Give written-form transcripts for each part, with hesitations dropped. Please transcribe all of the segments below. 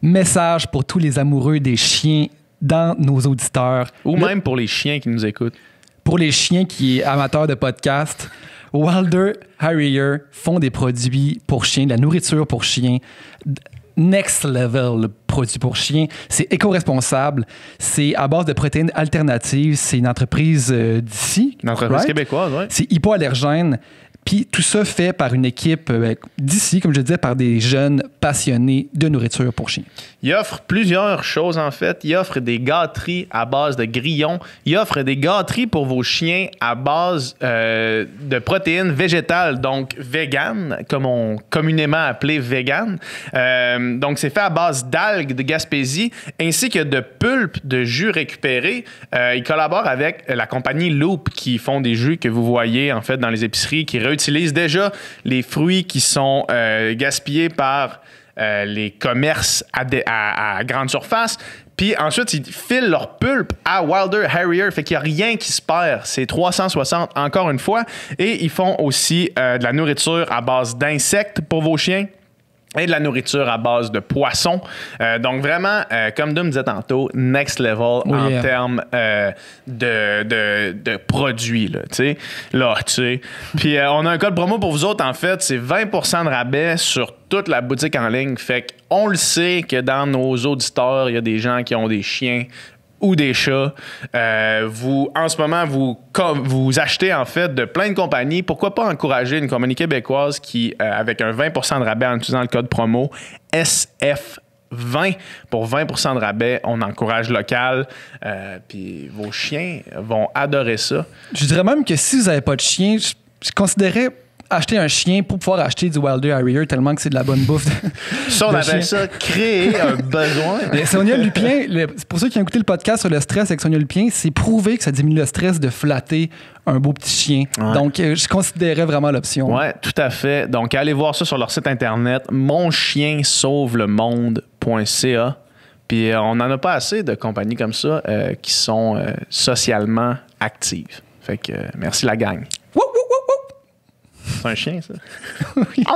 Message pour tous les amoureux des chiens dans nos auditeurs. Ou même pour les chiens qui nous écoutent. Pour les chiens qui sont amateurs de podcast, Wilder Harrier font des produits pour chiens, de la nourriture pour chiens. Next level, le produit pour chiens. C'est éco-responsable. C'est à base de protéines alternatives. C'est une entreprise d'ici. Une entreprise québécoise, oui. C'est hypoallergène. Puis tout ça fait par une équipe d'ici, comme je disais, par des jeunes passionnés de nourriture pour chiens. Il offre plusieurs choses, en fait. Il offre des gâteries à base de grillons. Il offre des gâteries pour vos chiens à base de protéines végétales, donc vegan, comme on communément appelé vegan. Donc, c'est fait à base d'algues de Gaspésie, ainsi que de pulpe de jus récupérés. Il collabore avec la compagnie Loop, qui font des jus que vous voyez, en fait, dans les épiceries, qui réutilisent déjà les fruits qui sont gaspillés par les commerces à grande surface. Puis ensuite, ils filent leur pulpe à Wilder Harrier. Fait qu'il n'y a rien qui se perd. C'est 360 encore une fois. Et ils font aussi de la nourriture à base d'insectes pour vos chiens. Et de la nourriture à base de poissons. Donc vraiment, comme Dom disait tantôt, next level en termes de produits. Là, tu sais. Puis on a un code promo pour vous autres, en fait. C'est 20% de rabais sur toute la boutique en ligne. Fait qu'on le sait que dans nos auditeurs, il y a des gens qui ont des chiens ou des chats. En ce moment, vous achetez en fait de plein de compagnies. Pourquoi pas encourager une compagnie québécoise qui, avec un 20% de rabais en utilisant le code promo SF20 pour 20% de rabais, on encourage local. Puis vos chiens vont adorer ça. Je dirais même que si vous n'avez pas de chien, je considérais acheter un chien pour pouvoir acheter du Wilder Harrier tellement que c'est de la bonne bouffe. Ça, on appelle ça créer un besoin. Mais Sonia Lupien, pour ceux qui ont écouté le podcast sur le stress avec Sonia Lupien, c'est prouvé que ça diminue le stress de flatter un beau petit chien. Ouais. Donc, je considérais vraiment l'option. Oui, tout à fait. Donc, allez voir ça sur leur site internet, monchiensauvelemonde.ca. Puis, on n'en a pas assez de compagnies comme ça qui sont socialement actives. Fait que merci la gang. C'est un chien, ça? Oui.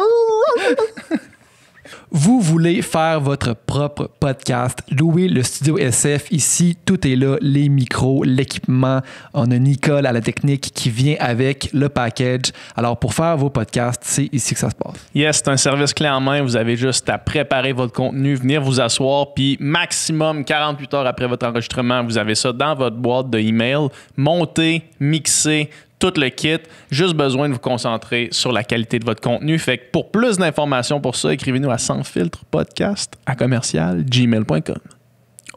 Vous voulez faire votre propre podcast, louer le studio SF. Ici, tout est là, les micros, l'équipement. On a Nicole à la technique qui vient avec le package. Alors, pour faire vos podcasts, c'est ici que ça se passe. Yes, c'est un service clé en main. Vous avez juste à préparer votre contenu, venir vous asseoir, puis maximum 48 heures après votre enregistrement, vous avez ça dans votre boîte de email, monter, mixer, tout le kit, juste besoin de vous concentrer sur la qualité de votre contenu. Fait que pour plus d'informations pour ça, écrivez-nous à sansfiltrepodcast@gmail.com.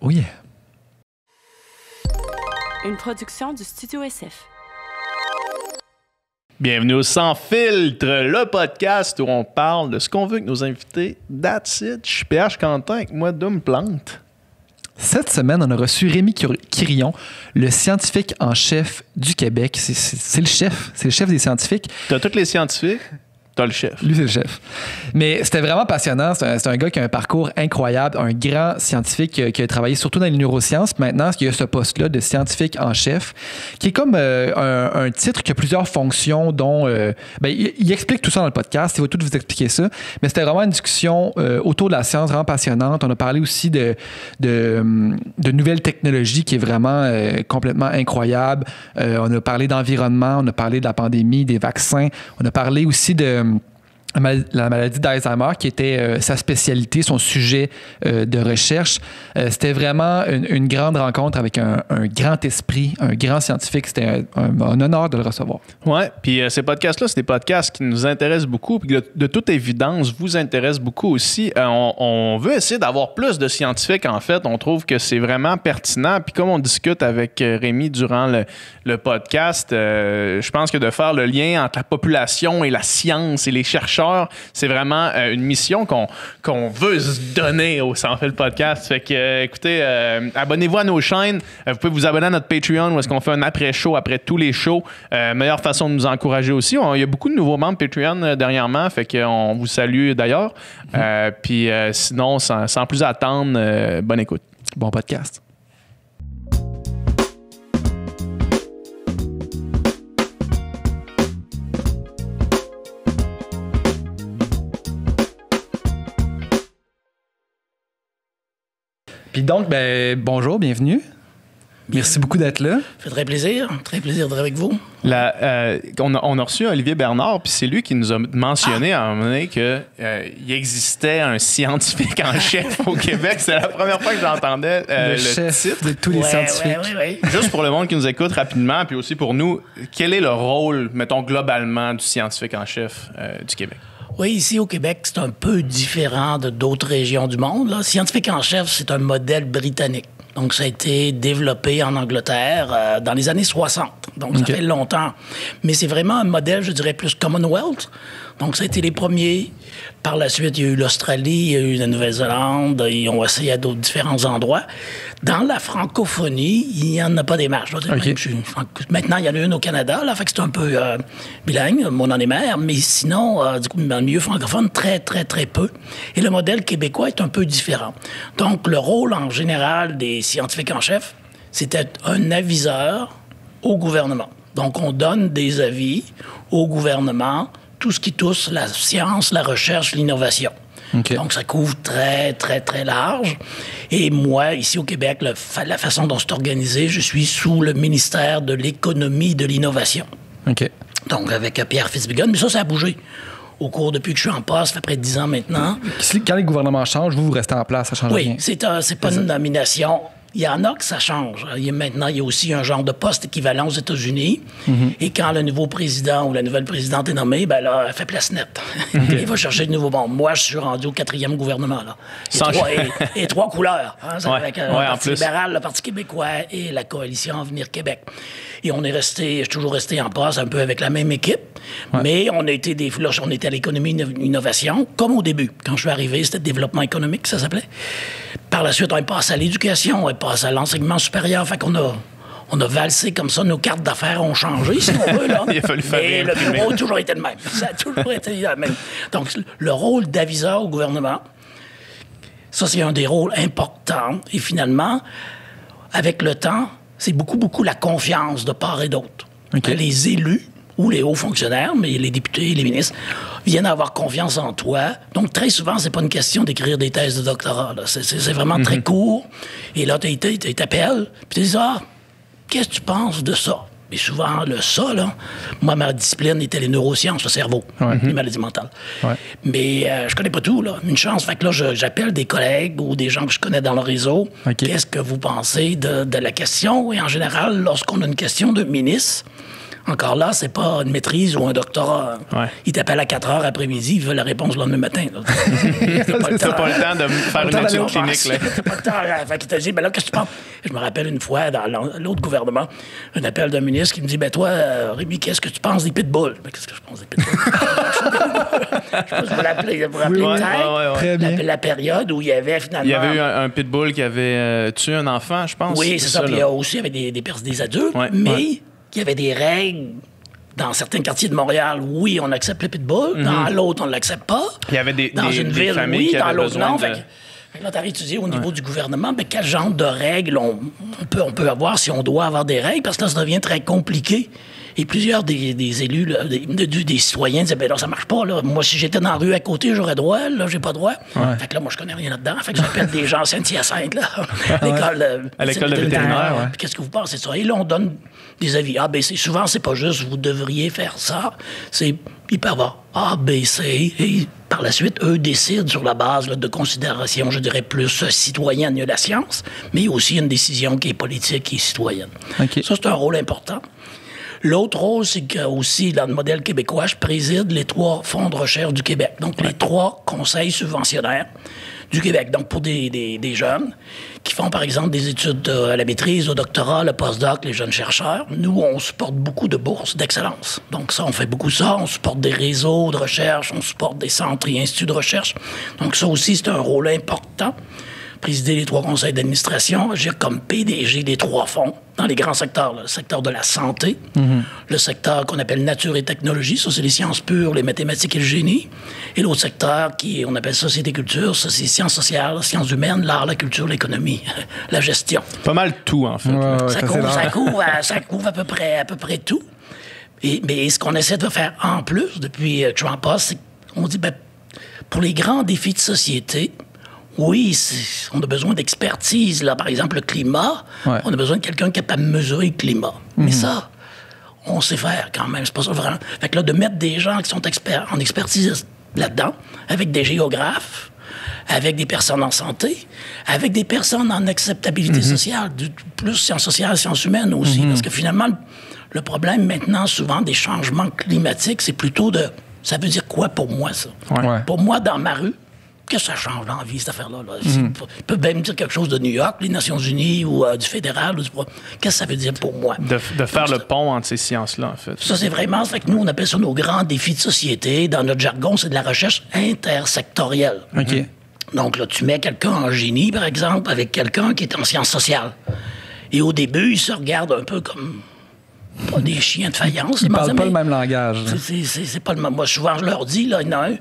Oh yeah! Une production du Studio SF. Bienvenue au Sans Filtre, le podcast où on parle de ce qu'on veut avec nos invités. That's it. Je suis PH Quentin avec moi, Dom Plante. Cette semaine, on a reçu Rémi Quirillon, le scientifique en chef du Québec. C'est le chef. C'est le chef des scientifiques. T'as tous les scientifiques, t'as le chef. Lui, c'est le chef. Mais c'était vraiment passionnant. C'est un gars qui a un parcours incroyable, un grand scientifique qui a travaillé surtout dans les neurosciences. Maintenant, il y a ce poste-là de scientifique en chef, qui est comme un titre qui a plusieurs fonctions, dont... il explique tout ça dans le podcast. Il va tout vous expliquer ça. Mais c'était vraiment une discussion autour de la science vraiment passionnante. On a parlé aussi de nouvelles technologies qui est vraiment complètement incroyable. On a parlé d'environnement, on a parlé de la pandémie, des vaccins. On a parlé aussi de la maladie d'Alzheimer, qui était sa spécialité, son sujet de recherche. C'était vraiment une grande rencontre avec un grand esprit, un grand scientifique. C'était un honneur de le recevoir. Oui, puis ces podcasts-là, c'est des podcasts qui nous intéressent beaucoup, puis de toute évidence, vous intéressent beaucoup aussi. On veut essayer d'avoir plus de scientifiques, en fait. On trouve que c'est vraiment pertinent. Puis comme on discute avec Rémi durant le podcast, je pense que de faire le lien entre la population et la science et les chercheurs, c'est vraiment une mission qu'on veut se donner au Sans Fil Podcast. Fait que, écoutez, abonnez-vous à nos chaînes. Vous pouvez vous abonner à notre Patreon où est-ce qu'on fait un après-show après tous les shows. Meilleure façon de nous encourager aussi. Il y a beaucoup de nouveaux membres Patreon dernièrement. Fait qu'on vous salue d'ailleurs. Puis sinon, sans plus attendre, bonne écoute. Bon podcast. Puis donc, bonjour, bienvenue. Merci beaucoup d'être là. Ça fait très plaisir d'être avec vous. On a reçu Olivier Bernard, puis c'est lui qui nous a mentionné à un moment donné qu'il existait un scientifique en chef au Québec. C'est la première fois que j'entendais le chef titre. de tous les scientifiques. Ouais. Juste pour le monde qui nous écoute rapidement, puis aussi pour nous, quel est le rôle, mettons, globalement, du scientifique en chef du Québec? Oui, ici au Québec, c'est un peu différent de d'autres régions du monde. Là. Scientifique en chef, c'est un modèle britannique. Donc, ça a été développé en Angleterre dans les années 60. Donc, ça fait longtemps. Mais c'est vraiment un modèle, je dirais, plus Commonwealth. Donc, ça a été les premiers. Par la suite, il y a eu l'Australie, il y a eu la Nouvelle-Zélande. Ils ont essayé à d'autres différents endroits. Dans la francophonie, il n'y en a pas des marches. Maintenant, il y en a une au Canada. Là, fait que c'est un peu bilingue, mon en est mère. Mais sinon, du coup, dans le milieu francophone, très, très, très peu. Et le modèle québécois est un peu différent. Donc, le rôle, en général, des scientifiques en chef, c'était un aviseur au gouvernement. Donc, on donne des avis au gouvernement, tout ce qui touche la science, la recherche, l'innovation. Okay. Donc, ça couvre très, très, très large. Et moi, ici au Québec, la façon dont c'est organisé, je suis sous le ministère de l'Économie et de l'Innovation. OK. Donc, avec Pierre Fitzgibbon. Mais ça a bougé. Au cours, depuis que je suis en poste, ça fait près de 10 ans maintenant. Quand les gouvernements changent, vous restez en place, ça change rien? Oui, c'est pas une nomination. Il y en a que ça change. Maintenant, il y a aussi un genre de poste équivalent aux États-Unis. Et quand le nouveau président ou la nouvelle présidente est nommée, ben là, elle fait place nette. Il va chercher de nouveaux bons. Moi, je suis rendu au 4e gouvernement. Là. Et trois couleurs. Hein, avec le Parti libéral, le Parti québécois et la coalition Avenir Québec. Et je suis toujours resté en poste un peu avec la même équipe. Ouais. Mais on était à l'économie innovation, comme au début. Quand je suis arrivé, c'était développement économique, ça s'appelait. Par la suite, on est passé à l'éducation, on est passé à l'enseignement supérieur. Fait qu'on a valsé comme ça, nos cartes d'affaires ont changé, si on veut. Là. Il a fallu faire mais le bureau a toujours été le même. Ça a toujours été le même. Donc, le rôle d'aviseur au gouvernement, ça, c'est un des rôles importants. Et finalement, avec le temps, c'est beaucoup, beaucoup la confiance de part et d'autre. Okay. Les élus ou les hauts fonctionnaires, mais les députés, les ministres, viennent avoir confiance en toi. Donc, très souvent, c'est pas une question d'écrire des thèses de doctorat. Là. C'est vraiment très court. Et là, ils t'appellent, puis tu dis « Ah, qu'est-ce que tu penses de ça? » Mais souvent, le ça, là, moi, ma discipline était les neurosciences, le cerveau, les maladies mentales. Ouais. Mais je connais pas tout, là. Une chance. Fait que là, j'appelle des collègues ou des gens que je connais dans le réseau. Okay. Qu'est-ce que vous pensez de la question? Et en général, lorsqu'on a une question de ministre, encore là, c'est pas une maîtrise ou un doctorat. Ouais. Ils t'appellent à 4 heures après-midi, ils veulent la réponse le lendemain matin. T'as pas le temps de faire une étude clinique. T'as pas le temps. Fait qu'il t'a dit, ben là, qu'est-ce que tu penses? Je me rappelle une fois, dans l'autre gouvernement, un appel d'un ministre qui me dit, ben toi, Rémi, qu'est-ce que tu penses des pitbulls? Ben, qu'est-ce que je pense des pitbulls? Je sais pas si vous rappelez la période où il y avait finalement... Il y avait eu un pitbull qui avait tué un enfant, je pense. Oui, c'est ça. Puis il y a aussi des adultes, mais... Il y avait des règles dans certains quartiers de Montréal. Oui, on accepte le pitbull. Dans l'autre, on ne l'accepte pas. Il y avait dans une ville, familles qui dans avaient l'autre, non. de... Fait que là, tu as étudié au niveau du gouvernement, mais quel genre de règles on peut avoir si on doit avoir des règles, parce que là, ça devient très compliqué. Et plusieurs des élus, là, des citoyens disaient, ben là, ça marche pas, là. Moi, si j'étais dans la rue à côté, j'aurais droit. Là, j'ai pas droit. Ouais. Fait que là, moi, je connais rien là-dedans. Fait que j'appelle des gens à Saint-Hyacinthe, là. À l'école de vétérinaire, Puis qu'est-ce que vous pensez de ça? Et là, on donne des avis. A, B, C. Souvent, c'est pas juste, vous devriez faire ça. Il peut y avoir A, B, C. Et par la suite, eux décident sur la base là, de considérations, je dirais, plus citoyennes de la science, mais aussi une décision qui est politique et citoyenne. Okay. Ça, c'est un rôle important. L'autre rôle, c'est que aussi, dans le modèle québécois, je préside les 3 fonds de recherche du Québec. Donc, les 3 conseils subventionnaires du Québec. Donc, pour des jeunes qui font, par exemple, des études à la maîtrise, au doctorat, le postdoc, les jeunes chercheurs, nous, on supporte beaucoup de bourses d'excellence. Donc, ça, on fait beaucoup ça. On supporte des réseaux de recherche, on supporte des centres et instituts de recherche. Donc, ça aussi, c'est un rôle important. Présider les 3 conseils d'administration, agir comme PDG des 3 fonds dans les grands secteurs. Le secteur de la santé, le secteur qu'on appelle nature et technologie, ça c'est les sciences pures, les mathématiques et le génie. Et l'autre secteur on appelle société-culture, ça c'est sciences sociales, sciences humaines, l'art, la culture, l'économie, la gestion. Pas mal tout en fait. Ça couvre à peu près tout. Mais ce qu'on essaie de faire en plus depuis Trump, c'est qu'on dit, ben, pour les grands défis de société, Oui, on a besoin d'expertise. Là, par exemple, le climat, on a besoin de quelqu'un capable de mesurer le climat. Mais ça, on sait faire quand même. C'est pas ça vraiment. Fait que là, de mettre des gens qui sont experts en expertise là-dedans, avec des géographes, avec des personnes en santé, avec des personnes en acceptabilité sociale, plus sciences sociales, sciences humaines aussi. Parce que finalement, le problème maintenant, souvent, des changements climatiques, c'est plutôt de... Ça veut dire quoi pour moi, ça? Ouais. Pour moi, dans ma rue, qu'est-ce que ça change dans la vie, cette affaire-là? Il peut même dire quelque chose de New York, les Nations Unies, ou du fédéral. Qu'est-ce que ça veut dire pour moi? De faire le pont entre ces sciences-là, en fait. Ça, c'est vraiment... Ça fait que nous, on appelle ça nos grands défis de société. Dans notre jargon, c'est de la recherche intersectorielle. OK. Donc là, tu mets quelqu'un en génie, par exemple, avec quelqu'un qui est en sciences sociales. Et au début, ils se regardent un peu comme... Pas des chiens de faïence. Ils parlent pas le même langage. C'est pas le même... Moi, souvent, je leur dis, là, il y en a un...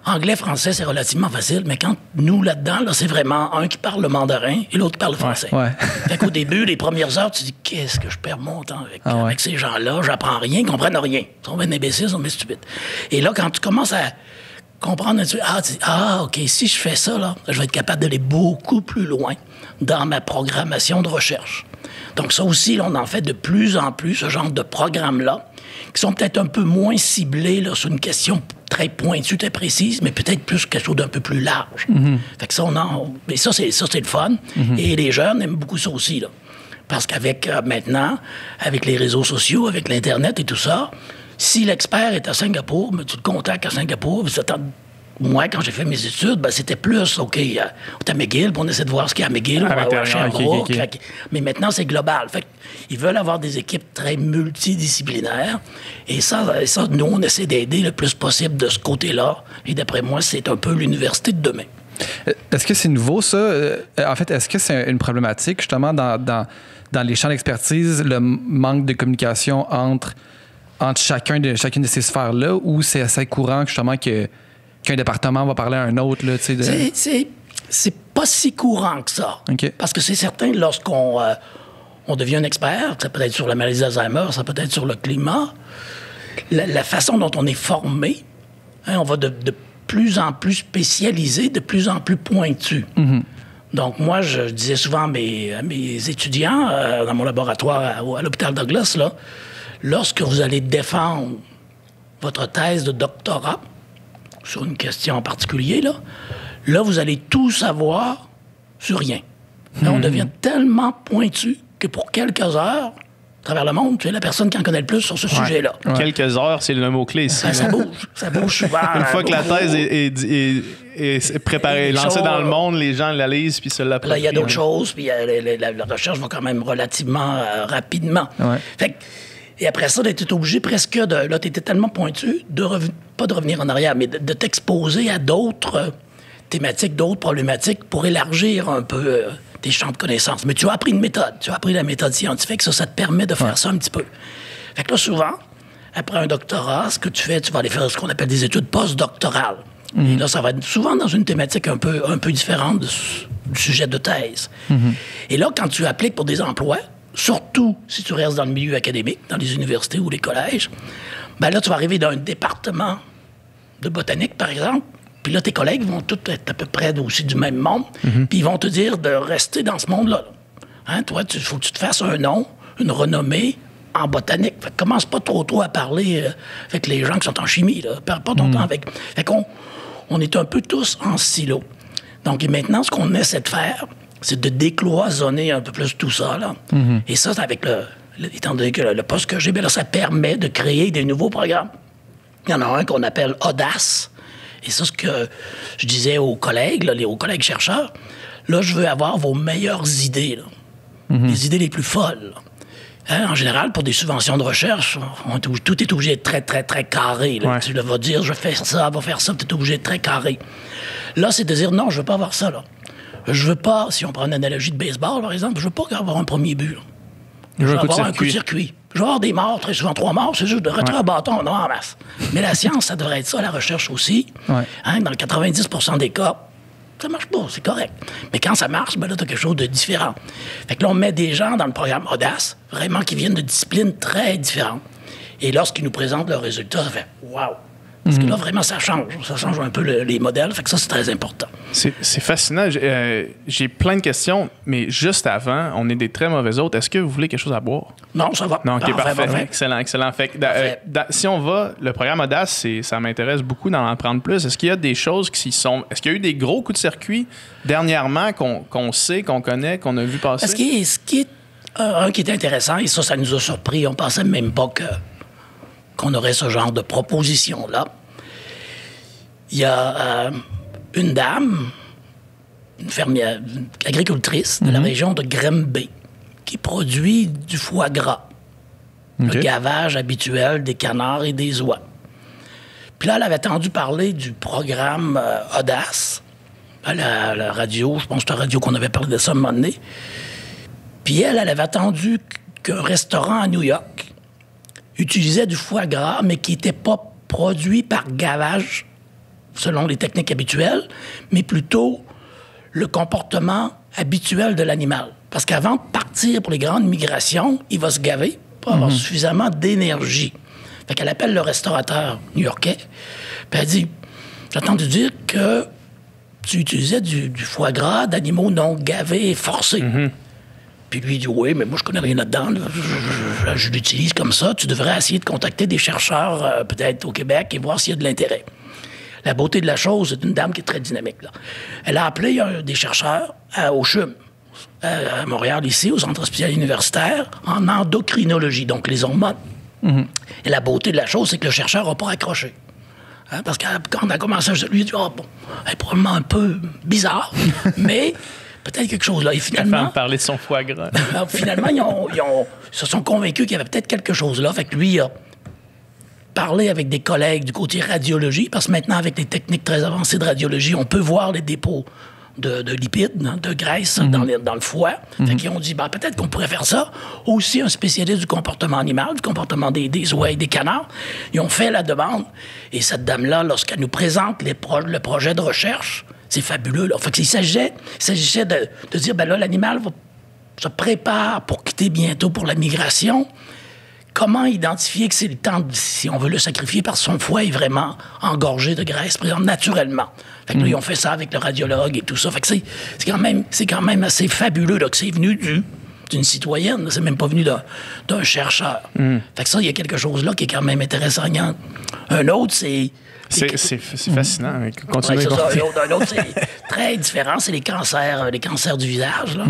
Anglais, français, c'est relativement facile, mais quand nous, là-dedans, là, c'est vraiment un qui parle le mandarin et l'autre qui parle le français. Ouais. Fait qu'au début, les premières heures, tu dis, qu'est-ce que je perds mon temps avec ces gens-là? J'apprends rien, ils comprennent rien. Ils sont bien imbéciles, ils sont bien stupides. Et là, quand tu commences à comprendre, tu dis, OK, si je fais ça, là, je vais être capable d'aller beaucoup plus loin dans ma programmation de recherche. Donc ça aussi, là, on en fait de plus en plus, ce genre de programmes-là, qui sont peut-être un peu moins ciblés là, sur une question très pointue, très précise, mais peut-être plus quelque chose d'un peu plus large. Fait que ça, mais ça, c'est le fun. Et les jeunes aiment beaucoup ça aussi, là. Parce qu'avec, maintenant, avec les réseaux sociaux, avec l'Internet et tout ça, si l'expert est à Singapour, tu le contactes à Singapour, moi, quand j'ai fait mes études, c'était plus, OK, on est à McGill, puis on essaie de voir ce qu'il y a à McGill, ou à Sherbrooke. OK. Mais maintenant, c'est global. Fait ils veulent avoir des équipes très multidisciplinaires. Et ça, nous, on essaie d'aider le plus possible de ce côté-là. Et d'après moi, c'est un peu l'université de demain. Est-ce que c'est nouveau, ça? En fait, est-ce que c'est une problématique, justement, dans les champs d'expertise, le manque de communication entre chacune de ces sphères-là, ou c'est assez courant, justement, qu'un département va parler à un autre, là, tu sais? C'est pas si courant que ça. OK. Parce que c'est certain, lorsqu'on on devient un expert, ça peut être sur la maladie d'Alzheimer, ça peut être sur le climat, la façon dont on est formé, on va de plus en plus spécialisé, de plus en plus pointu. Donc, moi, je disais souvent à mes étudiants dans mon laboratoire à l'hôpital Douglas, là, lorsque vous allez défendre votre thèse de doctorat sur une question en particulier, là, vous allez tout savoir sur rien. Là, on devient tellement pointu que pour quelques heures, à travers le monde, tu es la personne qui en connaît le plus sur ce sujet-là. Ouais. Quelques heures, c'est le mot-clé ici. Ça bouge souvent. Une fois que la thèse est préparée, lancée dans le monde, les gens la lisent puis se l'approprient. Là, il y a d'autres choses, puis la recherche va quand même relativement rapidement. Ouais. Fait que, et après ça, tu es obligé presque de... Là, tu étais tellement pointu, pas de revenir en arrière, mais de t'exposer à d'autres thématiques, d'autres problématiques pour élargir un peu tes champs de connaissances. Mais tu as appris une méthode. Tu as appris la méthode scientifique. Ça te permet de faire ça un petit peu. Fait que là, souvent, après un doctorat, ce que tu fais, tu vas aller faire ce qu'on appelle des études postdoctorales. Et là, ça va être souvent dans une thématique un peu différente du sujet de thèse. Et là, quand tu appliques pour des emplois, surtout si tu restes dans le milieu académique, dans les universités ou les collèges, là, tu vas arriver dans un département de botanique, par exemple, puis là, tes collègues vont tous être à peu près aussi du même monde, puis ils vont te dire de rester dans ce monde-là. Hein, toi, il faut que tu te fasses un nom, une renommée en botanique. Fait que commence pas trop tôt à parler avec les gens qui sont en chimie. Perds pas ton temps avec... Fait qu'on est un peu tous en silo. Donc, et maintenant, ce qu'on essaie de faire, c'est de décloisonner un peu plus tout ça. Là. Et ça, c'est avec étant donné que le poste que j'ai, là, ça permet de créer des nouveaux programmes. Il y en a un qu'on appelle Audace. Et ça, ce que je disais aux collègues, aux collègues chercheurs, là, je veux avoir vos meilleures idées, les idées les plus folles. Hein, en général, pour des subventions de recherche, tout est obligé d'être très, très, très carré. Là. Ouais. Tu vas dire, je fais ça, va faire ça, tu es obligé d'être très carré. Là, c'est de dire, non, je veux pas avoir ça, là. Je veux pas, si on prend une analogie de baseball, par exemple, je veux pas avoir un premier but. Là. Je veux avoir un coup de circuit. Je vais avoir des morts, très souvent 3 morts, c'est juste de retirer un bâton, non, en masse. Mais la science, ça devrait être ça, la recherche aussi. Ouais. Hein, dans 90% des cas, ça marche pas, c'est correct. Mais quand ça marche, là, tu as quelque chose de différent. Fait que là, on met des gens dans le programme Audace, vraiment qui viennent de disciplines très différentes. Et lorsqu'ils nous présentent leurs résultats, ça fait « wow ». Parce que là, vraiment, ça change. Ça change un peu les modèles. Fait que ça, c'est très important. C'est fascinant. J'ai plein de questions, mais juste avant, on est des très mauvais hôtes. Est-ce que vous voulez quelque chose à boire? Non, ça va. Non, OK, parfait. Parfait. Excellent. Fait que, si on va, le programme Audace, ça m'intéresse beaucoup d'en apprendre plus. Est-ce qu'il y a des choses qui sont... Est-ce qu'il y a eu des gros coups de circuit dernièrement qu'on sait, qu'on connaît, qu'on a vu passer? Ce qui est intéressant, et ça nous a surpris, on pensait même pas qu'on aurait ce genre de proposition-là. Il y a une dame, une fermière, une agricultrice de la région de Grimby, qui produit du foie gras, le gavage habituel des canards et des oies. Puis là, elle avait entendu parler du programme Audace, à la radio, je pense que c'était la radio qu'on avait parlé de ça à un moment donné. Puis elle avait attendu qu'un restaurant à New York utilisait du foie gras, mais qui n'était pas produit par gavage, selon les techniques habituelles, mais plutôt le comportement habituel de l'animal. Parce qu'avant de partir pour les grandes migrations, il va se gaver pour avoir suffisamment d'énergie. Fait qu'elle appelle le restaurateur new-yorkais, puis elle dit « J'ai entendu dire que tu utilisais du foie gras d'animaux non gavés et forcés. Puis lui, il dit « Oui, mais moi, je connais rien là-dedans. Je l'utilise comme ça. Tu devrais essayer de contacter des chercheurs, peut-être au Québec, et voir s'il y a de l'intérêt. » La beauté de la chose, c'est une dame qui est très dynamique, là. Elle a appelé des chercheurs au CHUM, à Montréal, ici, au Centre hospitalier universitaire, en endocrinologie, donc les hormones. Et la beauté de la chose, c'est que le chercheur n'a pas accroché. Hein, parce que quand on a commencé, je lui ai dit « Ah, bon, elle est probablement un peu bizarre, mais... » peut-être quelque chose là. Et finalement... parler de son foie gras. Finalement, ils se sont convaincus qu'il y avait peut-être quelque chose là. Fait que lui, il a parlé avec des collègues du côté radiologie, parce que maintenant, avec les techniques très avancées de radiologie, on peut voir les dépôts de lipides, de graisse dans le foie. Fait qu'ils ont dit, peut-être qu'on pourrait faire ça. Aussi, un spécialiste du comportement animal, du comportement des oies et des canards. Ils ont fait la demande. Et cette dame-là, lorsqu'elle nous présente le projet de recherche, c'est fabuleux, là. Fait qu'il s'agissait de dire, là, l'animal se prépare pour quitter bientôt pour la migration. Comment identifier que c'est le temps, si on veut le sacrifier, parce que son foie est vraiment engorgé de graisse, par exemple, naturellement. Fait que là, ils ont fait ça avec le radiologue et tout ça. Fait que c'est quand même assez fabuleux, là, que c'est venu d'une citoyenne. C'est même pas venu d'un chercheur. Fait que ça, il y a quelque chose là qui est quand même intéressant. Un autre, c'est fascinant. Continuez. Un autre, c'est très différent, c'est les cancers du visage. Là.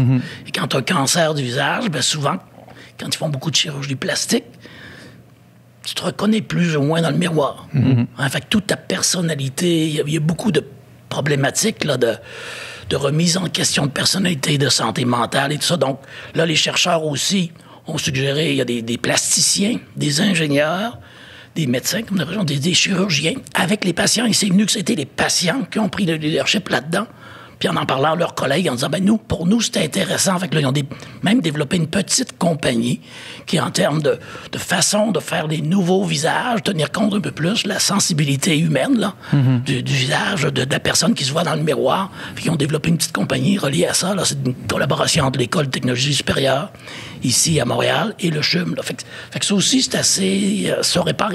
Et quand tu as un cancer du visage, souvent, quand ils font beaucoup de chirurgie plastique, tu te reconnais plus ou moins dans le miroir. Fait que toute ta personnalité, il y a beaucoup de problématiques là, de remise en question de personnalité, de santé mentale et tout ça. Donc là, les chercheurs aussi ont suggéré, il y a des plasticiens, des ingénieurs, des médecins, comme nous des chirurgiens, avec les patients. Et c'est venu que c'était les patients qui ont pris le leadership là-dedans. Puis en parlant à leurs collègues, en disant, pour nous, c'était intéressant. Fait que là, ils ont même développé une petite compagnie qui, en termes de façon de faire des nouveaux visages, tenir compte un peu plus de la sensibilité humaine là, du visage de la personne qui se voit dans le miroir. Puis ils ont développé une petite compagnie reliée à ça. Là. C'est une collaboration entre l'École de technologie supérieure, ici à Montréal, et le CHUM. Là. Fait que ça aussi, c'est assez... ça serait pas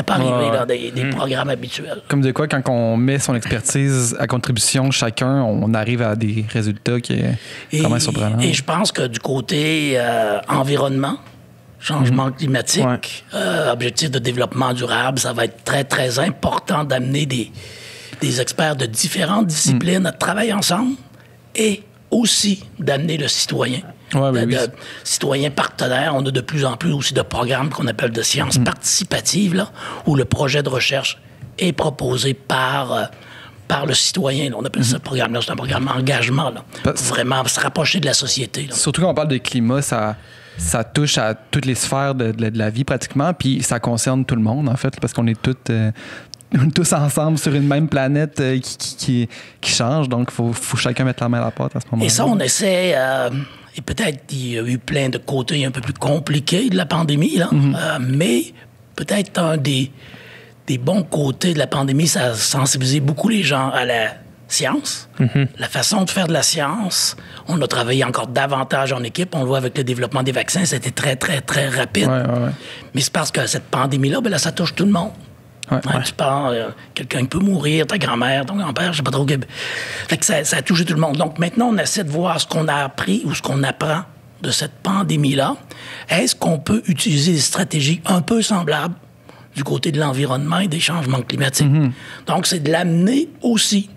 arrivé dans des programmes habituels. Comme de quoi, quand on met son expertise à contribution, chacun, on arrive à des résultats qui est vraiment surprenant. Et je pense que du côté environnement, changement climatique, objectifs de développement durable, ça va être très, très important d'amener des experts de différentes disciplines à travailler ensemble et aussi d'amener le citoyen. Citoyen partenaire. On a de plus en plus aussi de programmes qu'on appelle de sciences participatives, là, où le projet de recherche est proposé par le citoyen. Là. On appelle ça ce programme-là. C'est un programme d'engagement. Vraiment se rapprocher de la société. Là. Surtout quand on parle de climat, ça touche à toutes les sphères de la vie pratiquement, puis ça concerne tout le monde, en fait, parce qu'on est tous ensemble sur une même planète qui change. Donc, il faut chacun mettre la main à la pâte à ce moment-là. Et ça, on essaie... et peut-être qu'il y a eu plein de côtés un peu plus compliqués de la pandémie, là, mais peut-être un des bons côtés de la pandémie, ça a sensibilisé beaucoup les gens à la science, la façon de faire de la science. On a travaillé encore davantage en équipe. On le voit avec le développement des vaccins, c'était très, très, très rapide. Mais c'est parce que cette pandémie-là, là, ça touche tout le monde. Ouais. Tu pars, quelqu'un peut mourir, ta grand-mère, ton grand-père, je sais pas trop. Fait que ça a touché tout le monde. Donc maintenant, on essaie de voir ce qu'on a appris ou ce qu'on apprend de cette pandémie-là. Est-ce qu'on peut utiliser des stratégies un peu semblables du côté de l'environnement et des changements climatiques? Donc, c'est de l'amener aussi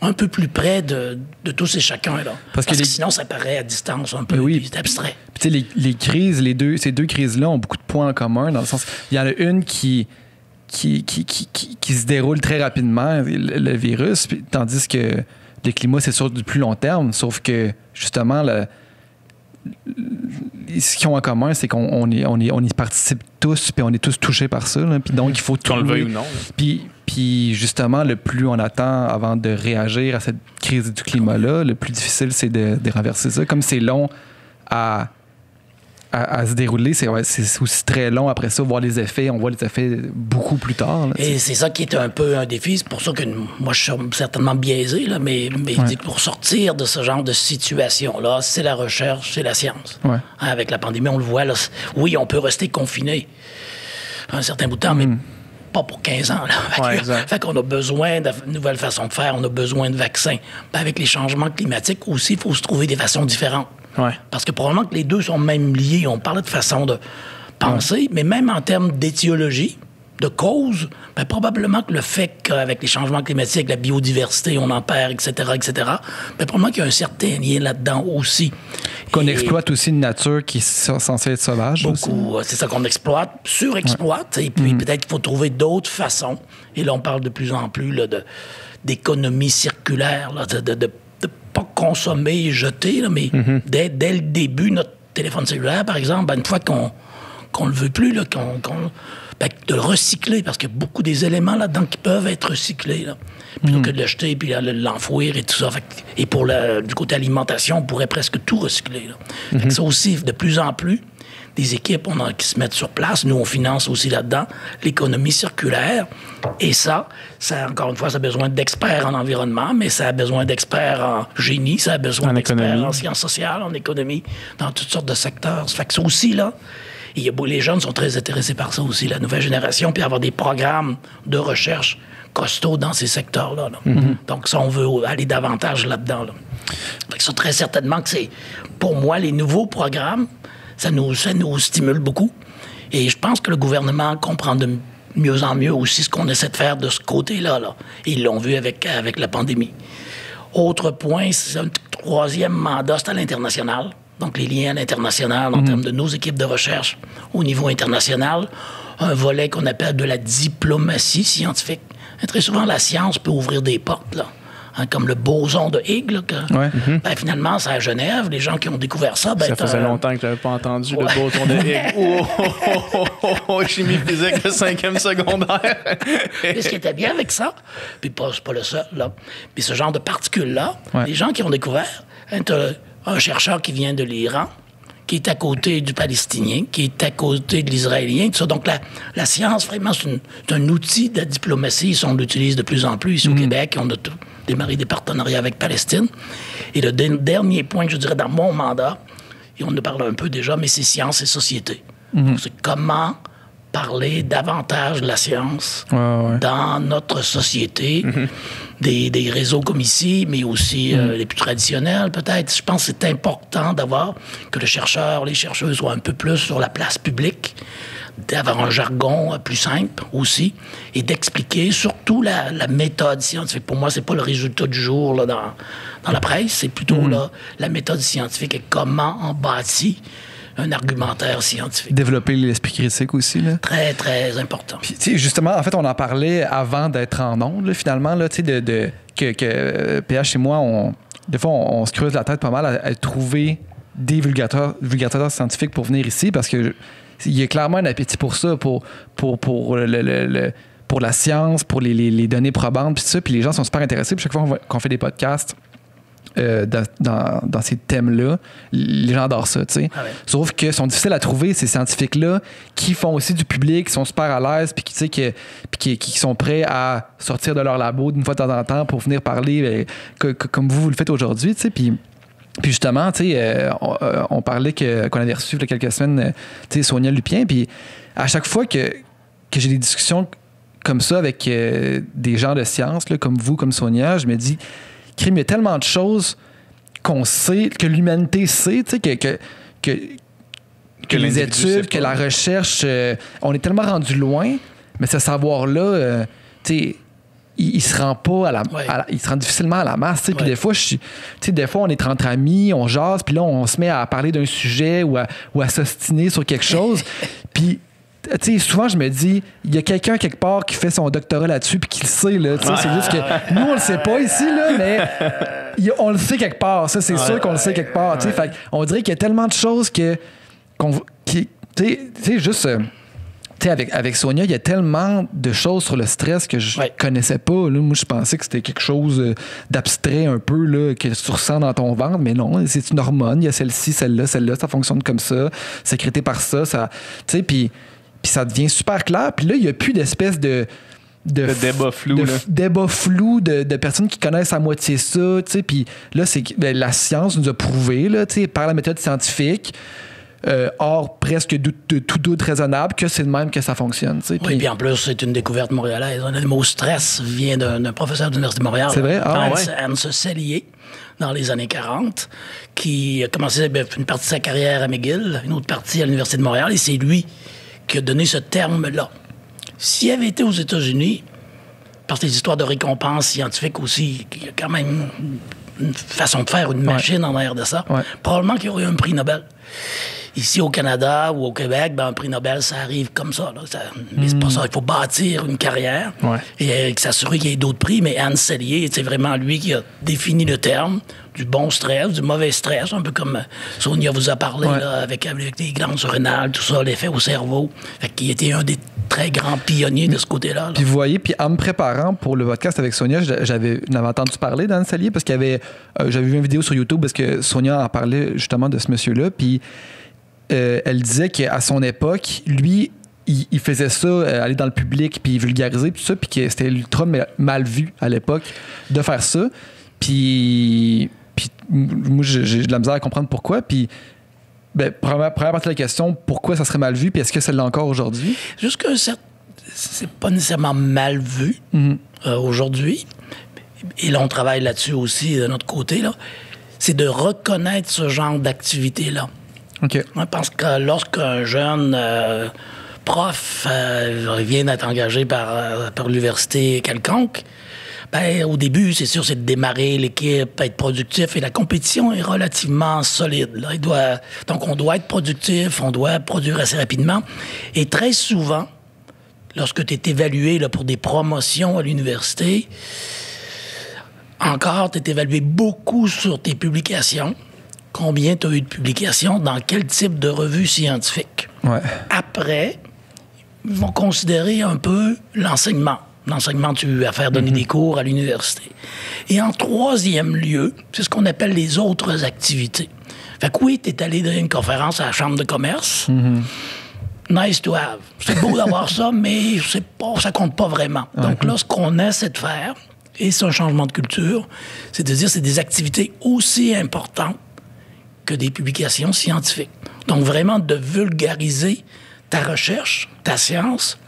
un peu plus près de tous et chacun. Là. Parce que sinon, ça paraît à distance un peu, puis c'est abstrait. Puis tu sais, les crises, ces deux crises-là ont beaucoup de points en commun, dans le sens, il y en a une qui se déroule très rapidement, le virus, tandis que le climat, c'est sur du plus long terme, sauf que, justement, ce qu'ils ont en commun, c'est qu'on y participe tous, puis on est tous touchés par ça. Puis donc, il faut qu'on le veuille ou non. Puis justement, le plus on attend avant de réagir à cette crise du climat-là, le plus difficile, c'est de renverser ça. Comme c'est long à se dérouler, c'est aussi très long après ça, voir les effets. On voit les effets beaucoup plus tard. Là, et c'est ça qui est un peu un défi. C'est pour ça que moi, je suis certainement biaisé, là, mais je dis que pour sortir de ce genre de situation-là, c'est la recherche, c'est la science. Ouais. Avec la pandémie, on le voit. Là, oui, on peut rester confiné un certain bout de temps, mais pas pour 15 ans. Là. Fait qu'on a besoin de nouvelles façons de faire, on a besoin de vaccins. Ben, avec les changements climatiques aussi, il faut se trouver des façons différentes. Ouais. Parce que probablement que les deux sont même liés. On parlait de façon de penser, mais même en termes d'étiologie, de cause, ben probablement que le fait qu'avec les changements climatiques, la biodiversité, on en perd, etc., ben probablement qu'il y a un certain lien là-dedans aussi. Qu'on exploite aussi une nature qui est censée être sauvage. Beaucoup. C'est ça qu'on exploite, surexploite, et puis peut-être qu'il faut trouver d'autres façons. Et là, on parle de plus en plus là, d'économie circulaire, là, de pas consommer et jeter, là, mais dès le début, notre téléphone cellulaire, par exemple, ben, une fois qu'on le veut plus, là, ben, de le recycler, parce qu'il y a beaucoup des éléments là-dedans qui peuvent être recyclés, là, plutôt que de le jeter puis l'enfouir et tout ça. Et pour du côté alimentation, on pourrait presque tout recycler. Là. Fait que ça aussi, de plus en plus, des équipes qui se mettent sur place. Nous, on finance aussi là-dedans l'économie circulaire. Et ça, encore une fois, ça a besoin d'experts en environnement, mais ça a besoin d'experts en génie, ça a besoin d'experts en sciences sociales, en économie, dans toutes sortes de secteurs. Ça fait que ça aussi, là, les jeunes sont très intéressés par ça aussi, la nouvelle génération, puis avoir des programmes de recherche costauds dans ces secteurs-là. Là. Donc, ça, on veut aller davantage là-dedans. Là. Fait que ça, très certainement que c'est, pour moi, les nouveaux programmes, ça nous stimule beaucoup. Et je pense que le gouvernement comprend de mieux en mieux aussi ce qu'on essaie de faire de ce côté-là. Là. Et ils l'ont vu avec la pandémie. Autre point, c'est un troisième mandat, c'est à l'international. Donc, les liens à l'international en termes de nos équipes de recherche au niveau international. Un volet qu'on appelle de la diplomatie scientifique. Et très souvent, la science peut ouvrir des portes, là. Hein, comme le boson de Higgs. Ben, finalement, c'est à Genève. Les gens qui ont découvert ça... Ben, ça faisait longtemps que je n'avais pas entendu le boson de Higgs. Chimie physique de 5e secondaire. Et ce qui était bien avec ça, puis c'est pas le seul, là, puis ce genre de particules-là, les gens qui ont découvert, hein, un chercheur qui vient de l'Iran, qui est à côté du Palestinien, qui est à côté de l'Israélien, tout ça. Donc, la science, vraiment, c'est un outil de la diplomatie. On l'utilise de plus en plus ici au Québec. On a démarré des partenariats avec Palestine. Et le dernier point que je dirais dans mon mandat, et on en parle un peu déjà, mais c'est science et société. Donc, c'est comment parler davantage de la science dans notre société, des réseaux comme ici, mais aussi les plus traditionnels peut-être. Je pense que c'est important d'avoir que les chercheuses soient un peu plus sur la place publique, d'avoir un jargon plus simple aussi, et d'expliquer surtout la méthode scientifique. Pour moi, c'est pas le résultat du jour là, dans la presse, c'est plutôt la méthode scientifique et comment on bâtit un argumentaire scientifique. Développer l'esprit critique aussi. Là. Très, très important. Puis, justement, en fait, on en parlait avant d'être en ondes, là, finalement, là, que PH et moi, des fois, on se creuse la tête pas mal à trouver des vulgarisateurs scientifiques pour venir ici, parce que il y a clairement un appétit pour ça, pour la science, pour les données probantes, puis ça, puis les gens sont super intéressés. Puis chaque fois qu'on fait des podcasts, dans ces thèmes-là, les gens adorent ça, tu sais. Ah ouais. Sauf que sont difficiles à trouver, ces scientifiques-là, qui font aussi du public, qui sont super à l'aise, puis qui sont prêts à sortir de leur labo d'une fois de temps en temps pour venir parler comme vous le faites aujourd'hui, tu sais. Puis justement, tu sais, on parlait qu'on avait reçu il y a quelques semaines, tu sais, Sonia Lupien, puis à chaque fois que j'ai des discussions comme ça avec des gens de science, là, comme vous, comme Sonia, je me dis, crime, il y a tellement de choses qu'on sait, que l'humanité sait, tu sais, que les études, que la recherche, on est tellement rendu loin, mais ce savoir-là, tu sais, il se rend pas il se rend difficilement à la masse, tu sais. Puis des fois, des fois, on est entre amis, on jase, puis là, on se met à parler d'un sujet ou à s'ostiner sur quelque chose. Puis, tu sais, souvent, je me dis, il y a quelqu'un quelque part qui fait son doctorat là-dessus puis qui le sait, là. Tu sais, c'est juste que nous, on le sait pas ici, là, mais on le sait quelque part. Ça, c'est sûr qu'on le sait quelque part, tu sais. Fait on dirait qu'il y a tellement de choses tu sais, juste... Tu sais, avec Sonia, il y a tellement de choses sur le stress que je connaissais pas. Là. Moi, je pensais que c'était quelque chose d'abstrait un peu, là, que tu ressens dans ton ventre, mais non, c'est une hormone. Il y a celle-ci, celle-là, ça fonctionne comme ça, sécrété par ça. Tu sais, puis ça devient super clair. Puis là, il n'y a plus d'espèce de débat flou. Débat flou de personnes qui connaissent à moitié ça. Tu sais, puis là, la science nous a prouvé, là, tu sais, par la méthode scientifique, hors presque de tout doute raisonnable, que c'est de même que ça fonctionne. Oui, puis en plus, c'est une découverte montréalaise. Le mot stress vient d'un professeur de l'Université de Montréal. C'est vrai? Hans Sellier, dans les années 40, qui a commencé une partie de sa carrière à McGill, une autre partie à l'Université de Montréal, et c'est lui qui a donné ce terme-là. S'il avait été aux États-Unis, par ces histoires de récompenses scientifiques aussi, il y a quand même une façon de faire, une machine en arrière de ça, probablement qu'il y aurait eu un prix Nobel. Ici, au Canada ou au Québec, un prix Nobel, ça arrive comme ça. Mais c'est pas ça. Il faut bâtir une carrière et s'assurer qu'il y ait d'autres prix. Mais Hans Sellier, c'est vraiment lui qui a défini le terme du bon stress, du mauvais stress, un peu comme Sonia vous a parlé là, avec les glandes surrénales, tout ça, l'effet au cerveau. Fait qu'il était un des très grands pionniers de ce côté-là. Puis vous voyez, puis en me préparant pour le podcast avec Sonia, j'avais entendu parler d'Hans Sellier parce qu'il y avait... j'avais vu une vidéo sur YouTube parce que Sonia en parlait justement de ce monsieur-là, puis elle disait qu'à son époque, lui, il faisait ça, aller dans le public, puis vulgariser, tout ça, puis que c'était ultra mal vu à l'époque de faire ça. Puis moi, j'ai de la misère à comprendre pourquoi. Puis, première partie de la question, pourquoi ça serait mal vu, puis est-ce que ça l'est encore aujourd'hui? Jusqu'à un certain... C'est pas nécessairement mal vu aujourd'hui. Et là, on travaille là-dessus aussi de notre côté, là. C'est de reconnaître ce genre d'activité-là. Okay. Parce que lorsqu'un jeune prof vient d'être engagé par l'université quelconque, au début, c'est sûr, c'est de démarrer l'équipe, être productif, et la compétition est relativement solide. Là. Donc, on doit être productif, on doit produire assez rapidement. Et très souvent, lorsque tu es évalué là, pour des promotions à l'université, encore, tu es évalué beaucoup sur tes publications. Combien tu as eu de publications, dans quel type de revue scientifique. Après, ils vont considérer un peu l'enseignement. L'enseignement, tu as à faire donner des cours à l'université. Et en troisième lieu, c'est ce qu'on appelle les autres activités. Fait que oui, tu es allé donner une conférence à la Chambre de commerce. Nice to have. C'est beau d'avoir ça, mais ça compte pas vraiment. Donc là, ce qu'on essaie de faire, et c'est un changement de culture, c'est de dire que c'est des activités aussi importantes que des publications scientifiques. Donc, vraiment de vulgariser ta recherche, ta science,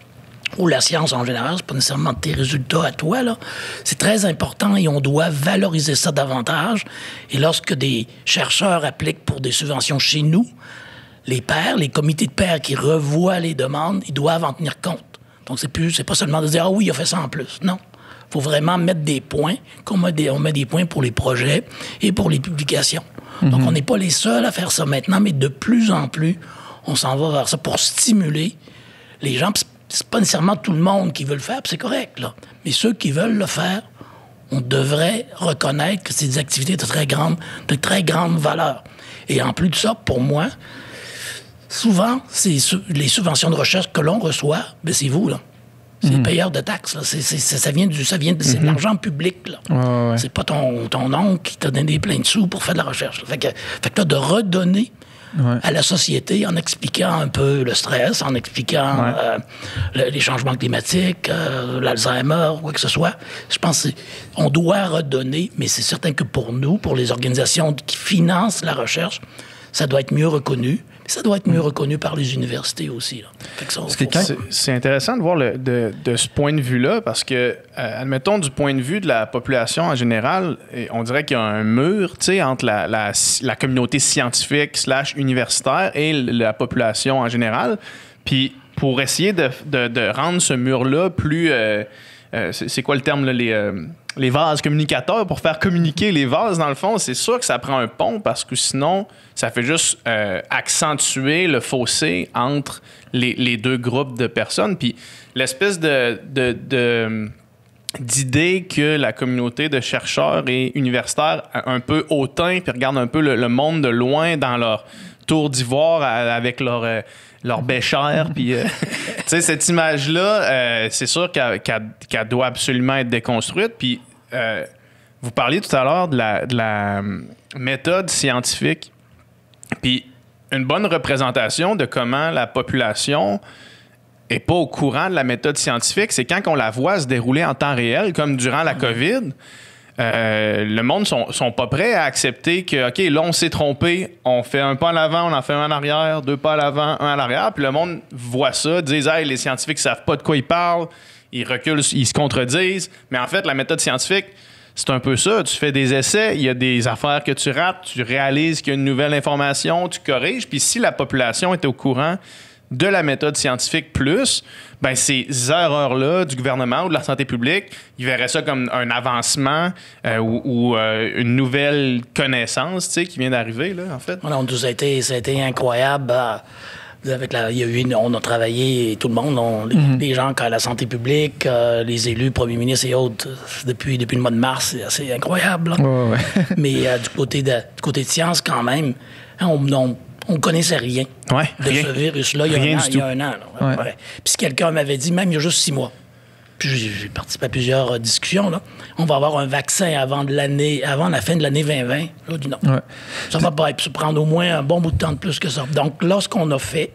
ou la science en général, c'est pas nécessairement tes résultats à toi, là. C'est très important et on doit valoriser ça davantage. Et lorsque des chercheurs appliquent pour des subventions chez nous, les pairs, les comités de pairs qui revoient les demandes, ils doivent en tenir compte. Donc, c'est pas seulement de dire « Ah oui, il a fait ça en plus ». Non. Il faut vraiment mettre des points, on met des points pour les projets et pour les publications. Donc, on n'est pas les seuls à faire ça maintenant, mais de plus en plus, on s'en va vers ça pour stimuler les gens. C'est pas nécessairement tout le monde qui veut le faire, puis c'est correct, là. Mais ceux qui veulent le faire, on devrait reconnaître que c'est des activités de très grande valeur. Et en plus de ça, pour moi, souvent, les subventions de recherche que l'on reçoit, c'est vous, là. C'est les payeurs de taxes. Là. C'est de l'argent public. Là. C'est pas ton oncle qui t'a donné plein de sous pour faire de la recherche. Fait que là, de redonner à la société en expliquant un peu le stress, en expliquant les changements climatiques, l'Alzheimer, quoi que ce soit, je pense qu'on doit redonner, mais c'est certain que pour nous, pour les organisations qui financent la recherche, ça doit être mieux reconnu. Ça doit être mieux reconnu par les universités aussi. Là. C'est intéressant de voir de ce point de vue-là, parce que, admettons, du point de vue de la population en général, on dirait qu'il y a un mur entre la communauté scientifique / universitaire et la population en général. Puis pour essayer de rendre ce mur-là plus... c'est quoi le terme, là, les vases communicateurs, pour faire communiquer les vases, dans le fond, c'est sûr que ça prend un pont, parce que sinon, ça fait juste accentuer le fossé entre les deux groupes de personnes. Puis l'espèce d'idée que la communauté de chercheurs et universitaires un peu hautain, puis regardent un peu le monde de loin dans leur tour d'ivoire avec leur béchère, puis tu sais, cette image-là, c'est sûr qu'elle doit absolument être déconstruite. Puis vous parliez tout à l'heure de la méthode scientifique, puis une bonne représentation de comment la population est pas au courant de la méthode scientifique, c'est quand on la voit se dérouler en temps réel, comme durant la COVID. Le monde sont pas prêts à accepter que, OK, là, on s'est trompé, on fait un pas en avant, on en fait un en arrière, 2 pas à l'avant, 1 à l'arrière, puis le monde voit ça, disent, hey, les scientifiques savent pas de quoi ils parlent, ils reculent, ils se contredisent. Mais en fait, la méthode scientifique, c'est un peu ça. Tu fais des essais, il y a des affaires que tu rates, tu réalises qu'il y a une nouvelle information, tu corriges, puis si la population est au courant de la méthode scientifique plus, ben ces erreurs-là du gouvernement ou de la santé publique, ils verraient ça comme un avancement ou une nouvelle connaissance, tu sais, qui vient d'arriver, là, en fait. Non, ça a été incroyable. On a travaillé, tout le monde, les gens à la santé publique, les élus, premiers ministres et autres, depuis le mois de mars, c'est assez incroyable. Ouais. Mais du côté de science, quand même, on ne connaissait rien de ce virus-là il y a un an. Là. Ouais. Puis si quelqu'un m'avait dit, même il y a juste 6 mois, puis j'ai participé à plusieurs discussions, là, on va avoir un vaccin avant la fin de l'année 2020. Là, dit non. Ouais. Ça va pas se prendre au moins un bon bout de temps de plus que ça. Donc là, ce qu'on a fait,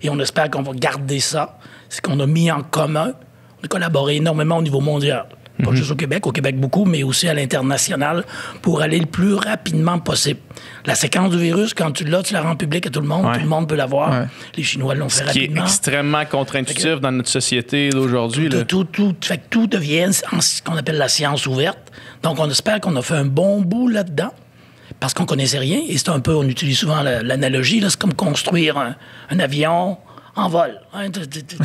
et on espère qu'on va garder ça, c'est qu'on a mis en commun, on a collaboré énormément au niveau mondial. Pas juste au Québec beaucoup, mais aussi à l'international, pour aller le plus rapidement possible. La séquence du virus, quand tu l'as, tu la rends publique à tout le monde. Ouais. Tout le monde peut l'avoir. Ouais. Les Chinois l'ont fait rapidement. Ce qui est extrêmement contre-intuitif dans notre société d'aujourd'hui. Tout devient ce qu'on appelle la science ouverte. Donc, on espère qu'on a fait un bon bout là-dedans, parce qu'on connaissait rien. Et c'est un peu, on utilise souvent l'analogie, là, c'est comme construire un avion en vol. Hein, il te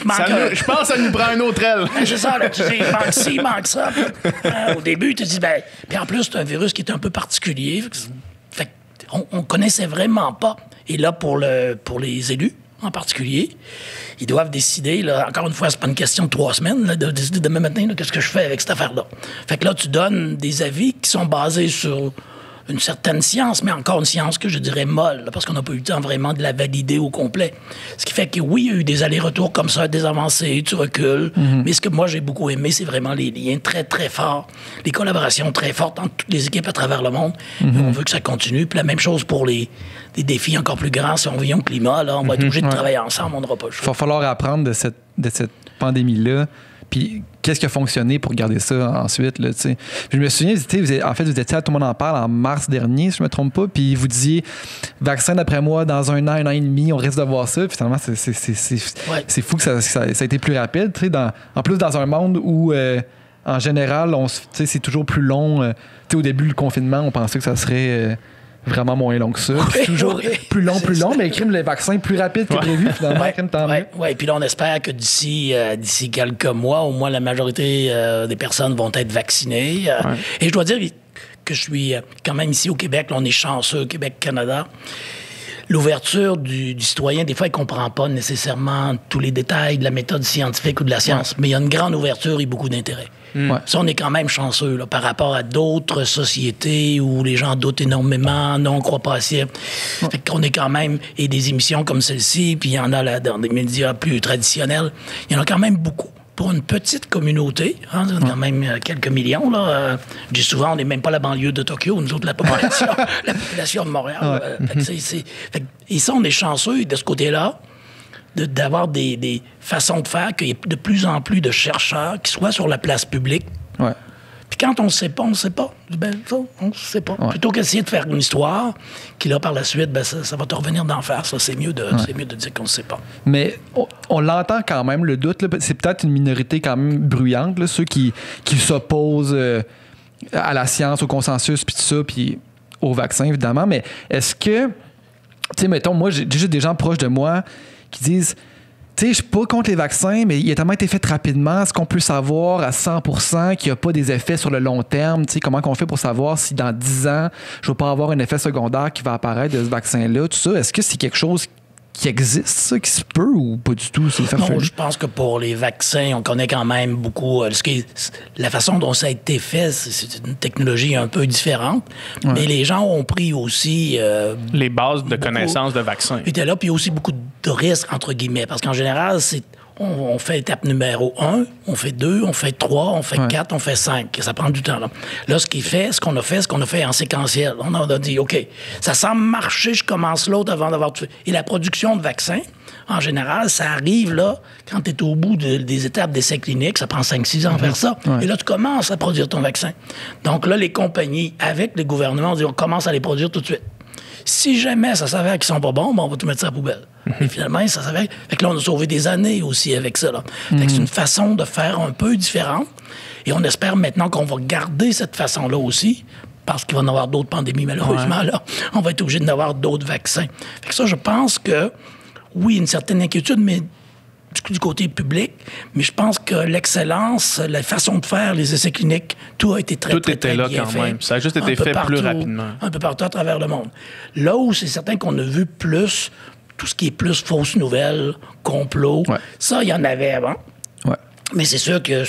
manque je pense que ça nous prend un autre aile. C'est ça, là, tu dis, il manque ci, il manque ça. Au début, tu te dis, puis en plus, c'est un virus qui est un peu particulier. Fait on connaissait vraiment pas. Et là, pour les élus, en particulier, ils doivent décider, là, encore une fois, c'est pas une question de 3 semaines, là, de décider demain matin, là, qu'est-ce que je fais avec cette affaire-là. Fait que là, tu donnes des avis qui sont basés sur une certaine science, mais encore une science que je dirais molle, là, parce qu'on n'a pas eu le temps vraiment de la valider au complet. Ce qui fait que oui, il y a eu des allers-retours comme ça, des avancées, tu recules, mais ce que moi j'ai beaucoup aimé, c'est vraiment les liens très, très forts, les collaborations très fortes entre toutes les équipes à travers le monde. Et on veut que ça continue. Puis la même chose pour des défis encore plus grands. Si on vit au climat, là, on va être obligé de travailler ensemble, on n'aura pas le choix. Il va falloir apprendre de cette pandémie-là. Puis qu'est-ce qui a fonctionné pour garder ça ensuite, là, tu sais. Je me souviens, vous étiez à Tout le monde en parle en mars dernier, si je me trompe pas, puis vous disiez, vaccin d'après moi, dans 1 an et demi, on risque de voir ça. Puis finalement, c'est fou que ça a été plus rapide, tu sais. En plus, dans un monde où, en général, c'est toujours plus long. Tu sais, au début, le confinement, on pensait que ça serait... vraiment moins long que ça. Toujours plus long, mais crime les vaccins plus rapide que prévu, finalement. Oui, puis là, on espère que d'ici quelques mois, au moins la majorité des personnes vont être vaccinées. Et je dois dire que je suis quand même ici au Québec, là, on est chanceux, Québec-Canada. L'ouverture du citoyen, des fois, il ne comprend pas nécessairement tous les détails de la méthode scientifique ou de la science, mais il y a une grande ouverture et beaucoup d'intérêt. Ça, on est quand même chanceux là, par rapport à d'autres sociétés où les gens doutent énormément, non, on ne croit pas assez. Fait qu'on est quand même, et des émissions comme celle-ci, puis il y en a là, dans des médias plus traditionnels, il y en a quand même beaucoup. Pour une petite communauté, quand même quelques millions, là, je dis souvent, on n'est même pas la banlieue de Tokyo, nous autres, la population de Montréal. Et ça, on est chanceux de ce côté-là, d'avoir des façons de faire, qu'il y ait de plus en plus de chercheurs qui soient sur la place publique, Puis quand on ne sait pas, on ne sait pas. Ben, ça, on ne sait pas. Ouais. Plutôt qu'essayer de faire une histoire qui, là, par la suite, ben, ça va te revenir d'en faire. Ça, c'est mieux de dire qu'on ne sait pas. Mais on l'entend quand même, le doute. Là. C'est peut-être une minorité quand même bruyante, là, ceux qui s'opposent à la science, au consensus, puis tout ça, puis au vaccin, évidemment. Mais est-ce que, tu sais, mettons, moi, j'ai juste des gens proches de moi qui disent, tu sais, je suis pas contre les vaccins, mais il a tellement été fait rapidement. Est-ce qu'on peut savoir à 100% qu'il n'y a pas des effets sur le long terme? Tu sais, comment on fait pour savoir si dans 10 ans, je ne vais pas avoir un effet secondaire qui va apparaître de ce vaccin-là, tout ça? Est-ce que c'est quelque chose qui existe, ça, qui se peut, ou pas du tout? C'est Non, je pense que pour les vaccins, on connaît quand même beaucoup. La façon dont ça a été fait, c'est une technologie un peu différente. Ouais. Mais les gens ont pris aussi... les bases de connaissances de vaccins. Puis là, puis il y a aussi beaucoup de risques, entre guillemets. Parce qu'en général, on fait étape numéro 1, on fait 2, on fait 3, on fait 4, on fait 5. Ça prend du temps. Là, ce qu'on a fait en séquentiel. On a dit, OK, ça semble marcher, je commence l'autre avant d'avoir tout fait. Et la production de vaccins, en général, ça arrive là, quand tu es au bout des étapes d'essais cliniques, ça prend 5-6 ans à faire ça. Ouais. Et là, tu commences à produire ton vaccin. Donc là, les compagnies, avec les gouvernements, on dit, on commence à les produire tout de suite. Si jamais ça s'avère qu'ils sont pas bons, on va tout mettre ça à la poubelle. Et finalement, ça s'avère... Fait que là, on a sauvé des années aussi avec ça. Là. Fait que c'est une façon de faire un peu différente. Et on espère maintenant qu'on va garder cette façon-là aussi, parce qu'il va y en avoir d'autres pandémies, malheureusement. Ouais. Là, on va être obligé d'en avoir d'autres vaccins. Fait que ça, je pense que, oui, une certaine inquiétude, mais du côté public, mais je pense que l'excellence, la façon de faire, les essais cliniques, tout a été très là bien quand fait. Même. Ça a juste été fait plus rapidement. Un peu partout à travers le monde. Là où c'est certain qu'on a vu plus, tout ce qui est plus fausses nouvelles, complot, ça, il y en avait avant. Ouais. Mais c'est sûr que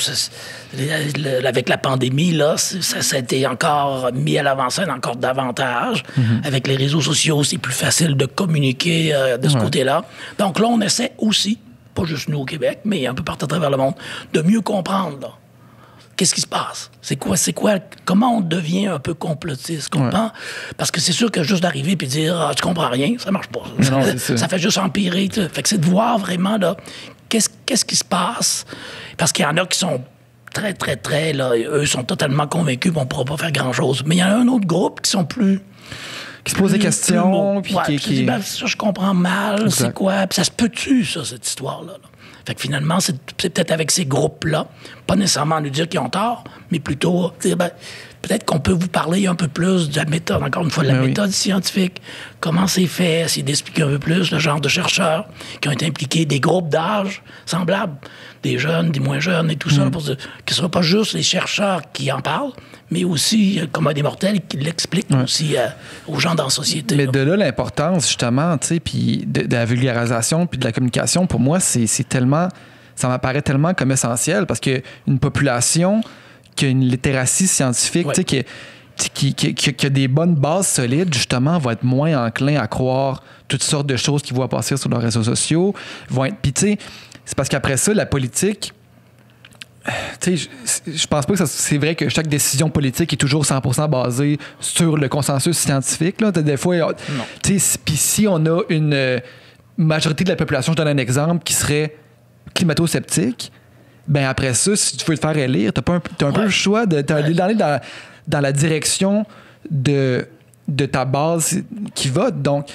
avec la pandémie, là, ça a été encore mis à l'avant-scène encore davantage. Avec les réseaux sociaux, c'est plus facile de communiquer de ce côté-là. Donc là, on essaie aussi, pas juste nous au Québec, mais un peu partout à travers le monde, de mieux comprendre, là. Qu'est-ce qui se passe? C'est quoi? Comment on devient un peu complotiste? Parce que c'est sûr que juste d'arriver et de dire « tu comprends rien », ça marche pas. Non, ça fait juste empirer. Fait que c'est de voir vraiment, là, qu'est-ce qui se passe? Parce qu'il y en a qui sont très, très, très, là, eux sont totalement convaincus qu'on ne pourra pas faire grand-chose. Mais il y en a un autre groupe qui sont plus... Qui se posent des questions. Puis qui disent, ça, je comprends mal, c'est quoi? Puis ça se peut-tu, ça, cette histoire-là? Là? Fait que finalement, c'est peut-être avec ces groupes-là, pas nécessairement nous dire qu'ils ont tort, mais plutôt dire, peut-être qu'on peut vous parler un peu plus de la méthode, encore une fois, de la méthode scientifique, comment c'est fait, essayer d'expliquer un peu plus le genre de chercheurs qui ont été impliqués, des groupes d'âge semblables, des jeunes, des moins jeunes et tout ça, pour que ce ne soit pas juste les chercheurs qui en parlent, mais aussi, comme des mortels, qui l'expliquent aussi aux gens dans la société. Mais de là, l'importance, justement, tu sais, puis de la vulgarisation, puis de la communication, pour moi, c'est tellement... Ça m'apparaît tellement comme essentiel, parce qu'une population qui a une littératie scientifique, tu sais, qui a des bonnes bases solides, justement, va être moins enclin à croire toutes sortes de choses qu'ils voient passer sur leurs réseaux sociaux. Puis, tu sais, c'est parce qu'après ça, la politique... Tu sais, je pense pas que c'est vrai que chaque décision politique est toujours 100% basée sur le consensus scientifique. Là. Des fois, puis si on a une majorité de la population, je donne un exemple, qui serait climato-sceptique, ben après ça, si tu veux te faire élire, t'as un peu le choix d'aller dans la direction de ta base qui vote. Donc,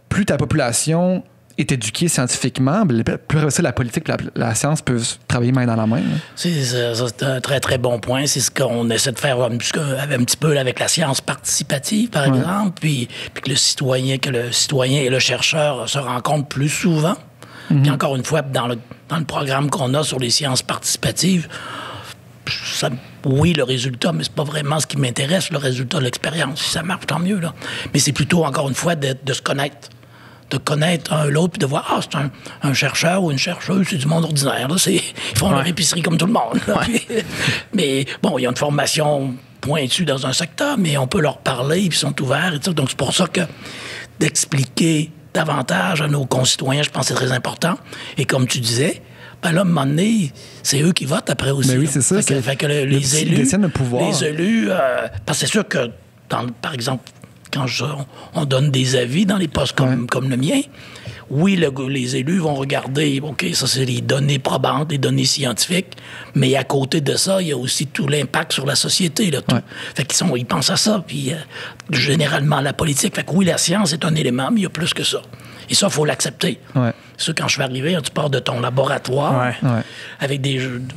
plus ta population est éduquée scientifiquement, plus ça, la politique et la science peuvent travailler main dans la main. C'est un très, très bon point. C'est ce qu'on essaie de faire un petit peu avec la science participative, par exemple, puis que le citoyen et le chercheur se rencontrent plus souvent. Puis encore une fois, dans le programme qu'on a sur les sciences participatives, oui, le résultat, mais c'est pas vraiment ce qui m'intéresse, le résultat de l'expérience. Si ça marche, tant mieux. Là. Mais c'est plutôt, encore une fois, de se connaître. De connaître un l'autre, puis de voir, c'est un chercheur ou une chercheuse, c'est du monde ordinaire. Là, ils font leur épicerie comme tout le monde. Là, puis, mais bon, il y a une formation pointue dans un secteur, mais on peut leur parler, puis ils sont ouverts. Et tout. Donc, c'est pour ça que d'expliquer davantage à nos concitoyens, je pense que c'est très important. Et comme tu disais, là, à un moment donné, c'est eux qui votent après aussi. Mais oui, c'est ça. Fait que les élus... détiennent le pouvoir. Les élus... parce que c'est sûr que, par exemple, quand on donne des avis dans les postes comme le mien, oui, les élus vont regarder, OK, ça, c'est les données probantes, les données scientifiques, mais à côté de ça, il y a aussi tout l'impact sur la société. Là, tout. Fait ils pensent à ça, puis généralement la politique. Fait que oui, la science est un élément, mais il y a plus que ça. Et ça, il faut l'accepter. Ouais. Ça, quand je suis arrivé, tu pars de ton laboratoire avec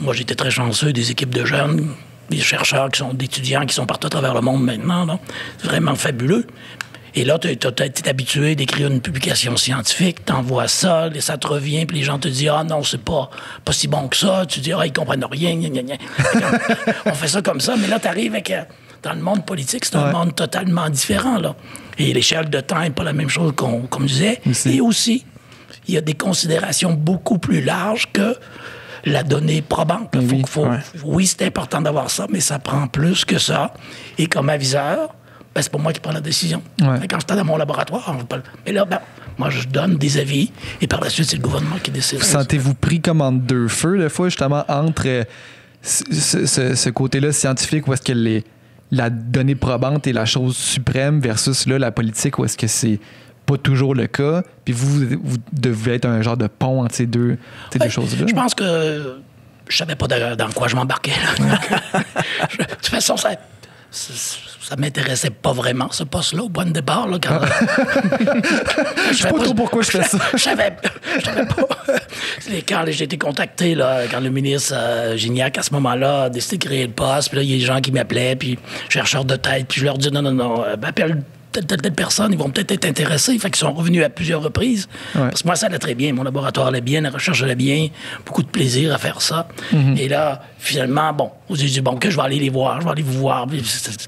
moi, j'étais très chanceux, des équipes de jeunes, des chercheurs d'étudiants qui sont partout à travers le monde maintenant. Là. C'est vraiment fabuleux. Et là, tu es habitué d'écrire une publication scientifique, t'envoies ça, ça te revient, puis les gens te disent « Ah non, c'est pas si bon que ça. » Tu dis « Ah, ils comprennent rien, gna, gna, gna. » On fait ça comme ça, mais là, tu arrives avec... Dans le monde politique, c'est un monde totalement différent, là. Et l'échelle de temps n'est pas la même chose qu'on disait. Et aussi, il y a des considérations beaucoup plus larges que la donnée probante. Oui, c'est important d'avoir ça, mais ça prend plus que ça. Et comme aviseur... Ben, c'est pas moi qui prends la décision. Ouais. Quand j'étais dans mon laboratoire, mais là, moi, je donne des avis et par la suite, c'est le gouvernement qui décide. Sentez-vous pris comme entre deux feux, des fois, justement, entre ce côté-là scientifique où est-ce que la donnée probante est la chose suprême versus là, la politique où est-ce que c'est pas toujours le cas, puis vous devez être un genre de pont entre ces deux choses-là? Je pense que je savais pas dans quoi je m'embarquais. De toute façon, ça m'intéressait pas vraiment, ce poste-là, au point de départ. Là, quand, je sais pas trop pourquoi je fais ça. Je savais pas. Quand j'ai été contacté, là, quand le ministre Gignac, à ce moment-là, a décidé de créer le poste, puis là, il y a des gens qui m'appelaient, puis chercheurs de tête, puis je leur dis non, appelle telle personne, ils vont peut-être être intéressés. Fait qu'ils sont revenus à plusieurs reprises. Ouais. Parce que moi, ça allait très bien. Mon laboratoire allait bien, la recherche allait bien. Beaucoup de plaisir à faire ça. Mm-hmm. Et là, finalement, j'ai dit, que je vais aller les voir, je vais aller vous voir. Puis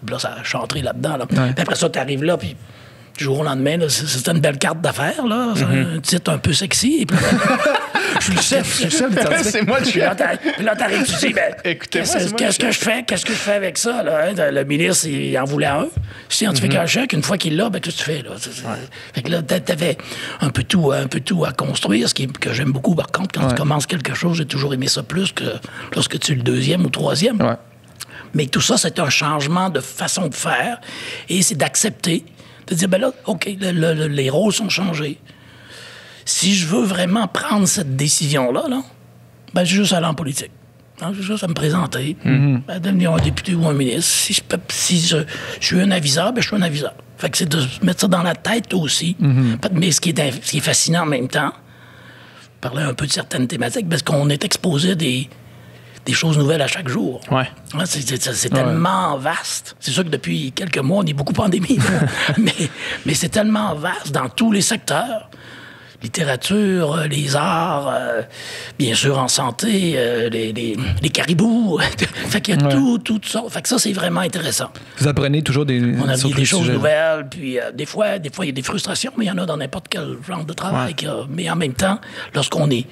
là, ça, je suis entré là-dedans. Là. Ouais. Puis après ça, tu arrives là, puis du jour au lendemain, là, c'était une belle carte d'affaires. Là. Un titre un peu sexy. Et puis je suis le chef. C'est moi le chef. Puis là, t'arrives, tu dis, qu'est-ce que je fais? Qu'est-ce que je fais avec ça? Là, hein? Le ministre, il en voulait un. Scientifique un chèque, une fois qu'il l'a, qu'est-ce que tu fais? Là? Fait que là, t'avais un peu tout à construire, que j'aime beaucoup. Par contre, quand tu commences quelque chose, j'ai toujours aimé ça plus que lorsque tu es le deuxième ou troisième. Ouais. Mais tout ça, c'est un changement de façon de faire. Et c'est d'accepter, de dire, là, OK, les rôles sont changés. Si je veux vraiment prendre cette décision-là, j'ai juste à aller en politique. J'ai juste à me présenter, devenir un député ou un ministre. Si je suis un aviseur, je suis un aviseur. Fait que c'est de mettre ça dans la tête aussi. Mais ce qui est fascinant en même temps, parler un peu de certaines thématiques, parce qu'on est exposé à des choses nouvelles à chaque jour. Ouais. C'est tellement vaste. C'est sûr que depuis quelques mois, on est beaucoup pandémie. mais c'est tellement vaste dans tous les secteurs. Littérature, les arts, bien sûr en santé, les caribous. Fait qu'il y a tout ça. Fait que ça, c'est vraiment intéressant. Vous apprenez toujours on a des choses nouvelles, puis des fois, il y a des frustrations, mais il y en a dans n'importe quel genre de travail. Mais en même temps, lorsqu'on est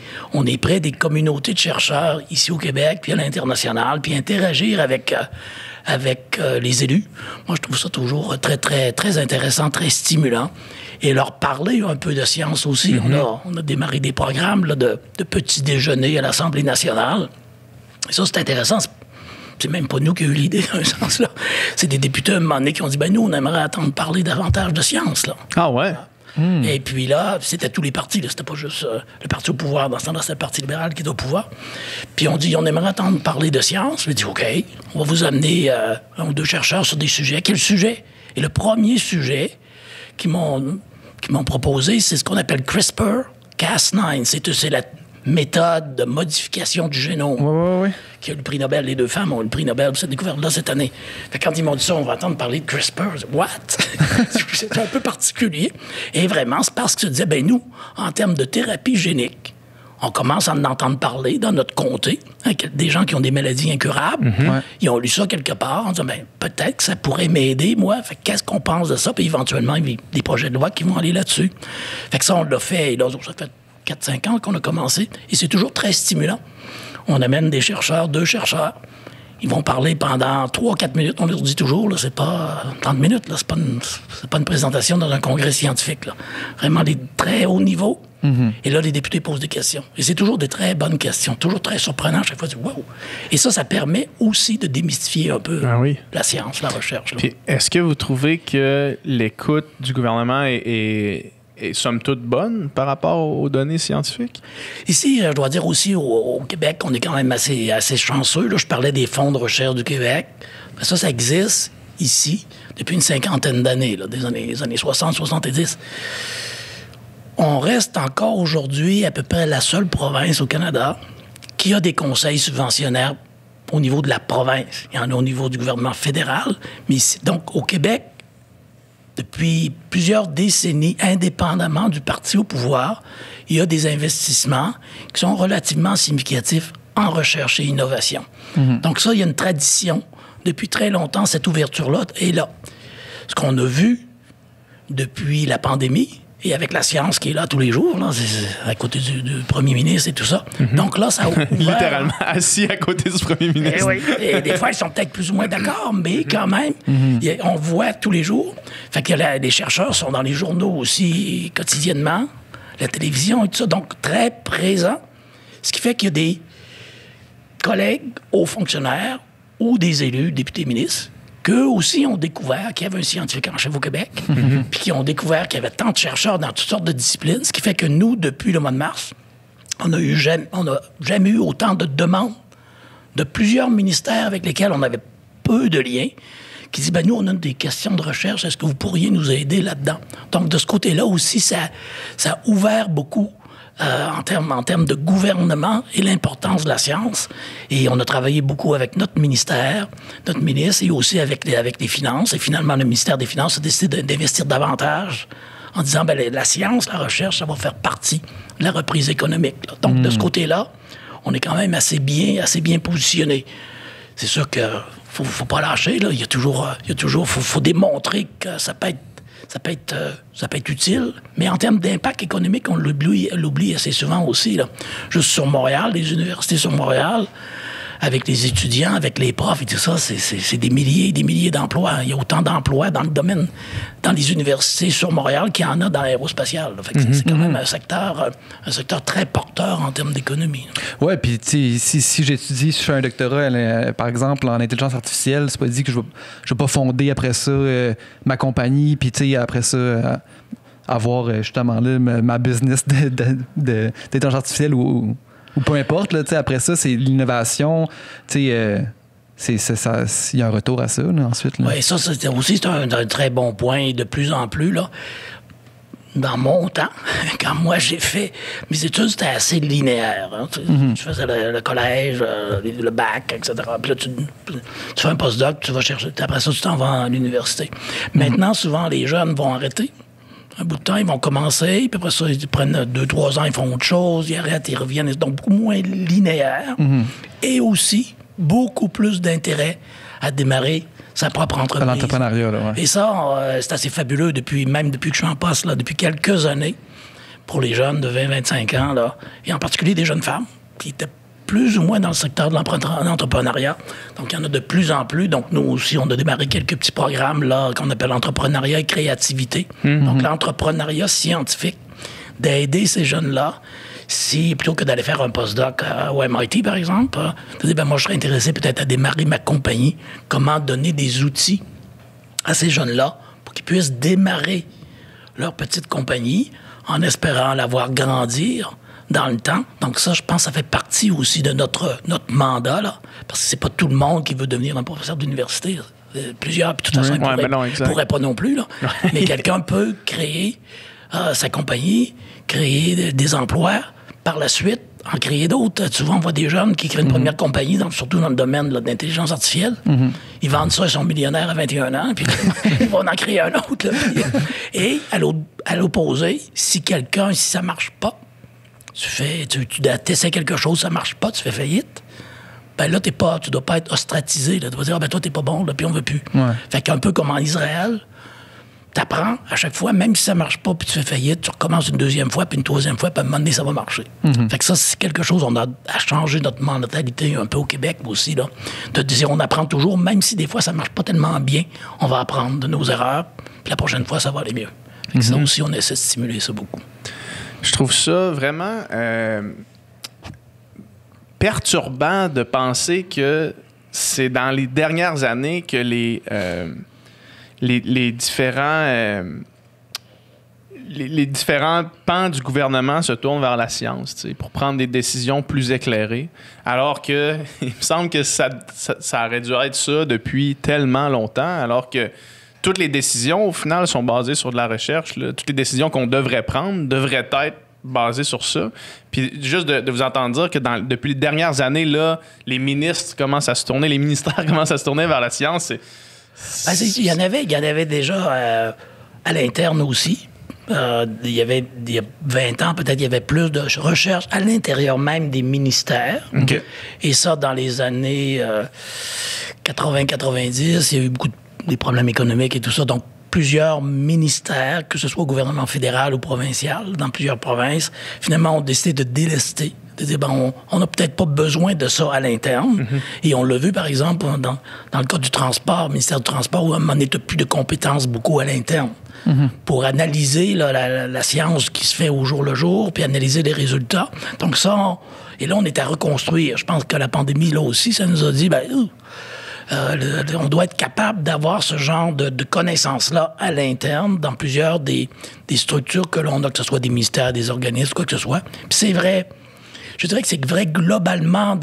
près des communautés de chercheurs ici au Québec, puis à l'international, puis interagir avec les élus, moi, je trouve ça toujours très, très, très intéressant, très stimulant. Et leur parler un peu de science aussi. On a démarré des programmes là, de petits déjeuners à l'Assemblée nationale. Et ça, c'est intéressant. C'est même pas nous qui avons eu l'idée, dans un sens là. C'est des députés, à un moment donné, qui ont dit, nous, on aimerait attendre parler davantage de science, là. Ah ouais? Et puis là, c'était tous les partis. Là. C'était pas juste le parti au pouvoir. Dans ce temps-là, c'était le Parti libéral qui est au pouvoir. Puis on dit, on aimerait entendre parler de science. Je dis, OK, on va vous amener un ou deux chercheurs sur des sujets. Quel sujet? Et le premier sujet qui m'ont proposé, c'est ce qu'on appelle CRISPR-Cas9. C'est la méthode de modification du génome qui a eu le prix Nobel. Les deux femmes ont eu le prix Nobel pour cette découverte-là cette année. Fait que quand ils m'ont dit ça, on va entendre parler de CRISPR. What? C'est un peu particulier. Et vraiment, c'est parce que je disais, nous, en termes de thérapie génique, on commence à en entendre parler dans notre comté. Des gens qui ont des maladies incurables. Ils ont lu ça quelque part. On dit, peut-être que ça pourrait m'aider, moi. Fait qu'est-ce qu'on pense de ça? Puis éventuellement, il y a des projets de loi qui vont aller là-dessus. Fait que ça, on l'a fait. Et là, ça fait 4-5 ans qu'on a commencé. Et c'est toujours très stimulant. On amène deux chercheurs. Ils vont parler pendant 3-4 minutes. On leur dit toujours, là, c'est pas 30 minutes. Là, c'est pas une présentation dans un congrès scientifique. Là. Vraiment des très hauts niveaux. Et là, les députés posent des questions. Et c'est toujours des très bonnes questions, toujours très surprenantes. Chaque fois, tu dis, wow! Et ça permet aussi de démystifier un peu la science, la recherche. Là. Puis, est-ce que vous trouvez que l'écoute du gouvernement est est somme toute bonne par rapport aux données scientifiques? Ici, je dois dire aussi, au Québec, on est quand même assez chanceux. Là. Je parlais des fonds de recherche du Québec. Ça existe ici depuis une cinquantaine d'années, là, des années 60, 70. On reste encore aujourd'hui à peu près la seule province au Canada qui a des conseils subventionnaires au niveau de la province. Il y en a au niveau du gouvernement fédéral. Mais ici, donc, au Québec, depuis plusieurs décennies, indépendamment du parti au pouvoir, il y a des investissements qui sont relativement significatifs en recherche et innovation. Donc ça, il y a une tradition. Depuis très longtemps, cette ouverture-là est là. Ce qu'on a vu depuis la pandémie, et avec la science qui est là tous les jours, là, à côté du premier ministre et tout ça. Donc là, ça a ouvert... Littéralement assis à côté du premier ministre. Et des fois, ils sont peut-être plus ou moins d'accord, mais quand même, on voit tous les jours. Fait que les chercheurs sont dans les journaux aussi quotidiennement, la télévision et tout ça, donc très présents. Ce qui fait qu'il y a des collègues, hauts fonctionnaires ou des élus, députés, ministres, qu'eux aussi ont découvert qu'il y avait un scientifique en chef au Québec, puis qui ont découvert qu'il y avait tant de chercheurs dans toutes sortes de disciplines, ce qui fait que nous, depuis le mois de mars, on n'a jamais eu autant de demandes de plusieurs ministères avec lesquels on avait peu de liens, qui disent, nous, on a des questions de recherche, est-ce que vous pourriez nous aider là-dedans? Donc, de ce côté-là aussi, ça a ouvert beaucoup en termes de gouvernement et l'importance de la science. Et on a travaillé beaucoup avec notre ministère, notre ministre, et aussi avec les finances. Et finalement, le ministère des Finances a décidé d'investir davantage en disant, la science, la recherche, ça va faire partie de la reprise économique. Là. Donc, de ce côté-là, on est quand même assez bien positionné. C'est sûr que faut pas lâcher. Là. Il y a toujours, faut démontrer que ça peut être utile, mais en termes d'impact économique, on l'oublie assez souvent aussi. Là. Juste sur Montréal, les universités sur Montréal, avec les étudiants, avec les profs et tout ça, c'est des milliers et des milliers d'emplois. Il y a autant d'emplois dans le domaine, dans les universités sur Montréal qu'il y en a dans l'aérospatial. C'est quand même un secteur très porteur en termes d'économie. Oui, puis si j'étudie, si je fais un doctorat, par exemple, en intelligence artificielle, c'est pas dit que je vais pas fonder après ça ma compagnie, puis après ça... avoir justement là, ma business d'intelligence artificielle ou peu importe. Là, après ça, c'est l'innovation. Il y a un retour à ça là, ensuite. Oui, ça, c'est un très bon point. De plus en plus, là, dans mon temps, quand moi j'ai fait mes études, c'était assez linéaire. Hein. Tu faisais le collège, le bac, etc. Puis là, tu fais un postdoc, tu vas chercher. Après ça, tu t'en vas à l'université. Maintenant, souvent, les jeunes vont arrêter. Un bout de temps, ils vont commencer, puis après ça, ils prennent 2-3 ans, ils font autre chose, ils arrêtent, ils reviennent. Donc, beaucoup moins linéaire. Et aussi, beaucoup plus d'intérêt à démarrer sa propre entreprise. L'entrepreneuriat, là, ouais. Et ça, c'est assez fabuleux depuis que je suis en poste, là, depuis quelques années, pour les jeunes de 20-25 ans, là, et en particulier des jeunes femmes qui étaient plus ou moins dans le secteur de l'entrepreneuriat. Donc, il y en a de plus en plus. Donc, nous aussi, on a démarré quelques petits programmes là qu'on appelle entrepreneuriat et créativité. Donc, l'entrepreneuriat scientifique, d'aider ces jeunes-là, si plutôt que d'aller faire un postdoc au MIT, par exemple, de dire, moi, je serais intéressé peut-être à démarrer ma compagnie. Comment donner des outils à ces jeunes-là pour qu'ils puissent démarrer leur petite compagnie en espérant la voir grandir dans le temps. Donc ça, je pense que ça fait partie aussi de notre mandat, là, parce que c'est pas tout le monde qui veut devenir un professeur d'université. Plusieurs, puis de toute façon, ils pourraient pas non plus. Là. Mais quelqu'un peut créer sa compagnie, créer des emplois, par la suite, en créer d'autres. Souvent, on voit des jeunes qui créent une première compagnie, surtout dans le domaine là, de l'intelligence artificielle. Ils vendent ça, ils sont millionnaires à 21 ans, puis ils vont en créer un autre. Là. Et à l'opposé, si ça marche pas, tu essaies quelque chose, ça marche pas, tu fais faillite, ben là, tu dois pas être ostratisé. Là. Tu vas dire, toi, t'es pas bon, là, puis on veut plus. Ouais. Fait qu'un peu comme en Israël, t'apprends à chaque fois, même si ça marche pas, puis tu fais faillite, tu recommences une deuxième fois, puis une troisième fois, puis à un moment donné, ça va marcher. Fait que ça, c'est quelque chose, on a à changer notre mentalité un peu au Québec aussi, là. De dire, on apprend toujours, même si des fois, ça marche pas tellement bien, on va apprendre de nos erreurs, puis la prochaine fois, ça va aller mieux. Fait que ça aussi, on essaie de stimuler ça beaucoup. Je trouve ça vraiment perturbant de penser que c'est dans les dernières années que les différents les différents pans du gouvernement se tournent vers la science, tu sais, pour prendre des décisions plus éclairées. Alors que il me semble que ça aurait dû être ça depuis tellement longtemps, alors que toutes les décisions, au final, sont basées sur de la recherche. Là. Toutes les décisions qu'on devrait prendre devraient être basées sur ça. Puis juste de vous entendre dire que depuis les dernières années, là, les ministres commencent à se tourner, les ministères commencent à se tourner vers la science. Il y en avait déjà à l'interne aussi. Il y a 20 ans, peut-être, il y avait plus de recherche à l'intérieur même des ministères. OK. Et ça, dans les années 80-90, il y a eu beaucoup des problèmes économiques et tout ça. Donc, plusieurs ministères, que ce soit au gouvernement fédéral ou provincial, dans plusieurs provinces, finalement, ont décidé de délester. De dire, on n'a peut-être pas besoin de ça à l'interne. Et on l'a vu, par exemple, dans le cas du transport, ministère du Transport, où on n'a plus de compétences beaucoup à l'interne. Pour analyser là, la science qui se fait au jour le jour, puis analyser les résultats. Donc ça, et là, on est à reconstruire. Je pense que la pandémie, là aussi, ça nous a dit, on doit être capable d'avoir ce genre de connaissances-là à l'interne, dans plusieurs des structures que l'on a, que ce soit des ministères, des organismes, quoi que ce soit. Puis c'est vrai, je dirais que c'est vrai globalement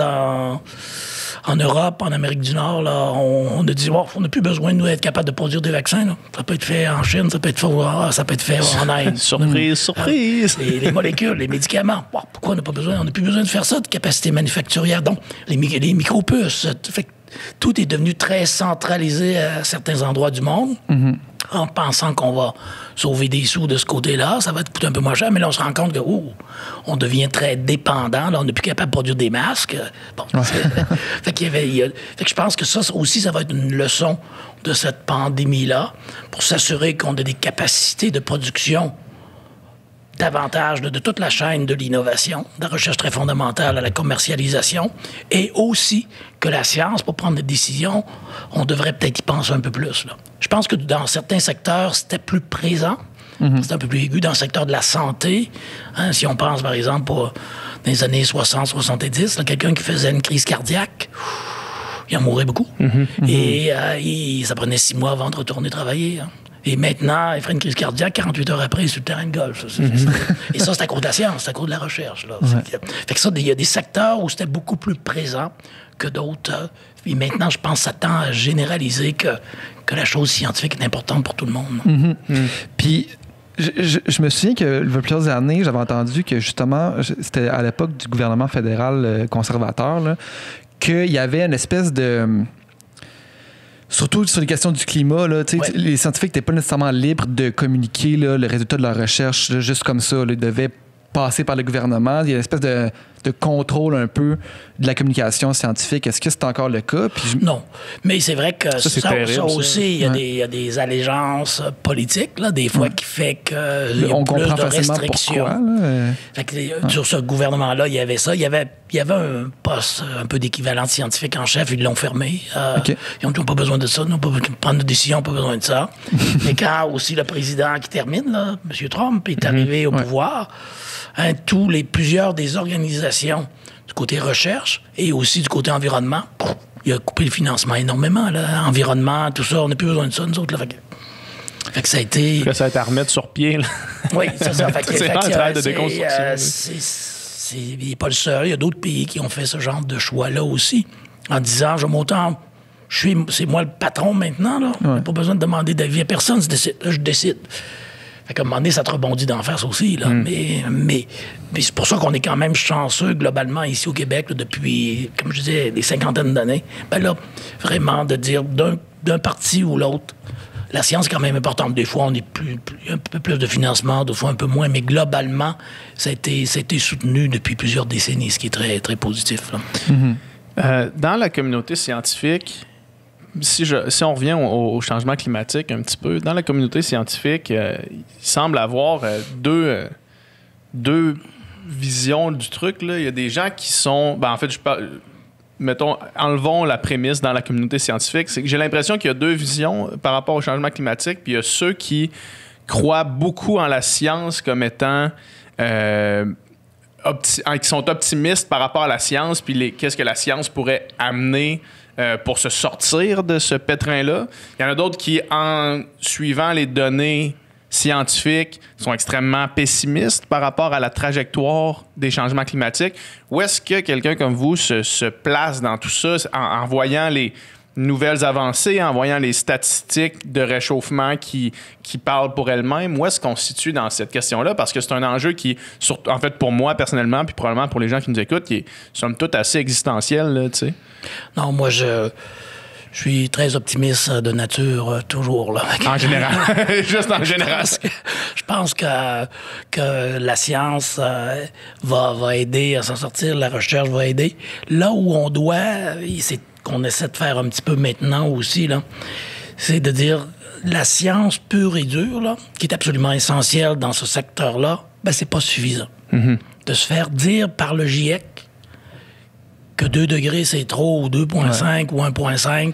en Europe, en Amérique du Nord, là, on a dit, on n'a plus besoin de nous être capable de produire des vaccins. Là. Ça peut être fait en Chine, ça peut être fait en Inde. Surprise! Les molécules, les médicaments. Pourquoi on n'a pas besoin? On n'a plus besoin de faire ça, de capacité manufacturière. Donc, les micropuces. Fait que tout est devenu très centralisé à certains endroits du monde. En pensant qu'on va sauver des sous de ce côté-là, ça va coûter un peu moins cher, mais là, on se rend compte que on devient très dépendant. Là, on n'est plus capable de produire des masques. Fait que je pense que ça aussi, ça va être une leçon de cette pandémie-là pour s'assurer qu'on a des capacités de production davantage de toute la chaîne de l'innovation, de la recherche très fondamentale à la commercialisation, et aussi que la science, pour prendre des décisions, on devrait peut-être y penser un peu plus. Là. Je pense que dans certains secteurs, c'était plus présent, c'était un peu plus aigu. Dans le secteur de la santé, si on pense, par exemple, dans les années 60-70, quelqu'un qui faisait une crise cardiaque, il en mourait beaucoup. Et ça prenait 6 mois avant de retourner travailler. Et maintenant, il ferait une crise cardiaque, 48 heures après, il est sur le terrain de golf. Et ça, c'est à cause de la science, c'est à cause de la recherche. Là. Fait que ça, il y a des secteurs où c'était beaucoup plus présent que d'autres. Et maintenant, je pense que ça tend à généraliser que la chose scientifique est importante pour tout le monde. Puis, je me souviens que, il y a plusieurs années, j'avais entendu que, justement, c'était à l'époque du gouvernement fédéral conservateur, là, qu'il y avait une espèce de... Surtout sur les questions du climat, là, les scientifiques n'étaient pas nécessairement libres de communiquer là, le résultat de leur recherche là, juste comme ça. Là, ils devaient passer par le gouvernement. Il y a une espèce de contrôle un peu de la communication scientifique. Est-ce que c'est encore le cas? Non. Mais c'est vrai que ça aussi, il y a des allégeances politiques, là, des fois, qui fait qu'il y a plus de restrictions. Fait que, sur ce gouvernement-là, il y avait ça. Il y avait un poste un peu d'équivalent scientifique en chef. Ils l'ont fermé. Ils n'ont pas besoin de ça. Ils n'ont pas besoin de prendre de décision. Ils n'ont pas besoin de ça. Mais quand aussi le président qui termine, là, M. Trump, est arrivé au pouvoir, plusieurs des organisations du côté recherche et aussi du côté environnement, il a coupé le financement énormément. Là. Environnement, tout ça, on n'a plus besoin de ça, nous autres. Là. Fait que ça a été... Ça va être à remettre sur pied. Là. Oui, c'est ça. C'est un travail de déconstruction. Il n'est pas le seul. Il y a d'autres pays qui ont fait ce genre de choix-là aussi, en disant, c'est moi le patron maintenant. Là. On n'a pas besoin de demander d'avis à personne. Je décide. Fait qu'à un moment donné, ça te rebondit d'en face aussi. Là. Mais c'est pour ça qu'on est quand même chanceux, globalement, ici au Québec, là, depuis, comme je disais, des 50aines d'années. Là, vraiment, de dire d'un parti ou l'autre, la science est quand même importante. Des fois, on est un peu plus de financement, des fois un peu moins, mais globalement, ça a été soutenu depuis plusieurs décennies, ce qui est très, très positif. Là. Dans la communauté scientifique, si on revient au changement climatique un petit peu, dans la communauté scientifique, il semble avoir deux visions du truc. Là. Il y a des gens qui sont... en fait, enlevons la prémisse dans la communauté scientifique. C'est que j'ai l'impression qu'il y a deux visions par rapport au changement climatique, puis il y a ceux qui croient beaucoup en la science comme étant... qui sont optimistes par rapport à la science, puis qu'est-ce que la science pourrait amener pour se sortir de ce pétrin-là. Il y en a d'autres qui, en suivant les données scientifiques sont extrêmement pessimistes par rapport à la trajectoire des changements climatiques. Où est-ce que quelqu'un comme vous se place dans tout ça en voyant les nouvelles avancées, en voyant les statistiques de réchauffement qui parlent pour elles-mêmes? Où est-ce qu'on se situe dans cette question-là? Parce que c'est un enjeu qui, en fait, pour moi personnellement, puis probablement pour les gens qui nous écoutent, qui est somme toute assez existentiel, là, tu sais. Non, moi, je suis très optimiste de nature, toujours. Là. En général. Juste en général. Je pense que la science va aider à s'en sortir, la recherche va aider. Là où on doit, c'est qu'on essaie de faire un petit peu maintenant aussi, là, c'est de dire la science pure et dure, là, qui est absolument essentielle dans ce secteur-là, ben c'est pas suffisant. Mm-hmm. De se faire dire par le GIEC que 2 degrés, c'est trop, ou 2,5 ou 1,5.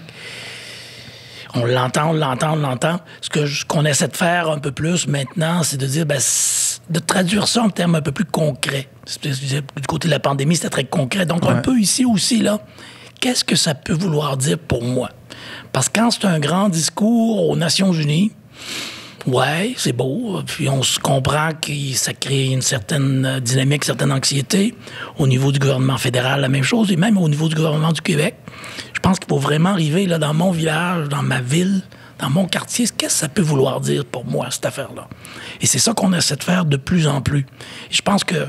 On l'entend. Ce qu'on essaie de faire un peu plus maintenant, c'est de dire, de traduire ça en termes un peu plus concrets. Du côté de la pandémie, c'était très concret. Donc, un peu ici aussi, là, qu'est-ce que ça peut vouloir dire pour moi? Parce que quand c'est un grand discours aux Nations Unies, ouais, c'est beau, puis on se comprend que ça crée une certaine dynamique, une certaine anxiété. Au niveau du gouvernement fédéral, la même chose, et même au niveau du gouvernement du Québec. Je pense qu'il faut vraiment arriver là, dans mon village, dans ma ville, dans mon quartier. Qu'est-ce que ça peut vouloir dire pour moi, cette affaire-là? Et c'est ça qu'on essaie de faire de plus en plus. Et je pense que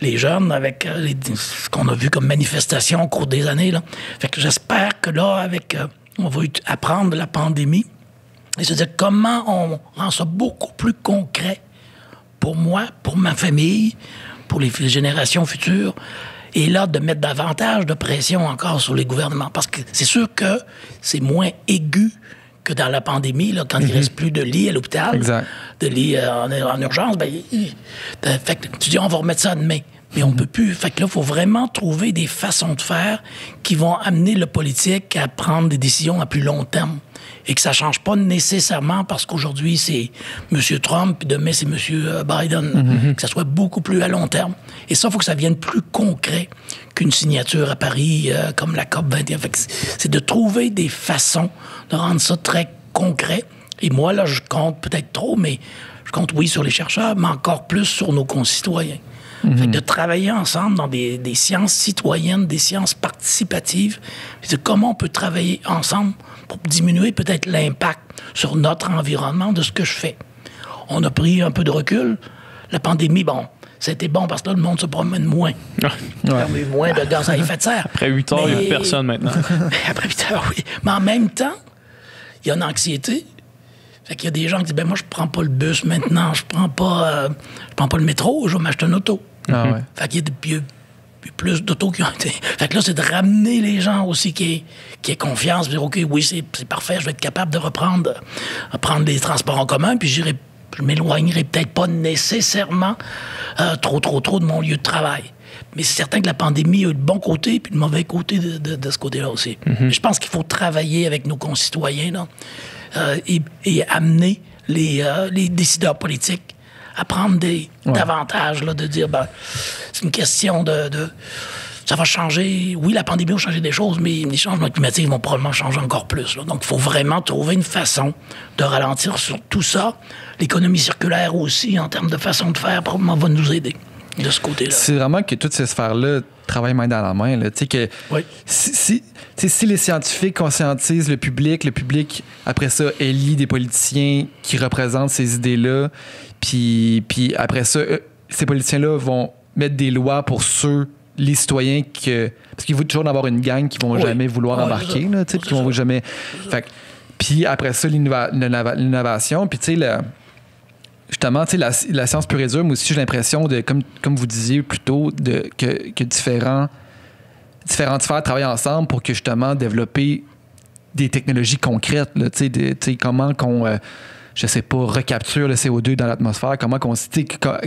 les jeunes, avec ce qu'on a vu comme manifestation au cours des années, là, fait que j'espère que là, on va apprendre de la pandémie, et se dire comment on rend ça beaucoup plus concret pour moi, pour ma famille, pour les générations futures, et là, de mettre davantage de pression encore sur les gouvernements. Parce que c'est sûr que c'est moins aigu que dans la pandémie, là, quand il ne reste plus de lits à l'hôpital, exact. De lits en urgence, fait que tu dis, on va remettre ça demain. Mais on peut plus. Fait que là, il faut vraiment trouver des façons de faire qui vont amener le politique à prendre des décisions à plus long terme. Et que ça ne change pas nécessairement parce qu'aujourd'hui, c'est M. Trump, puis demain, c'est M. Biden. Que ça soit beaucoup plus à long terme. Et ça, il faut que ça vienne plus concret qu'une signature à Paris comme la COP 21. Fait que c'est de trouver des façons de rendre ça très concret. Et moi, là, je compte peut-être trop, mais je compte, oui, sur les chercheurs, mais encore plus sur nos concitoyens. Fait que de travailler ensemble dans des sciences citoyennes, des sciences participatives, c'est comment on peut travailler ensemble pour diminuer peut-être l'impact sur notre environnement de ce que je fais. On a pris un peu de recul. La pandémie, bon, c'était bon parce que là, le monde se promène moins. Il y a eu moins de gaz à effet de serre. Après 8 heures, il n'y a plus personne maintenant. Après 8 heures, oui. Mais en même temps, il y a une anxiété. Fait qu'il y a des gens qui disent, moi, je prends pas le bus maintenant, je prends pas le métro, je vais m'acheter une auto. Ah ouais. Fait qu'il y a plus d'autos qui ont été... Fait que là, c'est de ramener les gens aussi qui aient confiance, dire, OK, oui, c'est parfait, je vais être capable de prendre les transports en commun, puis je m'éloignerai peut-être pas nécessairement trop de mon lieu de travail. Mais c'est certain que la pandémie a eu le bon côté puis le mauvais côté de ce côté-là aussi. Mais je pense qu'il faut travailler avec nos concitoyens là, et amener les décideurs politiques à prendre davantage, là, de dire, c'est une question de... Ça va changer. Oui, la pandémie va changer des choses, mais les changements climatiques vont probablement changer encore plus. Là. Donc, il faut vraiment trouver une façon de ralentir sur tout ça. L'économie circulaire aussi, en termes de façon de faire, probablement va nous aider de ce côté-là. C'est vraiment que toutes ces sphères-là travaillent main dans la main. Là. Que oui. Si les scientifiques conscientisent le public, après ça, élit des politiciens qui représentent ces idées-là, puis après ça, ces politiciens-là vont mettre des lois pour les citoyens parce qu'il faut toujours avoir une gang qui vont jamais vouloir embarquer, là, puis qui vont jamais... Puis après ça, l'innovation, puis tu sais, justement, tu sais, la science pure et dure, moi aussi, j'ai l'impression de, comme vous disiez plus tôt, que différentes sphères travaillent ensemble pour que, justement, développer des technologies concrètes, là, tu sais, comment qu'on... je sais pas, recapture le CO2 dans l'atmosphère,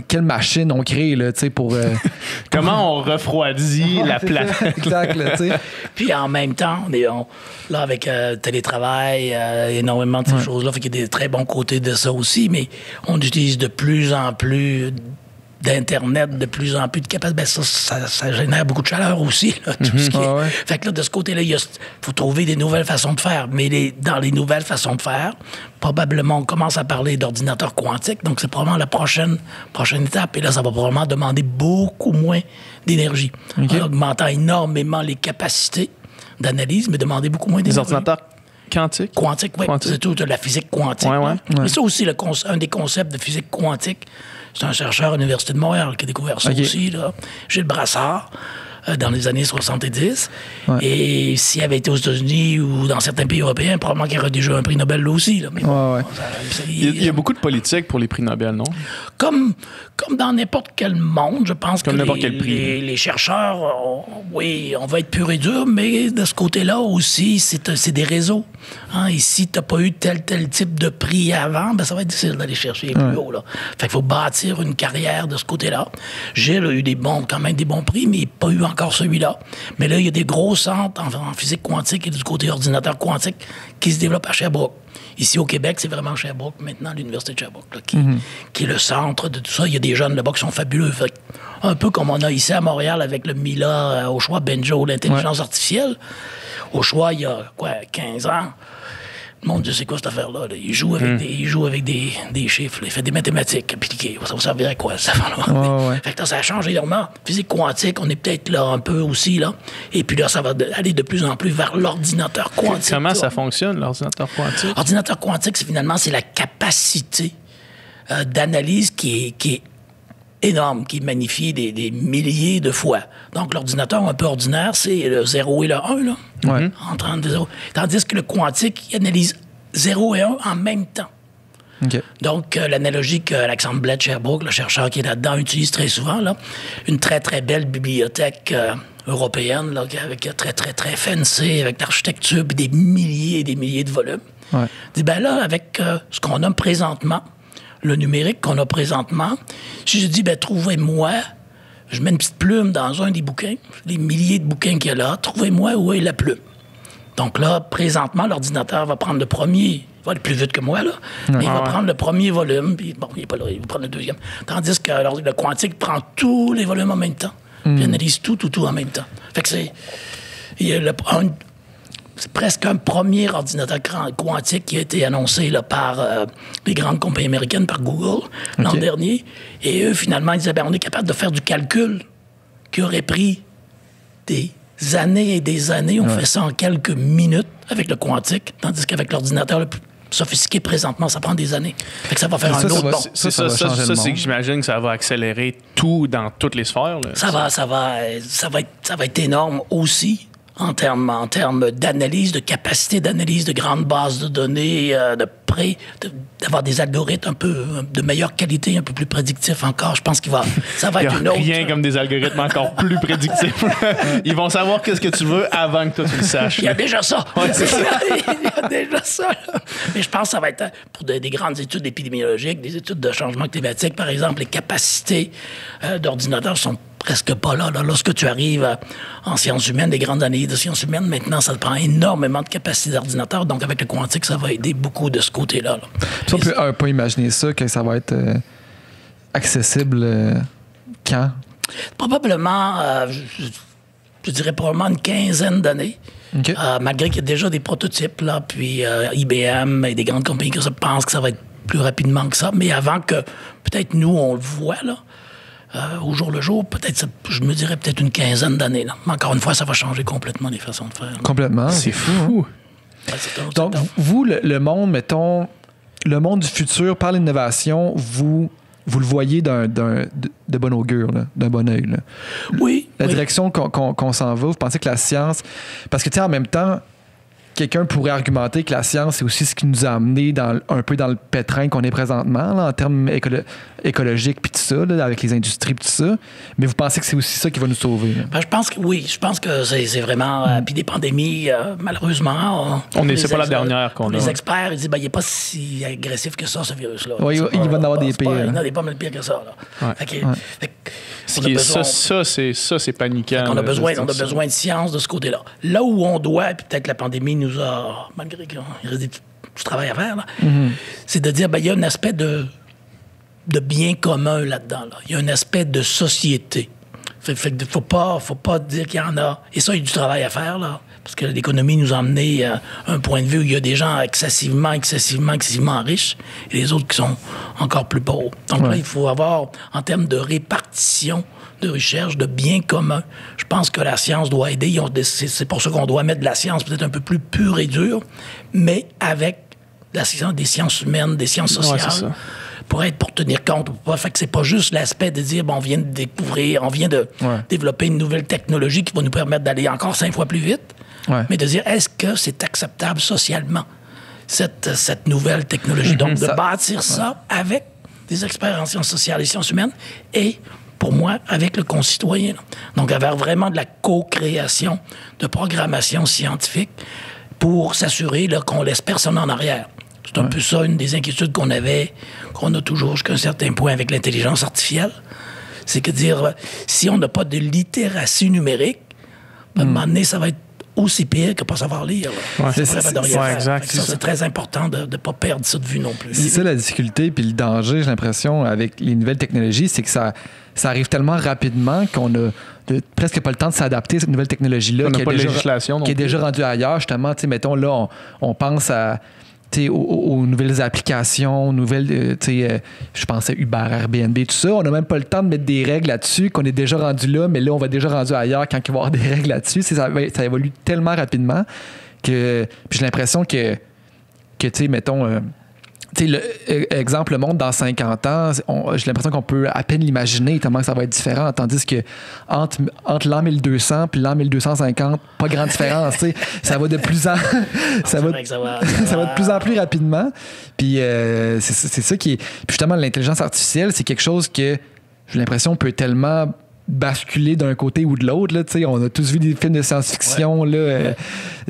quelle machine on crée là, pour... comment on refroidit la planète. Exact, là, tu sais. Puis en même temps, là, avec télétravail, énormément de ces choses-là, fait qu'il y a des très bons côtés de ça aussi, mais on utilise de plus en plus d'Internet, de plus en plus de capacité, ça génère beaucoup de chaleur aussi. Là, tout ce qui est... Fait que là, de ce côté-là, il faut trouver des nouvelles façons de faire. Mais dans les nouvelles façons de faire, probablement, on commence à parler d'ordinateurs quantiques. Donc, c'est probablement la prochaine étape. Et là, ça va probablement demander beaucoup moins d'énergie. En augmentant énormément les capacités d'analyse, mais demander beaucoup moins d'énergie. Les ordinateurs quantiques? Quantique, oui. C'est tout de la physique quantique. Mais ça aussi, un des concepts de physique quantique, c'est un chercheur à l'Université de Montréal qui a découvert ça aussi, là. Gilles Brassard, dans les années 70. Et s'il avait été aux États-Unis ou dans certains pays européens, probablement qu'il aurait déjà un prix Nobel là aussi. Là. Mais il y a beaucoup de politique pour les prix Nobel, non? Comme dans n'importe quel monde, je pense comme que quel prix. Les chercheurs, on va être pur et dur, mais de ce côté-là aussi, c'est des réseaux. Hein? Et si tu n'as pas eu tel type de prix avant, ben ça va être difficile d'aller chercher plus haut. Là. Fait qu'il faut bâtir une carrière de ce côté-là. Gilles a eu quand même des bons prix, mais il n'a pas eu encore celui-là. Mais là, il y a des gros centres en physique quantique et du côté ordinateur quantique qui se développent à Sherbrooke. Ici, au Québec, c'est vraiment Sherbrooke, maintenant, l'Université de Sherbrooke, là, qui est le centre de tout ça. Il y a des jeunes là-bas qui sont fabuleux. Fait, un peu comme on a ici à Montréal avec le Mila au choix Benjo, l'intelligence artificielle. Au choix, il y a 15 ans. Mon Dieu, c'est quoi cette affaire-là? Là? Il joue avec des chiffres. Là. Il fait des mathématiques appliquées. Ça va servir à quoi, ça? Fait que là, ça change énormément. Physique quantique, on est peut-être là un peu aussi, là. Et puis là, ça va aller de plus en plus vers l'ordinateur quantique. Comment ça fonctionne, l'ordinateur quantique? L'ordinateur quantique, c'est la capacité d'analyse qui est énorme, qui est magnifiée des milliers de fois. Donc, l'ordinateur un peu ordinaire, c'est le 0 et le 1, là. Entre 0. Tandis que le quantique, il analyse 0 et 1 en même temps. Donc, l'analogie que Alexandre Blais de Sherbrooke, le chercheur qui est là-dedans, utilise très souvent, là, une très, très belle bibliothèque européenne, là, avec très, très, très fancy, avec l'architecture, puis des milliers et des milliers de volumes. Dit, ben là, avec ce qu'on a présentement, le numérique qu'on a présentement, si je dis, ben trouvez-moi, je mets une petite plume dans un des bouquins, les milliers de bouquins qu'il y a là, trouvez-moi où est la plume. Donc là, présentement, l'ordinateur va prendre le premier, il va aller plus vite que moi, là, mais il va prendre le premier volume, puis bon, il n'est pas là, il va prendre le deuxième. Tandis que le quantique prend tous les volumes en même temps, puis analyse tout en même temps. Fait que c'est presque un premier ordinateur quantique qui a été annoncé là, par les grandes compagnies américaines, par Google, l'an dernier. Et eux, finalement, ils disaient, on est capable de faire du calcul qui aurait pris des années et des années. On fait ça en quelques minutes avec le quantique, tandis qu'avec l'ordinateur le plus sophistiqué présentement, ça prend des années. Fait que ça va faire un autre bond. Ça, c'est que j'imagine que ça va accélérer tout dans toutes les sphères. Là. Ça va être énorme aussi. En termes d'analyse, de capacité d'analyse de grandes bases de données, d'avoir des algorithmes un peu de meilleure qualité, un peu plus prédictifs encore. Je pense ça va être une autre... Rien comme des algorithmes encore plus prédictifs. Ils vont savoir qu'est-ce que tu veux avant que toi tu le saches. Il y a déjà ça. Ouais, c'est ça. Il y a déjà ça. Là. Mais je pense que ça va être pour des grandes études épidémiologiques, des études de changement climatique, par exemple, les capacités d'ordinateurs sont presque pas là. Lorsque tu arrives en sciences humaines, des grandes années de sciences humaines, maintenant, ça prend énormément de capacités d'ordinateur. Donc, avec le quantique, ça va aider beaucoup de ce côté-là. Là. On peut pas imaginer ça, que ça va être accessible quand? Probablement, je dirais probablement une quinzaine d'années. Malgré qu'il y a déjà des prototypes, là, puis IBM et des grandes compagnies qui pensent que ça va être plus rapidement que ça. Mais avant que, peut-être, nous, on le voit, là, au jour le jour, peut-être, je me dirais peut-être une quinzaine d'années. Là. Mais encore une fois, ça va changer complètement les façons de faire. Là. Complètement. C'est fou. Donc, vous, le monde, mettons, le monde du futur, par l'innovation, vous le voyez de bon augure, là, d'un bon œil. Là. Oui. La direction qu'on s'en va, vous pensez que la science... Parce que, tu sais, en même temps, quelqu'un pourrait argumenter que la science, c'est aussi ce qui nous a amené un peu dans le pétrin qu'on est présentement, là, en termes écologiques, puis tout ça, là, avec les industries, puis tout ça. Mais vous pensez que c'est aussi ça qui va nous sauver? Ben, je pense que oui. Je pense que c'est vraiment... puis des pandémies, malheureusement... c'est pas la dernière qu'on a. Les experts, ils disent, il n'est pas si agressif que ça, ce virus-là. Oui, il va en avoir des pires. Il y en a des pas mal pires que ça. Là. C'est paniquant. On a besoin de science de ce côté-là. Là où on doit, puis peut-être la pandémie nous a, malgré qu'il reste du travail à faire, là, c'est de dire, il y a un aspect de de bien commun là-dedans. Là. Il y a un aspect de société. Fait que faut pas dire qu'il y en a. Et ça, il y a du travail à faire, là. Parce que l'économie nous a amené à un point de vue où il y a des gens excessivement riches et les autres qui sont encore plus pauvres. Donc là, il faut avoir, en termes de répartition de recherche, de bien commun, je pense que la science doit aider. C'est pour ça qu'on doit mettre de la science peut-être un peu plus pure et dure, mais avec la science, des sciences humaines, des sciences sociales, pour tenir compte. Fait que c'est pas juste l'aspect de dire, bon, on vient de découvrir, on vient de développer une nouvelle technologie qui va nous permettre d'aller encore 5 fois plus vite, mais de dire, est-ce que c'est acceptable socialement, cette nouvelle technologie? Donc, de bâtir ça avec des experts en sciences sociales et sciences humaines et, pour moi, avec le concitoyen. Donc, avoir vraiment de la co-création de programmation scientifique pour s'assurer qu'on laisse personne en arrière. C'est un peu ça, une des inquiétudes qu'on a toujours jusqu'à un certain point avec l'intelligence artificielle. C'est que dire, si on n'a pas de littératie numérique, à un moment donné, ça va être aussi pire que pas savoir lire. C'est très important de ne pas perdre ça de vue non plus. C'est ça la difficulté, puis le danger, j'ai l'impression, avec les nouvelles technologies, c'est que ça arrive tellement rapidement qu'on a presque pas le temps de s'adapter à cette nouvelle technologie-là. On n'a pas de législation qui est déjà rendue ailleurs, justement. Mettons, là, on pense à... Aux nouvelles applications, je pensais Uber, Airbnb, tout ça. On n'a même pas le temps de mettre des règles là-dessus, qu'on est déjà rendu là, mais là, on va déjà rendu ailleurs quand il va y avoir des règles là-dessus. Ça évolue tellement rapidement que j'ai l'impression que mettons... exemple, le monde dans 50 ans, j'ai l'impression qu'on peut à peine l'imaginer tellement que ça va être différent. Tandis que entre l'an 1200 et l'an 1250, pas grande différence. Ça va de plus en ça va de plus en plus rapidement. Puis c'est ça qui est. Puis justement, l'intelligence artificielle, c'est quelque chose que j'ai l'impression peut tellement basculer d'un côté ou de l'autre. Là, on a tous vu des films de science-fiction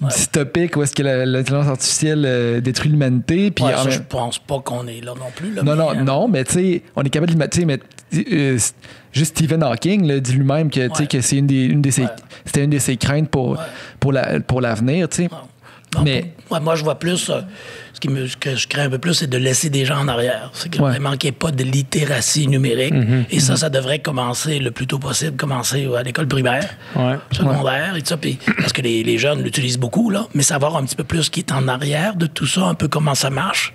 dystopiques où est-ce que l'intelligence artificielle détruit l'humanité. Puis je pense pas qu'on est là non plus. Là, non, mais on est capable de juste Stephen Hawking dit lui-même que c'est c'était une de ses craintes pour l'avenir. Mais moi, je vois plus... ce que je crains un peu plus, c'est de laisser des gens en arrière. C'est qu'il ne manquait pas de littératie numérique. Et ça devrait commencer le plus tôt possible, commencer à l'école primaire, secondaire, et tout ça. Parce que les jeunes l'utilisent beaucoup, là, mais savoir un petit peu plus ce qui est en arrière de tout ça, un peu comment ça marche,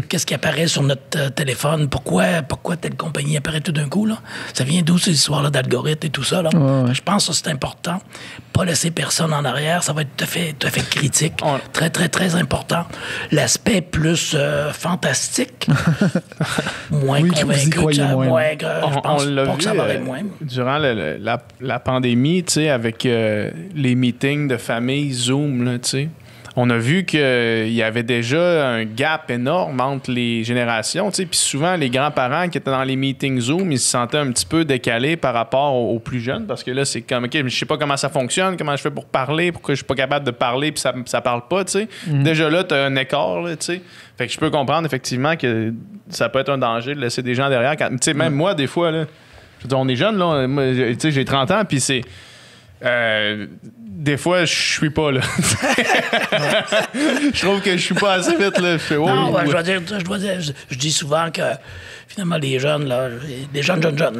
qu'est-ce qui apparaît sur notre téléphone, pourquoi telle compagnie apparaît tout d'un coup. Là. Ça vient d'où ces histoires-là d'algorithmes et tout ça. Là. Je pense que c'est important. Pas laisser personne en arrière, ça va être tout à fait critique. Très, très, très important. L'aspect plus fantastique, moins convaincu, je pense pas que ça va être moins. Durant la pandémie, avec les meetings de famille Zoom, là, on a vu qu'il y avait déjà un gap énorme entre les générations. Puis souvent, les grands-parents qui étaient dans les meetings Zoom, ils se sentaient un petit peu décalés par rapport aux plus jeunes parce que là, c'est comme, OK, je sais pas comment ça fonctionne, comment je fais pour parler, pourquoi je suis pas capable de parler puis ça parle pas. Déjà là, tu as un écart. Là, fait que je peux comprendre effectivement que ça peut être un danger de laisser des gens derrière. Même moi, des fois, là, je veux dire, on est jeunes, là, moi, j'ai 30 ans, puis c'est... des fois, je suis pas là. Je trouve que je suis pas assez vite là. Je dis souvent que finalement les jeunes là, les jeunes là,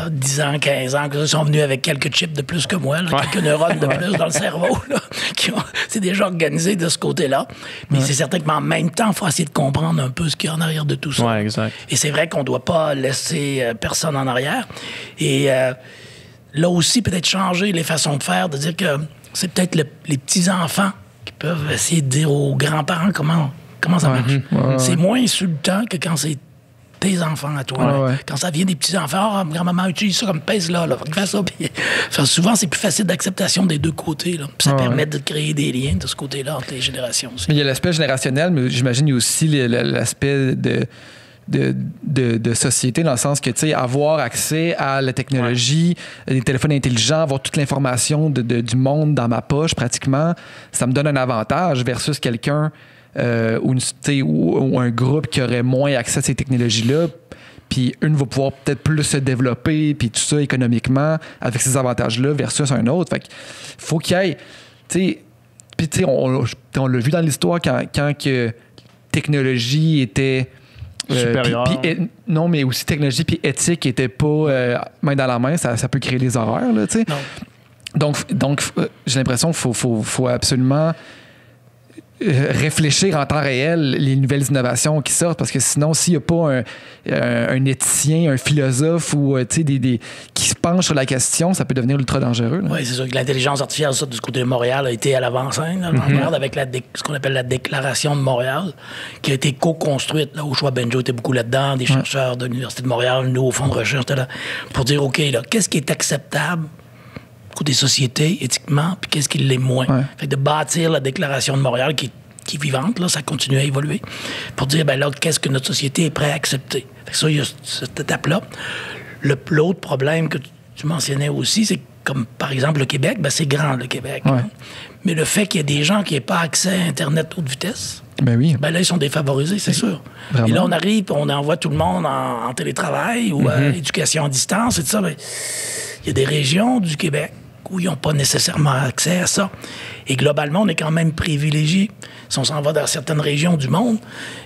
10 ans, 15 ans, qui sont venus avec quelques chips de plus que moi, là, quelques neurones de plus dans le cerveau, là, c'est déjà organisé de ce côté-là. Mais c'est certain qu'en même temps, il faut essayer de comprendre un peu ce qu'il y a en arrière de tout ça. Ouais, exact. Et c'est vrai qu'on doit pas laisser personne en arrière. Et là aussi, peut-être changer les façons de faire, de dire que c'est peut-être les petits-enfants qui peuvent essayer de dire aux grands-parents comment ça marche. C'est moins insultant que quand c'est tes enfants à toi. Quand ça vient des petits-enfants, grand-maman utilise ça comme pèse là, fais ça. Puis, souvent, c'est plus facile d'acceptation des deux côtés. Là. Puis ça permet de créer des liens de ce côté-là entre les générations aussi. Il y a l'aspect générationnel, mais j'imagine qu'il y a aussi l'aspect de société, dans le sens que, tu sais, avoir accès à la technologie, les téléphones intelligents, avoir toute l'information du monde dans ma poche, pratiquement, ça me donne un avantage versus quelqu'un ou un groupe qui aurait moins accès à ces technologies-là, puis une va pouvoir peut-être plus se développer, puis tout ça économiquement, avec ces avantages-là versus un autre. Fait qu'il faut qu'il y ait, tu sais, puis tu sais, on l'a vu dans l'histoire quand que technologie était Supérieur. Non, mais aussi technologie puis éthique n'étaient pas main dans la main. Ça peut créer des horreurs, là, tu sais. Donc, j'ai l'impression qu'il faut absolument réfléchir en temps réel les nouvelles innovations qui sortent, parce que sinon, s'il n'y a pas un éthicien, un philosophe ou qui se penche sur la question, ça peut devenir ultra dangereux. Oui, c'est sûr que l'intelligence artificielle, ça, du côté de Montréal, a été à l'avant-scène. On regarde avec ce qu'on appelle la Déclaration de Montréal, qui a été co-construite. Là, Ushua Benjo était beaucoup là-dedans, des chercheurs de l'Université de Montréal, nous, au Fonds de recherche, là, pour dire, OK, là, qu'est-ce qui est acceptable des sociétés, éthiquement, puis qu'est-ce qui l'est moins. Fait que de bâtir la Déclaration de Montréal qui est vivante, là, ça continue à évoluer, pour dire, ben là, qu'est-ce que notre société est prête à accepter. Fait que ça, il y a cette étape-là. L'autre problème que tu mentionnais aussi, c'est comme, par exemple, le Québec, ben c'est grand, le Québec. Ouais. Hein. Mais le fait qu'il y ait des gens qui n'aient pas accès à Internet haute vitesse, ben oui. Ben là, ils sont défavorisés, c'est sûr. Vraiment? Et là, on arrive, on envoie tout le monde en télétravail ou éducation à distance et tout ça. Ben, il y a des régions du Québec où ils n'ont pas nécessairement accès à ça. Et globalement, on est quand même privilégiés. Si on s'en va dans certaines régions du monde,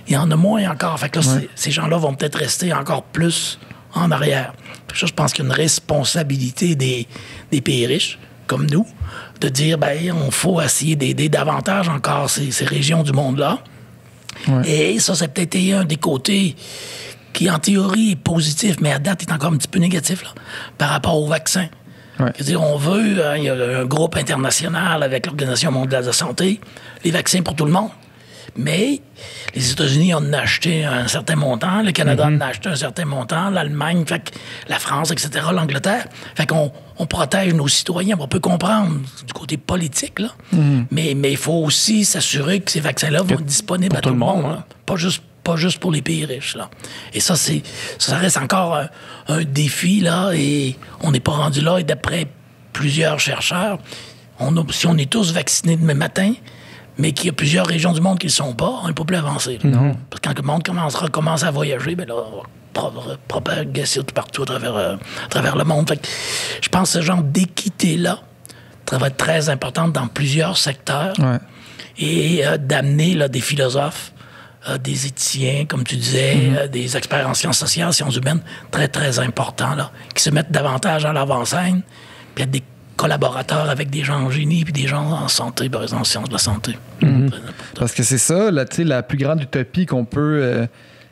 il y en a moins encore. Fait que là, ces gens-là vont peut-être rester encore plus en arrière. Fait que ça, je pense qu'il y a une responsabilité des pays riches, comme nous, de dire, ben, on faut essayer d'aider davantage encore ces régions du monde-là. Ouais. Et ça peut-être un des côtés qui, en théorie, est positif, mais à date, est encore un petit peu négatif, là, par rapport au vaccin. Ouais. C'est-à-dire, on veut, il y a un groupe international avec l'Organisation mondiale de la santé, les vaccins pour tout le monde. Mais les États-Unis en ont acheté un certain montant, le Canada en a acheté un certain montant, l'Allemagne, fait que la France, etc., l'Angleterre. Fait qu'on protège nos citoyens. On peut comprendre du côté politique, là. Mais il faut aussi s'assurer que ces vaccins-là vont être disponibles à tout le monde. Hein. Pas juste pour les pays riches, là. Et ça reste encore un défi, là, et on n'est pas rendu là. Et d'après plusieurs chercheurs, si on est tous vaccinés demain matin, mais qu'il y a plusieurs régions du monde qui ne le sont pas, on n'est pas plus avancé. Non. Parce que quand le monde commence à voyager, bien là, on va propager ça partout à travers le monde. Fait que je pense que ce genre d'équité-là va être très importante dans plusieurs secteurs. Ouais. Et d'amener là, des philosophes, des éthiciens, comme tu disais, des experts en sciences sociales, sciences humaines, très, très importants, là, qui se mettent davantage à l'avant-scène, puis être des collaborateurs avec des gens en génie puis des gens en santé, par exemple, en sciences de la santé. Parce que c'est ça, là, la plus grande utopie qu'on peut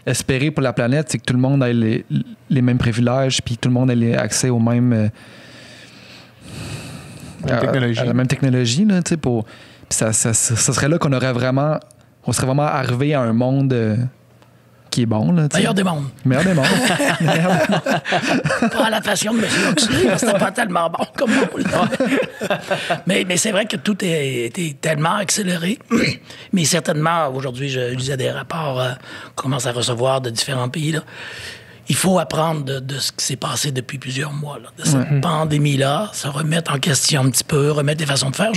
espérer pour la planète, c'est que tout le monde ait les mêmes privilèges puis tout le monde ait accès aux mêmes... à la même technologie, là, tu sais, pour... Puis ça serait là qu'on aurait vraiment... On serait vraiment arrivé à un monde... qui est bon, là. Meilleur des mondes. Meilleur des mondes. Pas à la façon de M. Huxley, parce que c'était pas tellement bon comme monde. mais c'est vrai que tout est tellement accéléré. Mais certainement, aujourd'hui, je lisais des rapports qu'on commence à recevoir de différents pays, là. Il faut apprendre de ce qui s'est passé depuis plusieurs mois, là, de cette pandémie-là, se remettre en question un petit peu, remettre des façons de faire.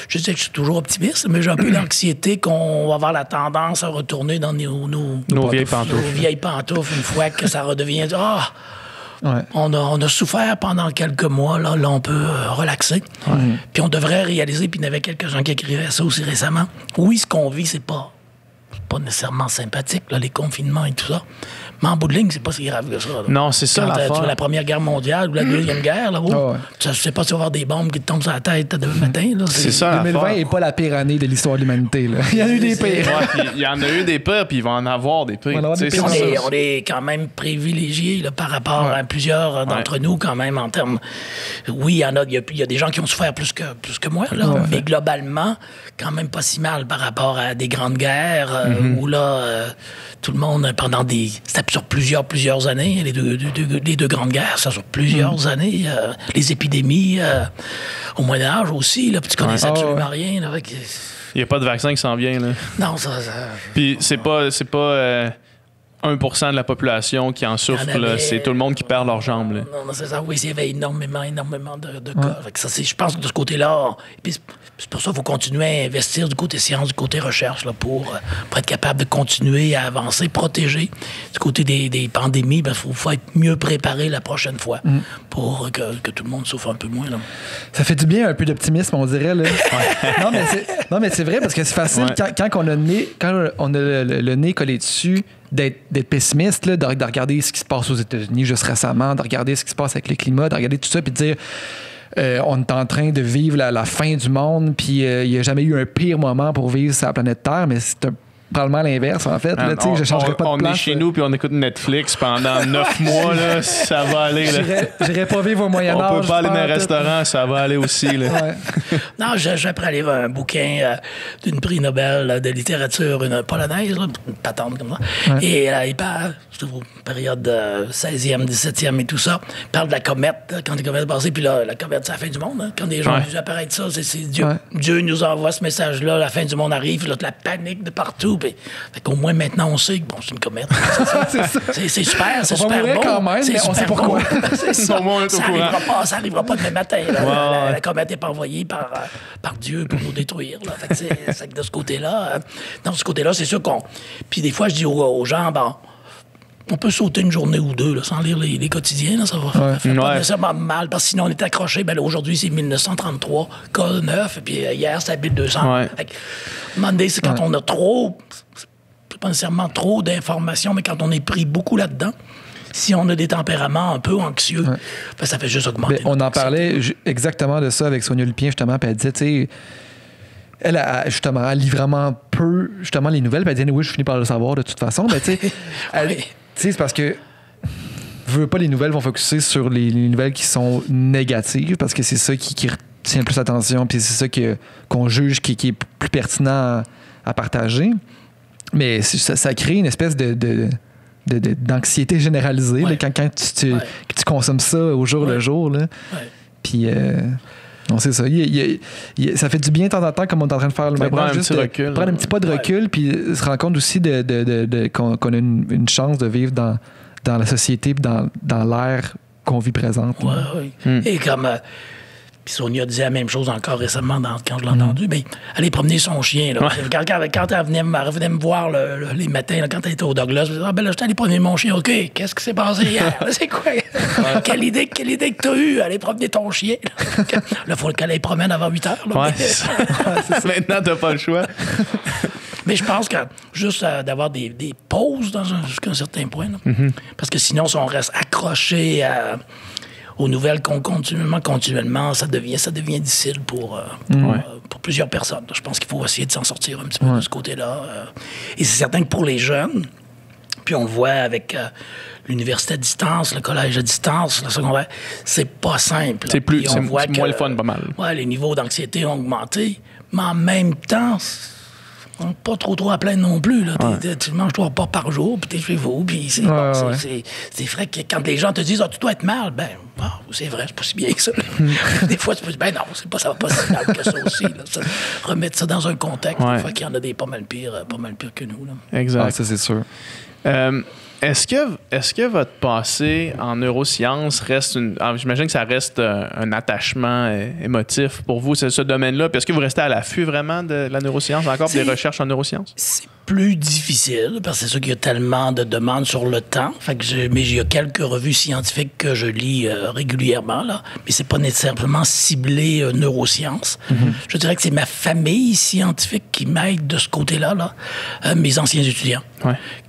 Je sais que je suis toujours optimiste, mais j'ai un peu d'anxiété qu'on va avoir la tendance à retourner dans nos vieilles pantoufles. Nos vieilles pantoufles une fois que ça redevient... On a souffert pendant quelques mois, là on peut relaxer. Puis on devrait réaliser, puis il y en avait quelques-uns qui écrivaient ça aussi récemment. Oui, ce qu'on vit, c'est pas nécessairement sympathique, là, les confinements et tout ça. Mais en bout de ligne, c'est pas si grave que ça. Là. Non, c'est ça l'affaire. La Première Guerre mondiale ou la Deuxième Guerre, là, tu sais pas si tu vas avoir des bombes qui te tombent sur la tête demain matin. Là, c'est ça 2020 n'est pas la pire année de l'histoire de l'humanité. Là. Il y en a eu des pires. Il y en a eu des pires, puis il va en avoir des pires. On est quand même privilégiés là, par rapport à plusieurs d'entre nous, quand même, en termes... Oui, il y a des gens qui ont souffert plus que moi, là, mais globalement, quand même pas si mal par rapport à des grandes guerres où là, tout le monde, pendant c'était sur plusieurs années, les deux grandes guerres, ça sur plusieurs années, les épidémies, au Moyen-Âge aussi, là, puis tu connaissais absolument rien. Là, avec... Il n'y a pas de vaccin qui s'en vient. Là. Non, ça... Puis c'est pas 1% de la population qui en souffre, là, c'est tout le monde qui perd leurs jambes. Là. Non, c'est ça. Oui, il y avait énormément de cas. Ça, je pense que de ce côté-là, puis c'est pour ça qu'il faut continuer à investir du côté science, du côté recherche, là, pour être capable de continuer à avancer, protéger. Du côté des pandémies, il faut être mieux préparé la prochaine fois pour que tout le monde souffre un peu moins. Là. Ça fait du bien, un peu d'optimisme, on dirait. Là. non, mais c'est vrai, parce que c'est facile quand on a le nez collé dessus d'être pessimiste, là, de regarder ce qui se passe aux États-Unis juste récemment, de regarder ce qui se passe avec le climat, de regarder tout ça, puis de dire on est en train de vivre la fin du monde, puis il n'y a jamais eu un pire moment pour vivre sur la planète Terre, mais c'est probablement l'inverse, en fait. Là, je changerais pas de place. On est chez nous puis on écoute Netflix pendant 9 mois, là, ça va aller. J'irais pas vivre au Moyen-Âge. On peut pas aller dans un restaurant, ça va aller aussi. Là. Ouais. Non, j'ai pris à lire un bouquin d'une prix Nobel de littérature, une polonaise, là, une patente comme ça. Ouais. Et il parle, c'est une période 16e, 17e et tout ça, il parle de la comète, quand les comètes passent, puis là, la comète, c'est la fin du monde. Hein. Quand des gens vu apparaître ça, c'est Dieu. Ouais. Dieu nous envoie ce message-là, la fin du monde arrive, là, la panique de partout. Fait qu'au moins maintenant on sait que bon, c'est une comète. C'est super, c'est super beau. Quand même, mais on sait pourquoi. C'est ça. Ça arrivera pas demain matin. La comète n'est pas envoyée par Dieu pour nous détruire. Là. Fait que c'est que de ce côté-là, c'est sûr qu'on. Puis des fois, je dis aux gens, bon, on peut sauter une journée ou deux là, sans lire les quotidiens. Là, ça va faire pas nécessairement mal, parce que sinon on est accroché. Ben, là, aujourd'hui, c'est 1933, cas 9, et puis hier, c'était 1200. Ouais. Fait que, Monday, c'est quand on a trop, c'est pas nécessairement trop d'informations, mais quand on est pris beaucoup là-dedans, si on a des tempéraments un peu anxieux, ben, ça fait juste augmenter. On en parlait exactement de ça avec Sonia Lupien, justement, puis elle disait, tu sais, elle lit vraiment peu, justement, les nouvelles, puis elle disait, oui, je finis par le savoir de toute façon, mais tu sais, c'est parce que veux pas, les nouvelles vont focuser sur les nouvelles qui sont négatives, parce que c'est ça qui retient le plus l'attention, puis c'est ça qu'on juge qui est plus pertinent à partager. Mais ça crée une espèce d'anxiété généralisée là, quand tu consommes ça au jour le jour. Là. Puis, non, c'est ça. Ça fait du bien de temps en temps, comme on est en train de faire le prendre un petit pas de recul, puis se rendre compte aussi qu'on a une chance de vivre dans la société, dans l'ère qu'on vit présente. Et comme... Puis Sonia disait la même chose encore récemment quand je l'ai entendu. Mais aller promener son chien. Là. Quand elle venait me voir les matins, là, quand elle était au Douglas, je disais, là, j'étais allé promener mon chien. OK, qu'est-ce qui s'est passé hier? C'est quoi? Quelle idée que tu as eue? Aller promener ton chien. Là, il faut qu'elle aille promène avant 8 heures. Là, Maintenant, tu n'as pas le choix. Mais je pense que juste d'avoir des pauses jusqu'à un certain point. Là. Parce que sinon, si on reste accroché aux nouvelles continuellement, ça devient difficile pour plusieurs personnes. Je pense qu'il faut essayer de s'en sortir un petit peu de ce côté-là. Et c'est certain que pour les jeunes, puis on le voit avec l'université à distance, le collège à distance, le secondaire, c'est pas simple. C'est moins le fun, pas mal. Ouais, les niveaux d'anxiété ont augmenté, mais en même temps... pas trop à plaindre non plus. Là. Tu manges 3 repas par jour, puis t'es chez vous, puis c'est vrai que quand les gens te disent « tu dois être mal », ben c'est vrai, c'est pas si bien que ça. Des fois, tu peux dire « ben non, ça va pas si mal que ça aussi. » Remettre ça dans un contexte, des fois qu'il y en a des pas mal pires que nous. Là. Exact. Ça, c'est sûr. Est-ce que votre passé en neurosciences reste j'imagine que ça reste un attachement émotif pour vous, c'est ce domaine-là. Puis est-ce que vous restez à l'affût vraiment de la neuroscience, encore des recherches en neurosciences? C'est plus difficile, parce que c'est sûr qu'il y a tellement de demandes sur le temps. Mais il y a quelques revues scientifiques que je lis régulièrement, là. Mais c'est pas nécessairement ciblé neurosciences. Je dirais que c'est ma famille scientifique qui m'aide de ce côté-là, là. Mes anciens étudiants.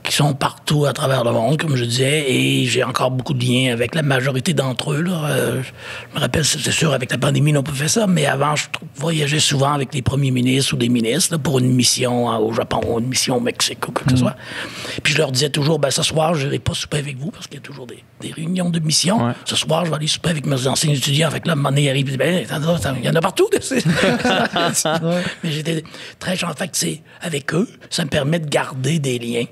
Qui sont partout à travers le monde, comme je disais, et j'ai encore beaucoup de liens avec la majorité d'entre eux. Là. Je me rappelle, c'est sûr, avec la pandémie, on n'a pas fait ça, mais avant, je voyageais souvent avec les premiers ministres ou des ministres là, pour une mission au Japon ou une mission au Mexique ou quoi que ce soit. Puis je leur disais toujours, ce soir, je n'irai pas souper avec vous, parce qu'il y a toujours des réunions de mission. Ce soir, je vais aller souper avec mes anciens étudiants. Fait que là, à un moment donné, il arrive, il y en a partout. Mais j'étais très chanceux. Fait que c'est avec eux, ça me permet de garder des liens.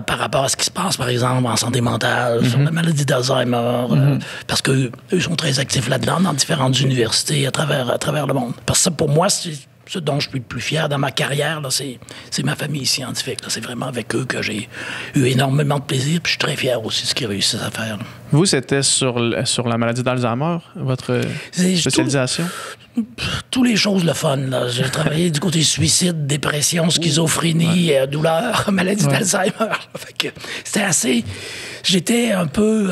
Par rapport à ce qui se passe, par exemple, en santé mentale, sur la maladie d'Alzheimer, parce qu'eux sont très actifs là-dedans, dans différentes universités à travers le monde. Parce que ça, pour moi, c'est ce dont je suis le plus fier dans ma carrière, là, c'est ma famille scientifique. Là. C'est vraiment avec eux que j'ai eu énormément de plaisir, puis je suis très fier aussi de ce qu'ils réussissent à faire. Là. Vous, c'était sur la maladie d'Alzheimer, votre spécialisation? Toutes les choses le fun. Là. J'ai travaillé du côté suicide, dépression, schizophrénie, douleur, maladie d'Alzheimer. Fait que c'était assez... J'étais un peu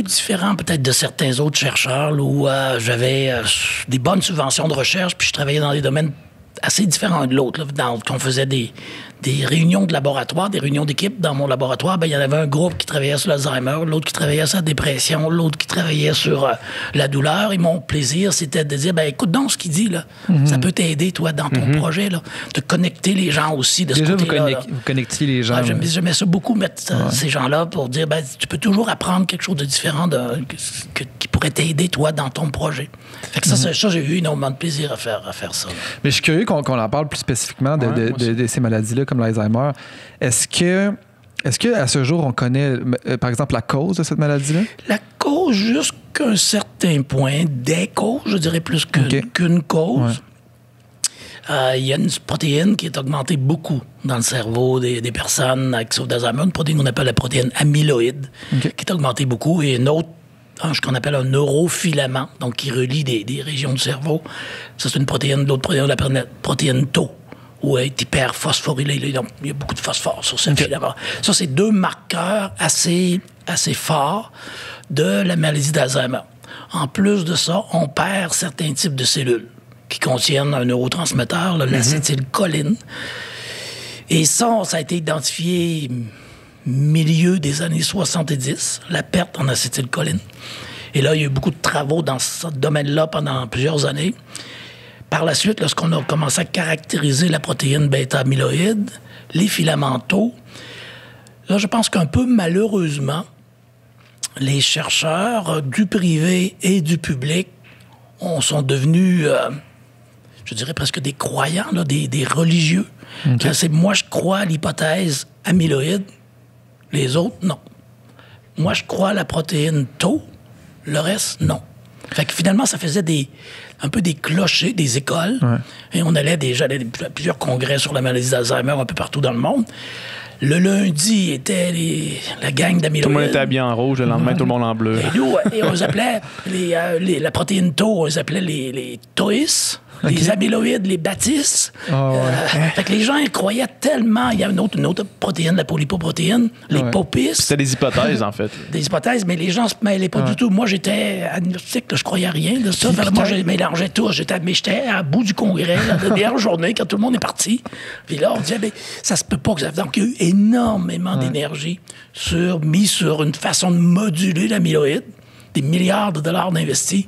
différent peut-être de certains autres chercheurs là, où j'avais des bonnes subventions de recherche, puis je travaillais dans des domaines assez différents de l'autre. On faisait des des réunions de laboratoire, des réunions d'équipe dans mon laboratoire, il y en avait un groupe qui travaillait sur l'Alzheimer, l'autre qui travaillait sur la dépression, l'autre qui travaillait sur la douleur. Et mon plaisir, c'était de dire, écoute donc ce qu'il dit, là. Ça peut t'aider, toi, dans ton projet, là. De connecter les gens aussi de ce côté-là. Vous connectez les gens. J'aimais ça beaucoup, mettre ces gens-là pour dire, tu peux toujours apprendre quelque chose de différent qui pourrait t'aider, toi, dans ton projet. Fait que ça, j'ai eu énormément de plaisir à faire ça. Là. Mais je suis curieux qu'on en parle plus spécifiquement de ces maladies-là, comme l'Alzheimer. Est-ce que à ce jour, on connaît, par exemple, la cause de cette maladie-là? La cause, jusqu'à un certain point, des causes, je dirais plus qu'une cause. Il y a une protéine qui est augmentée beaucoup dans le cerveau des personnes qui souffrent d'Alzheimer, une protéine qu'on appelle la protéine amyloïde, qui est augmentée beaucoup, et une autre, ce qu'on appelle un neurofilament, donc qui relie des régions du cerveau. Ça, c'est une protéine. L'autre protéine, on l'appelle la protéine Tau, où elle est hyper phosphorylée. Donc, il y a beaucoup de phosphore sur ce filament. Ça, c'est deux marqueurs assez forts de la maladie d'Alzheimer. En plus de ça, on perd certains types de cellules qui contiennent un neurotransmetteur, l'acétylcholine. Et ça a été identifié milieu des années 70, la perte en acétylcholine. Et là, il y a eu beaucoup de travaux dans ce domaine-là pendant plusieurs années. Par la suite, lorsqu'on a commencé à caractériser la protéine bêta-amyloïde, les filaments Tau, là, je pense qu'un peu malheureusement, les chercheurs du privé et du public sont devenus, je dirais presque des croyants, là, des religieux. Moi, je crois à l'hypothèse amyloïde, les autres, non. Moi, je crois à la protéine Tau, le reste, non. Fait que finalement, ça faisait un peu des clochers des écoles. Et j'allais à plusieurs congrès sur la maladie d'Alzheimer un peu partout dans le monde. Le lundi était la gang d'amyloïdes. Tout le monde était habillé en rouge, le lendemain, tout le monde en bleu. Et nous, on les appelait la protéine Tau, on les appelait les Tois. Les amyloïdes, les bâtisses. Fait que les gens ils croyaient tellement. Il y a une autre protéine, la polypoprotéine, les popis. C'était des hypothèses, en fait. Des hypothèses, mais les gens ne se mêlaient pas du tout. Moi, j'étais agnostique, je croyais à rien de ça. Moi, je mélangeais tout. J'étais à bout du congrès, la dernière journée, quand tout le monde est parti. Puis là, on disait, ça se peut pas que ça. Donc, il y a eu énormément d'énergie mise sur une façon de moduler l'amyloïde. Des milliards de dollars d'investis.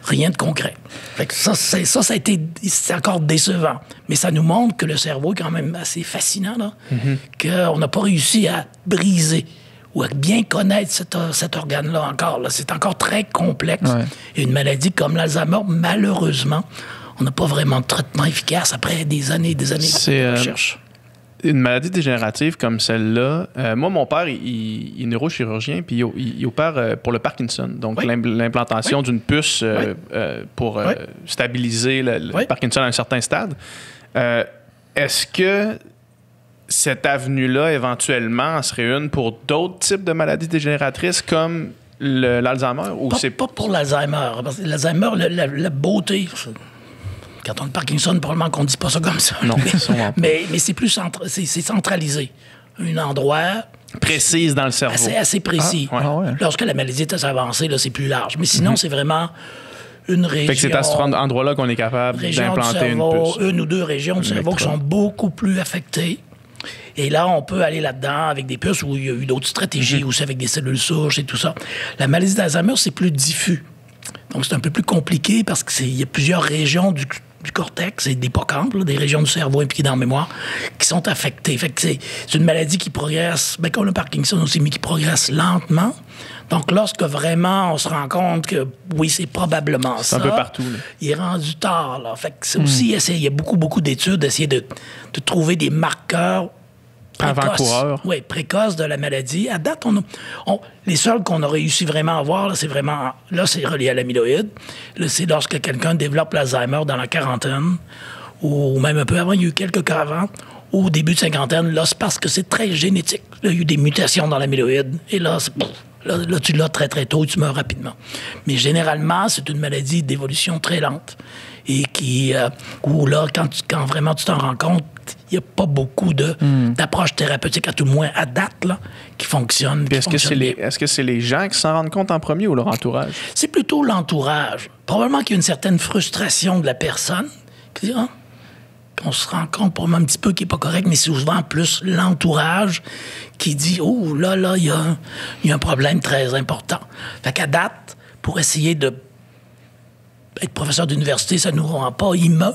Rien de concret. Fait que c'est encore décevant. Mais ça nous montre que le cerveau est quand même assez fascinant, là, qu'on n'a pas réussi à briser ou à bien connaître cet organe-là encore. Là. C'est encore très complexe. Et une maladie comme l'Alzheimer, malheureusement, on n'a pas vraiment de traitement efficace après des années de recherche. Une maladie dégénérative comme celle-là, moi, mon père, il est neurochirurgien, puis il opère pour le Parkinson. Donc, l'implantation d'une puce pour stabiliser le Parkinson à un certain stade. Est-ce que cette avenue-là, éventuellement, en serait une pour d'autres types de maladies dégénératrices comme l'Alzheimer? Ou pas pour l'Alzheimer. Parce que l'Alzheimer, la beauté... Quand on a le Parkinson, probablement qu'on ne dit pas ça comme ça. Non, mais c'est plus c'est centralisé. Un endroit... Précise dans le cerveau. Assez précis. Lorsque la maladie est assez avancée, là, c'est plus large. Mais sinon, c'est vraiment une région... Fait que c'est à cet endroit-là qu'on est capable d'implanter une puce. Une ou deux régions du cerveau qui sont beaucoup plus affectées. Et là, on peut aller là-dedans avec des puces où il y a eu d'autres stratégies, aussi avec des cellules souches et tout ça. La maladie d'Alzheimer, c'est plus diffus. Donc, c'est un peu plus compliqué parce qu'il y a plusieurs régions du cortex et des hippocampes, des régions du cerveau impliquées dans la mémoire, qui sont affectées. Fait que c'est une maladie qui progresse, comme le Parkinson aussi, mais qui progresse lentement. Donc, lorsque vraiment on se rend compte que, oui, c'est probablement ça. C'est un peu partout. Là. Il est rendu tard. Là. Fait que c'est aussi, il y a beaucoup d'études d'essayer de trouver des marqueurs avant-coureurs. Oui, précoce de la maladie. À date, les seuls qu'on a réussi vraiment à voir, c'est relié à l'amyloïde. Là, c'est lorsque quelqu'un développe l'Alzheimer dans la quarantaine, ou même un peu avant, il y a eu quelques cas avant, ou au début de cinquantaine, là, c'est parce que c'est très génétique. Là, il y a eu des mutations dans l'amyloïde, et là, là, tu l'as très, très tôt et tu meurs rapidement. Mais généralement, c'est une maladie d'évolution très lente, et où là, quand vraiment tu t'en rends compte, il n'y a pas beaucoup d'approches thérapeutiques, à tout le moins à date, là, qui fonctionnent. Est-ce que c'est les gens qui s'en rendent compte en premier ou leur entourage? C'est plutôt l'entourage. Probablement qu'il y a une certaine frustration de la personne qui dit qu'on se rend compte pour un petit peu qu'il n'est pas correct, mais c'est souvent plus l'entourage qui dit « Oh, là, il y a un problème très important. » Fait qu'à date, pour essayer de être professeur d'université, ça ne nous rend pas immuns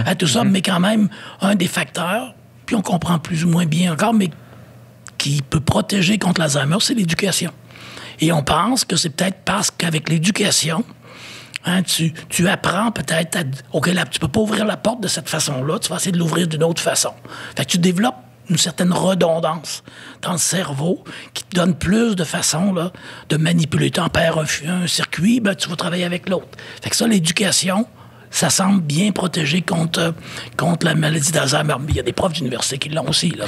à tout ça, mais quand même, un des facteurs, puis on comprend plus ou moins bien encore, mais qui peut protéger contre l'Alzheimer, c'est l'éducation. Et on pense que c'est peut-être parce qu'avec l'éducation, tu apprends peut-être à... OK, là, tu peux pas ouvrir la porte de cette façon-là, tu vas essayer de l'ouvrir d'une autre façon. Fait que tu développes une certaine redondance dans le cerveau qui te donne plus de façons là, de manipuler. Tu en perds un circuit, ben, tu vas travailler avec l'autre. Fait que ça, l'éducation, ça semble bien protégé contre la maladie d'Alzheimer. Il y a des profs d'université qui l'ont aussi. Là,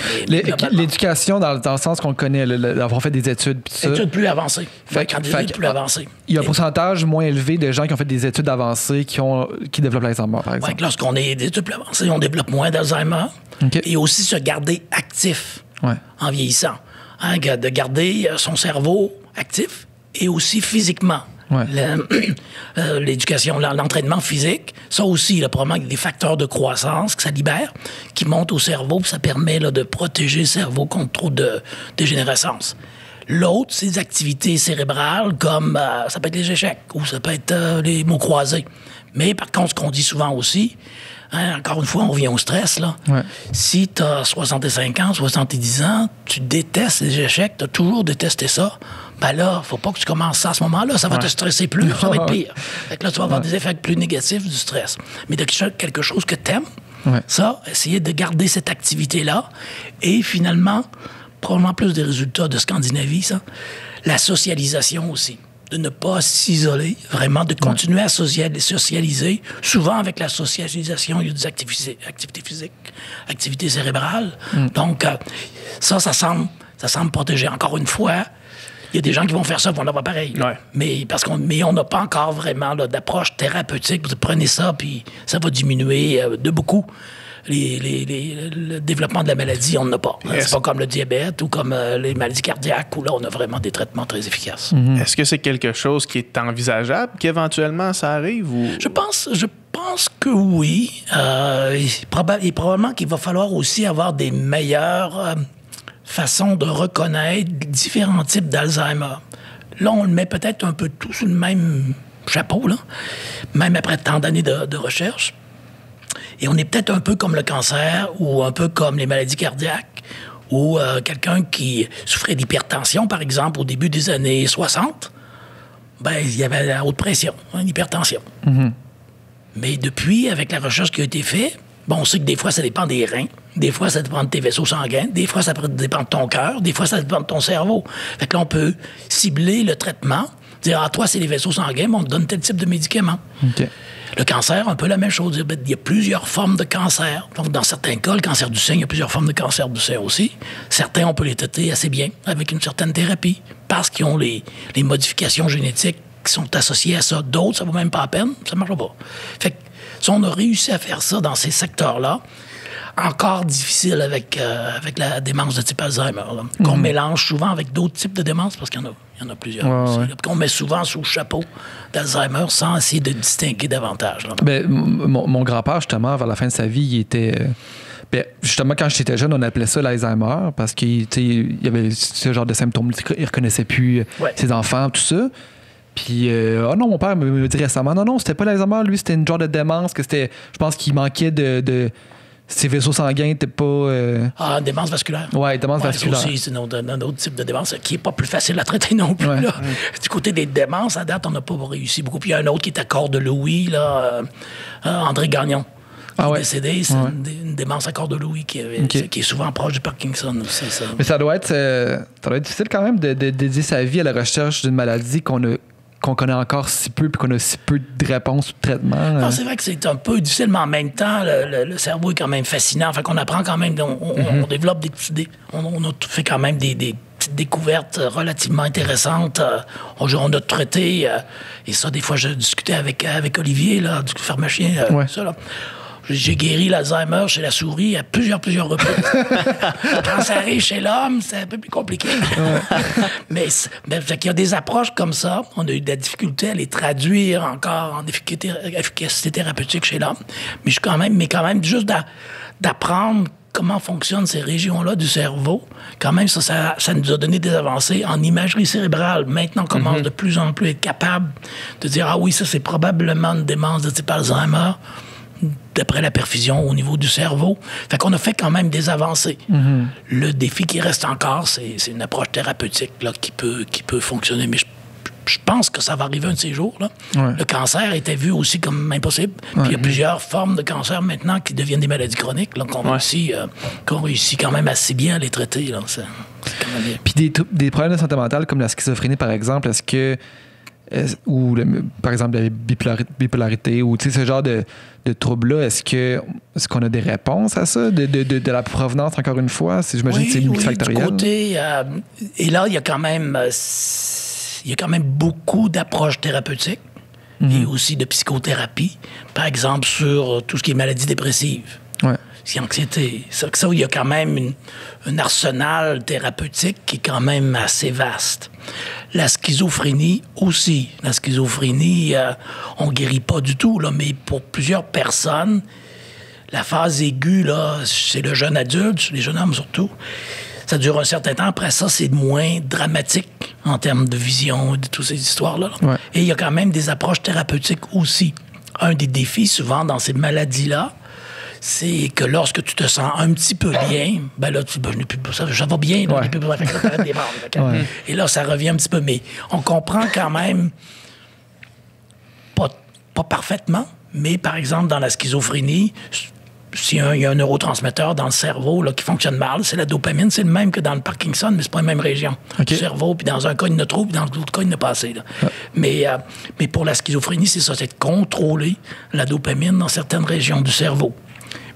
l'éducation, dans le sens qu'on connaît, avoir fait des études. Études plus avancées. Plus avancées. Il y a un pourcentage moins élevé de gens qui ont fait des études avancées qui développent l'Alzheimer, par exemple. Lorsqu'on est des études plus avancées, on développe moins d'Alzheimer. Okay. Et aussi se garder actif en vieillissant. De garder son cerveau actif et aussi physiquement. Ouais. L'éducation, l'entraînement physique, ça aussi, là, probablement des facteurs de croissance que ça libère, qui montent au cerveau, puis ça permet là, de protéger le cerveau contre trop de dégénérescence. L'autre, c'est des activités cérébrales comme ça peut être les échecs ou ça peut être les mots croisés. Mais par contre, ce qu'on dit souvent aussi, encore une fois, on revient au stress. Là. Ouais. Si tu as 65 ans, 70 ans, tu détestes les échecs, tu as toujours détesté ça, ben là, faut pas que tu commences ça à ce moment-là. Ça va te stresser plus, ça va être pire. Fait que là, tu vas avoir des effets plus négatifs du stress. Mais de quelque chose que tu aimes, ça, essayer de garder cette activité-là. Et finalement, probablement plus des résultats de Scandinavie, ça. La socialisation aussi. De ne pas s'isoler, vraiment, de continuer à socialiser. Souvent, avec la socialisation, il y a des activités physiques, activités cérébrales. Donc, ça semble protéger. Encore une fois, il y a des gens qui vont faire ça, vont l'avoir pareil. Ouais. Mais on n'a pas encore vraiment là, d'approche thérapeutique. Vous prenez ça, puis ça va diminuer de beaucoup. Le développement de la maladie, on n'en a pas. C'est pas comme le diabète ou comme les maladies cardiaques où là, on a vraiment des traitements très efficaces. Est-ce que c'est quelque chose qui est envisageable, qu'éventuellement ça arrive? Ou... Je pense que oui. Et probablement qu'il va falloir aussi avoir des meilleures façons de reconnaître différents types d'Alzheimer. Là, on le met peut-être un peu tout sous le même chapeau, là, même après tant d'années de recherche. Et on est peut-être un peu comme le cancer ou un peu comme les maladies cardiaques ou quelqu'un qui souffrait d'hypertension, par exemple, au début des années 60, ben, il y avait la haute pression, l'hypertension. Mais depuis, avec la recherche qui a été faite, bon, on sait que des fois, ça dépend des reins, des fois, ça dépend de tes vaisseaux sanguins, des fois, ça dépend de ton cœur, des fois, ça dépend de ton cerveau. Fait que là, on peut cibler le traitement, dire, toi, c'est les vaisseaux sanguins, mais on te donne tel type de médicament. Okay. Le cancer, un peu la même chose. Il y a plusieurs formes de cancer. Donc, dans certains cas, le cancer du sein, il y a plusieurs formes de cancer du sein aussi. Certains, on peut les traiter assez bien avec une certaine thérapie parce qu'ils ont les modifications génétiques qui sont associées à ça. D'autres, ça ne vaut même pas la peine, ça ne marche pas. Fait que si on a réussi à faire ça dans ces secteurs-là, encore difficile avec la démence de type Alzheimer, qu'on mélange souvent avec d'autres types de démence, parce qu'il y en a plusieurs aussi, qu'on met souvent sous le chapeau d'Alzheimer sans essayer de distinguer davantage. Ben, mon grand-père, justement, vers la fin de sa vie, il était... justement, quand j'étais jeune, on appelait ça l'Alzheimer, parce qu'il y avait ce genre de symptômes, il ne reconnaissait plus ses enfants, tout ça. Puis, non, mon père me dit récemment, non, c'était pas l'Alzheimer, lui, c'était une genre de démence, je pense qu'il manquait de ses vaisseaux sanguins n'étaient pas... une démence vasculaire. Oui, démence vasculaire. Ça aussi, c'est un autre type de démence qui n'est pas plus facile à traiter non plus. Là. Du côté des démences, à date, on n'a pas réussi beaucoup. Puis il y a un autre qui est à corps de Louis, là, André Gagnon, qui est décédé. C'est une démence à corps de Louis qui est souvent proche du Parkinson aussi. Ça. Mais ça doit être difficile quand même de dédier sa vie à la recherche d'une maladie qu'on connaît encore si peu, puis qu'on a si peu de réponses ou de traitements. Non, c'est vrai que c'est un peu difficile, mais en même temps, le cerveau est quand même fascinant. Fait qu'on apprend quand même, on développe des petites idées. On a fait quand même des petites découvertes relativement intéressantes. On a traité, et ça, des fois, je discutais avec Olivier, là, du pharmacien, ça, là. J'ai guéri l'Alzheimer chez la souris à plusieurs reprises. Quand ça arrive chez l'homme, c'est un peu plus compliqué. mais il y a des approches comme ça. On a eu de la difficulté à les traduire encore en efficacité thérapeutique chez l'homme. Mais quand même juste d'apprendre comment fonctionnent ces régions-là du cerveau. Quand même, ça nous a donné des avancées en imagerie cérébrale. Maintenant, on commence de plus en plus à être capable de dire « Ah oui, ça, c'est probablement une démence de type Alzheimer », d'après la perfusion au niveau du cerveau. Fait qu'on a fait quand même des avancées. Le défi qui reste encore, c'est une approche thérapeutique là, qui peut fonctionner. Mais je pense que ça va arriver un de ces jours. Là. Ouais. Le cancer était vu aussi comme impossible. Puis il y a plusieurs formes de cancer maintenant qui deviennent des maladies chroniques là, qu'on réussit quand même assez bien à les traiter. Là. C'est quand même bien. Puis des problèmes de santé mentale comme la schizophrénie, par exemple, est-ce que ou par exemple la bipolarité ou ce genre de troubles-là, est-ce qu'on a des réponses à ça, de la provenance, encore une fois? J'imagine que c'est multifactoriel. Du côté, et là, il y a quand même beaucoup d'approches thérapeutiques et aussi de psychothérapie, par exemple sur tout ce qui est maladies dépressives. Ouais. Anxiété. Ça, il y a quand même un arsenal thérapeutique qui est quand même assez vaste. La schizophrénie aussi. La schizophrénie, on ne guérit pas du tout, là, mais pour plusieurs personnes, la phase aiguë, là, chez le jeune adulte, chez les jeunes hommes surtout, ça dure un certain temps. Après ça, c'est moins dramatique en termes de vision et de toutes ces histoires-là. Ouais. Et il y a quand même des approches thérapeutiques aussi. Un des défis, souvent, dans ces maladies-là, c'est que lorsque tu te sens un petit peu bien, ben là, je n'ai plus besoin, ça va bien, là, j'ai plus besoin de faire des membres. Et là, ça revient un petit peu. Mais on comprend quand même, pas parfaitement, mais par exemple, dans la schizophrénie, s'il y a un neurotransmetteur dans le cerveau là, qui fonctionne mal, c'est la dopamine. C'est le même que dans le Parkinson, mais c'est pas la même région du cerveau. Puis dans un cas, il y en a trop, puis dans l'autre cas, il y en a pas assez. Là. Mais pour la schizophrénie, c'est ça, c'est de contrôler la dopamine dans certaines régions du cerveau.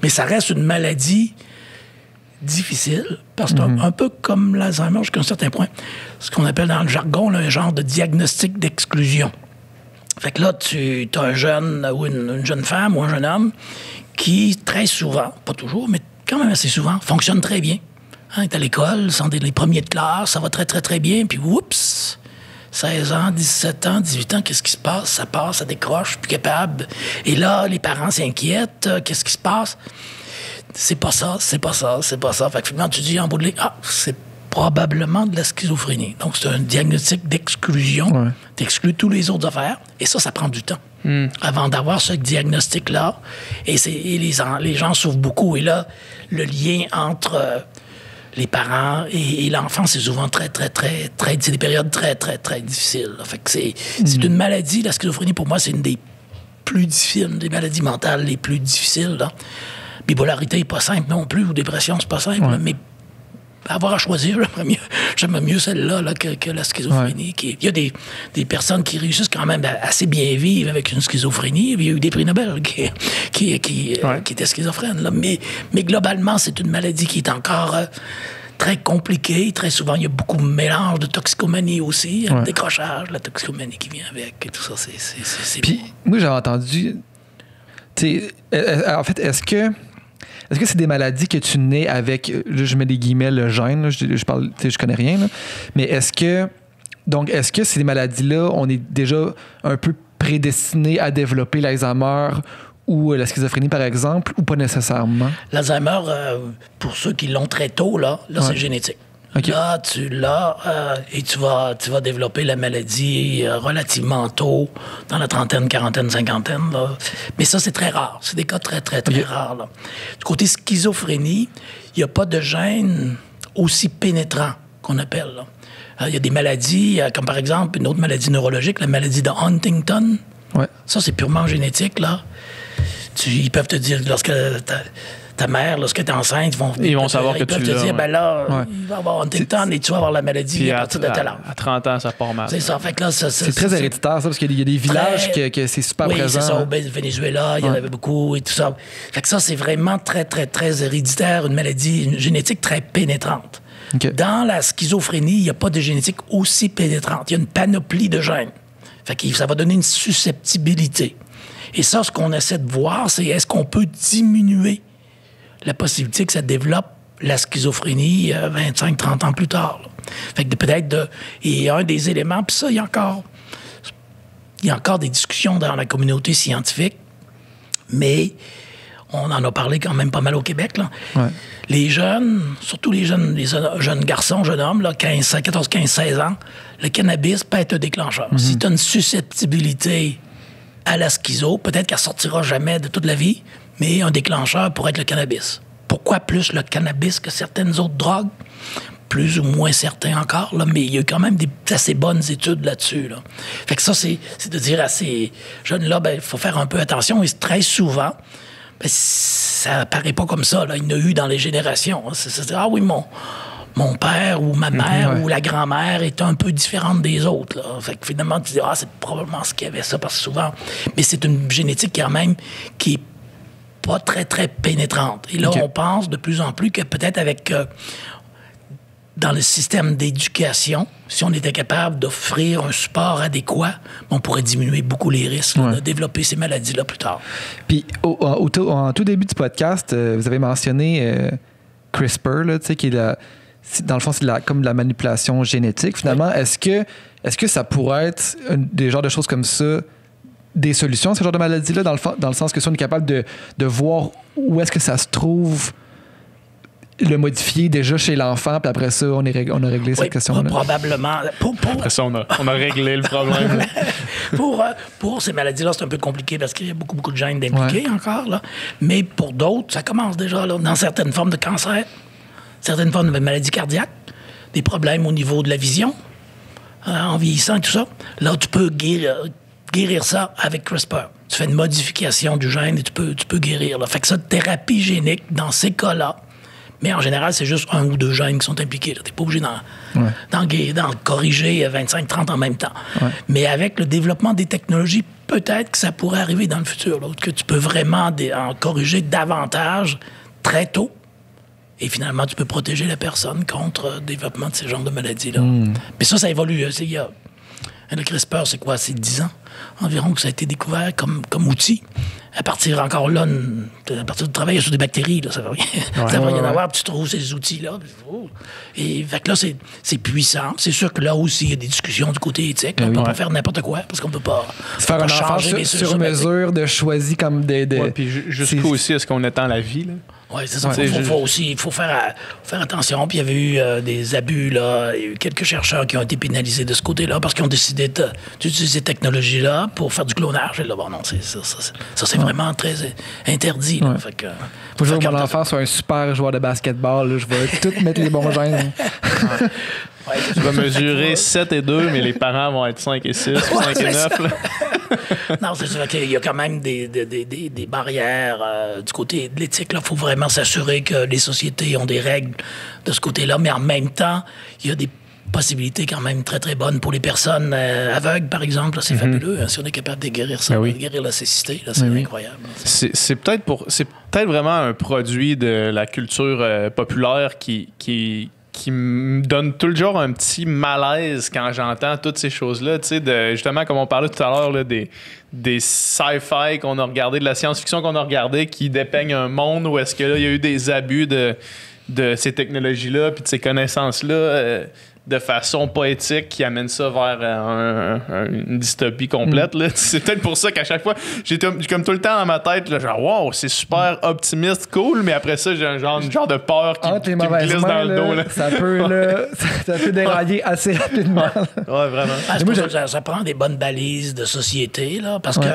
Mais ça reste une maladie difficile, parce que un peu comme l'Alzheimer jusqu'à un certain point, ce qu'on appelle dans le jargon là, un genre de diagnostic d'exclusion. Fait que là, tu as un jeune ou une jeune femme ou un jeune homme qui, très souvent, pas toujours, mais quand même assez souvent, fonctionne très bien. Hein, est à l'école, sont les premiers de classe, ça va très, très, très bien, puis oups, 16 ans, 17 ans, 18 ans, qu'est-ce qui se passe? Ça passe, ça décroche, plus capable. Et là, les parents s'inquiètent, qu'est-ce qui se passe? C'est pas ça. Fait que finalement, tu dis en bout de ligne, c'est probablement de la schizophrénie. Donc, c'est un diagnostic d'exclusion. Ouais. T'exclus tous les autres affaires. Et ça prend du temps. Avant d'avoir ce diagnostic-là. Et les gens souffrent beaucoup. Et là, le lien entre les parents et l'enfant, c'est souvent très, très, très, très... C'est des périodes très, très, très difficiles. Là. Fait que c'est une maladie. La schizophrénie, pour moi, c'est une des plus difficiles, des maladies mentales les plus difficiles. Là. Bipolarité n'est pas simple non plus, ou dépression, c'est pas simple. Ouais. Mais avoir à choisir, j'aime mieux celle-là là, que la schizophrénie. Ouais. Il y a des personnes qui réussissent quand même à assez bien vivre avec une schizophrénie. Il y a eu des prix Nobel qui étaient schizophrènes. Là. Mais globalement, c'est une maladie qui est encore très compliquée. Très souvent, il y a beaucoup de mélange de toxicomanie aussi, le décrochage, la toxicomanie qui vient avec et tout ça. Puis, moi, j'avais entendu... en fait, est-ce que c'est des maladies que tu nais avec, là, je mets des guillemets, le gène, là, je connais rien, là, mais est-ce que ces maladies-là, on est déjà un peu prédestiné à développer l'Alzheimer ou la schizophrénie, par exemple, ou pas nécessairement? L'Alzheimer, pour ceux qui l'ont très tôt, là c'est génétique. Okay. Là, tu l'as et tu vas développer la maladie relativement tôt, dans la trentaine, quarantaine, cinquantaine. Là. Mais ça, c'est très rare. C'est des cas très, très, très rares. Là. Du côté schizophrénie, il n'y a pas de gène aussi pénétrant qu'on appelle. Il y a des maladies, comme par exemple une autre maladie neurologique, la maladie de Huntington. Ouais. Ça, c'est purement génétique. Là. Ils peuvent te dire, lorsque ta mère, lorsqu'elle est enceinte, ils vont savoir que tu l'as. Ils peuvent te dire, ben là, il va avoir Huntington et tu vas avoir la maladie à partir de tel âge. À 30 ans, ça part mal. C'est ça. Fait que là, c'est très héréditaire, ça, parce qu'il y a des villages que c'est super présent. Oui, c'est ça. Au Venezuela, il y en avait beaucoup et tout ça. Fait que ça, c'est vraiment très, très, très héréditaire, une maladie, une génétique très pénétrante. Okay. Dans la schizophrénie, il n'y a pas de génétique aussi pénétrante. Il y a une panoplie de gènes. Fait que ça va donner une susceptibilité. Et ça, ce qu'on essaie de voir, c'est est-ce qu'on peut diminuer la possibilité que ça développe la schizophrénie 25-30 ans plus tard. Là. Fait que peut-être et un des éléments, puis ça, il y a encore des discussions dans la communauté scientifique, mais on en a parlé quand même pas mal au Québec. Là. Ouais. Les jeunes, surtout les jeunes garçons, jeunes hommes, là, 14, 15, 16 ans, le cannabis peut être un déclencheur. Si tu as une susceptibilité à la schizo, peut-être qu'elle ne sortira jamais de toute la vie, mais un déclencheur pourrait être le cannabis. Pourquoi plus le cannabis que certaines autres drogues? Plus ou moins certains encore, là, mais il y a eu quand même des assez bonnes études là-dessus. Là. Fait que ça, c'est de dire à ces jeunes-là, il faut faire un peu attention. Et très souvent, ça apparaît pas comme ça. Là. Il y en a eu dans les générations. Ah oui, mon père ou ma mère ou la grand-mère est un peu différente des autres. Là. Fait que finalement, tu dis, c'est probablement ce qu'il y avait ça, parce que souvent... Mais c'est une génétique quand même qui est pas très, très pénétrante. Et là, on pense de plus en plus que peut-être avec... dans le système d'éducation, si on était capable d'offrir un support adéquat, on pourrait diminuer beaucoup les risques de développer ces maladies-là plus tard. Puis, en tout début du podcast, vous avez mentionné CRISPR, là, qui est dans le fond, c'est comme de la manipulation génétique. Finalement, est-ce que ça pourrait être des genres de choses comme ça, des solutions à ce genre de maladies-là, dans le sens que si on est capable de voir où est-ce que ça se trouve, le modifier déjà chez l'enfant, puis après ça, on a réglé cette question-là. Probablement. Après ça, on a réglé le problème. Pour ces maladies-là, c'est un peu compliqué parce qu'il y a beaucoup, beaucoup de gènes impliqués encore. Là. Mais pour d'autres, ça commence déjà là, dans certaines formes de cancer, certaines formes de maladies cardiaques, des problèmes au niveau de la vision, en vieillissant et tout ça. Là, tu peux guérir ça avec CRISPR. Tu fais une modification du gène et tu peux guérir. Là. Fait que ça, thérapie génique, dans ces cas-là, mais en général, c'est juste 1 ou 2 gènes qui sont impliqués. Tu n'es pas obligé d'en corriger 25-30 en même temps. Ouais. Mais avec le développement des technologies, peut-être que ça pourrait arriver dans le futur, là, que tu peux vraiment en corriger davantage très tôt. Et finalement, tu peux protéger la personne contre le développement de ces genres de maladies-là. Mais ça évolue. Le CRISPR, c'est quoi? C'est 10 ans environ que ça a été découvert comme outil. À partir de travailler sur des bactéries, là, ça ne va rien avoir, puis tu trouves ces outils-là. Et fait que là, c'est puissant. C'est sûr que là aussi, il y a des discussions du côté éthique. On ne peut pas faire n'importe quoi, parce qu'on ne peut pas faire un enfant sur mesure, de choisir comme des... puis jusqu'où aussi est-ce qu'on étend la vie, là? Oui, c'est ça. Il faut faire attention. Puis il y avait eu des abus, là. Il y a eu quelques chercheurs qui ont été pénalisés de ce côté-là parce qu'ils ont décidé d'utiliser ces technologies-là pour faire du clonage. Et là, bon, non, ça c'est vraiment très interdit. Là. Fait que, faut que mon enfant soit un super joueur de basketball. Là. Je vais tout mettre les bons gènes. Tu vas mesurer 7 et 2, mais les parents vont être 5 et 6, 5 et 9. Là. Non, c'est sûr qu'il y a quand même des barrières du côté de l'éthique. Il faut vraiment s'assurer que les sociétés ont des règles de ce côté-là, mais en même temps, il y a des possibilités quand même très, très bonnes pour les personnes aveugles, par exemple. Là, c'est fabuleux. Hein, si on est capable de guérir ça, de guérir la cécité, là, c'est incroyable. C'est peut-être vraiment un produit de la culture populaire qui me donne toujours un petit malaise quand j'entends toutes ces choses-là. Tu sais, justement, comme on parlait tout à l'heure, là, des sci-fi qu'on a regardé, de la science-fiction qu'on a regardé, qui dépeignent un monde où est-ce que là, il y a eu des abus de ces technologies-là puis de ces connaissances-là de façon poétique qui amène ça vers une dystopie complète. Là. C'est peut-être pour ça qu'à chaque fois, j'ai comme tout le temps dans ma tête, là, genre, wow, c'est super optimiste, cool, mais après ça, j'ai un genre de peur qui me glisse dans le dos. Là. Ça peut dérailler assez rapidement. Ouais, vraiment. Ça prend des bonnes balises de société, là, parce que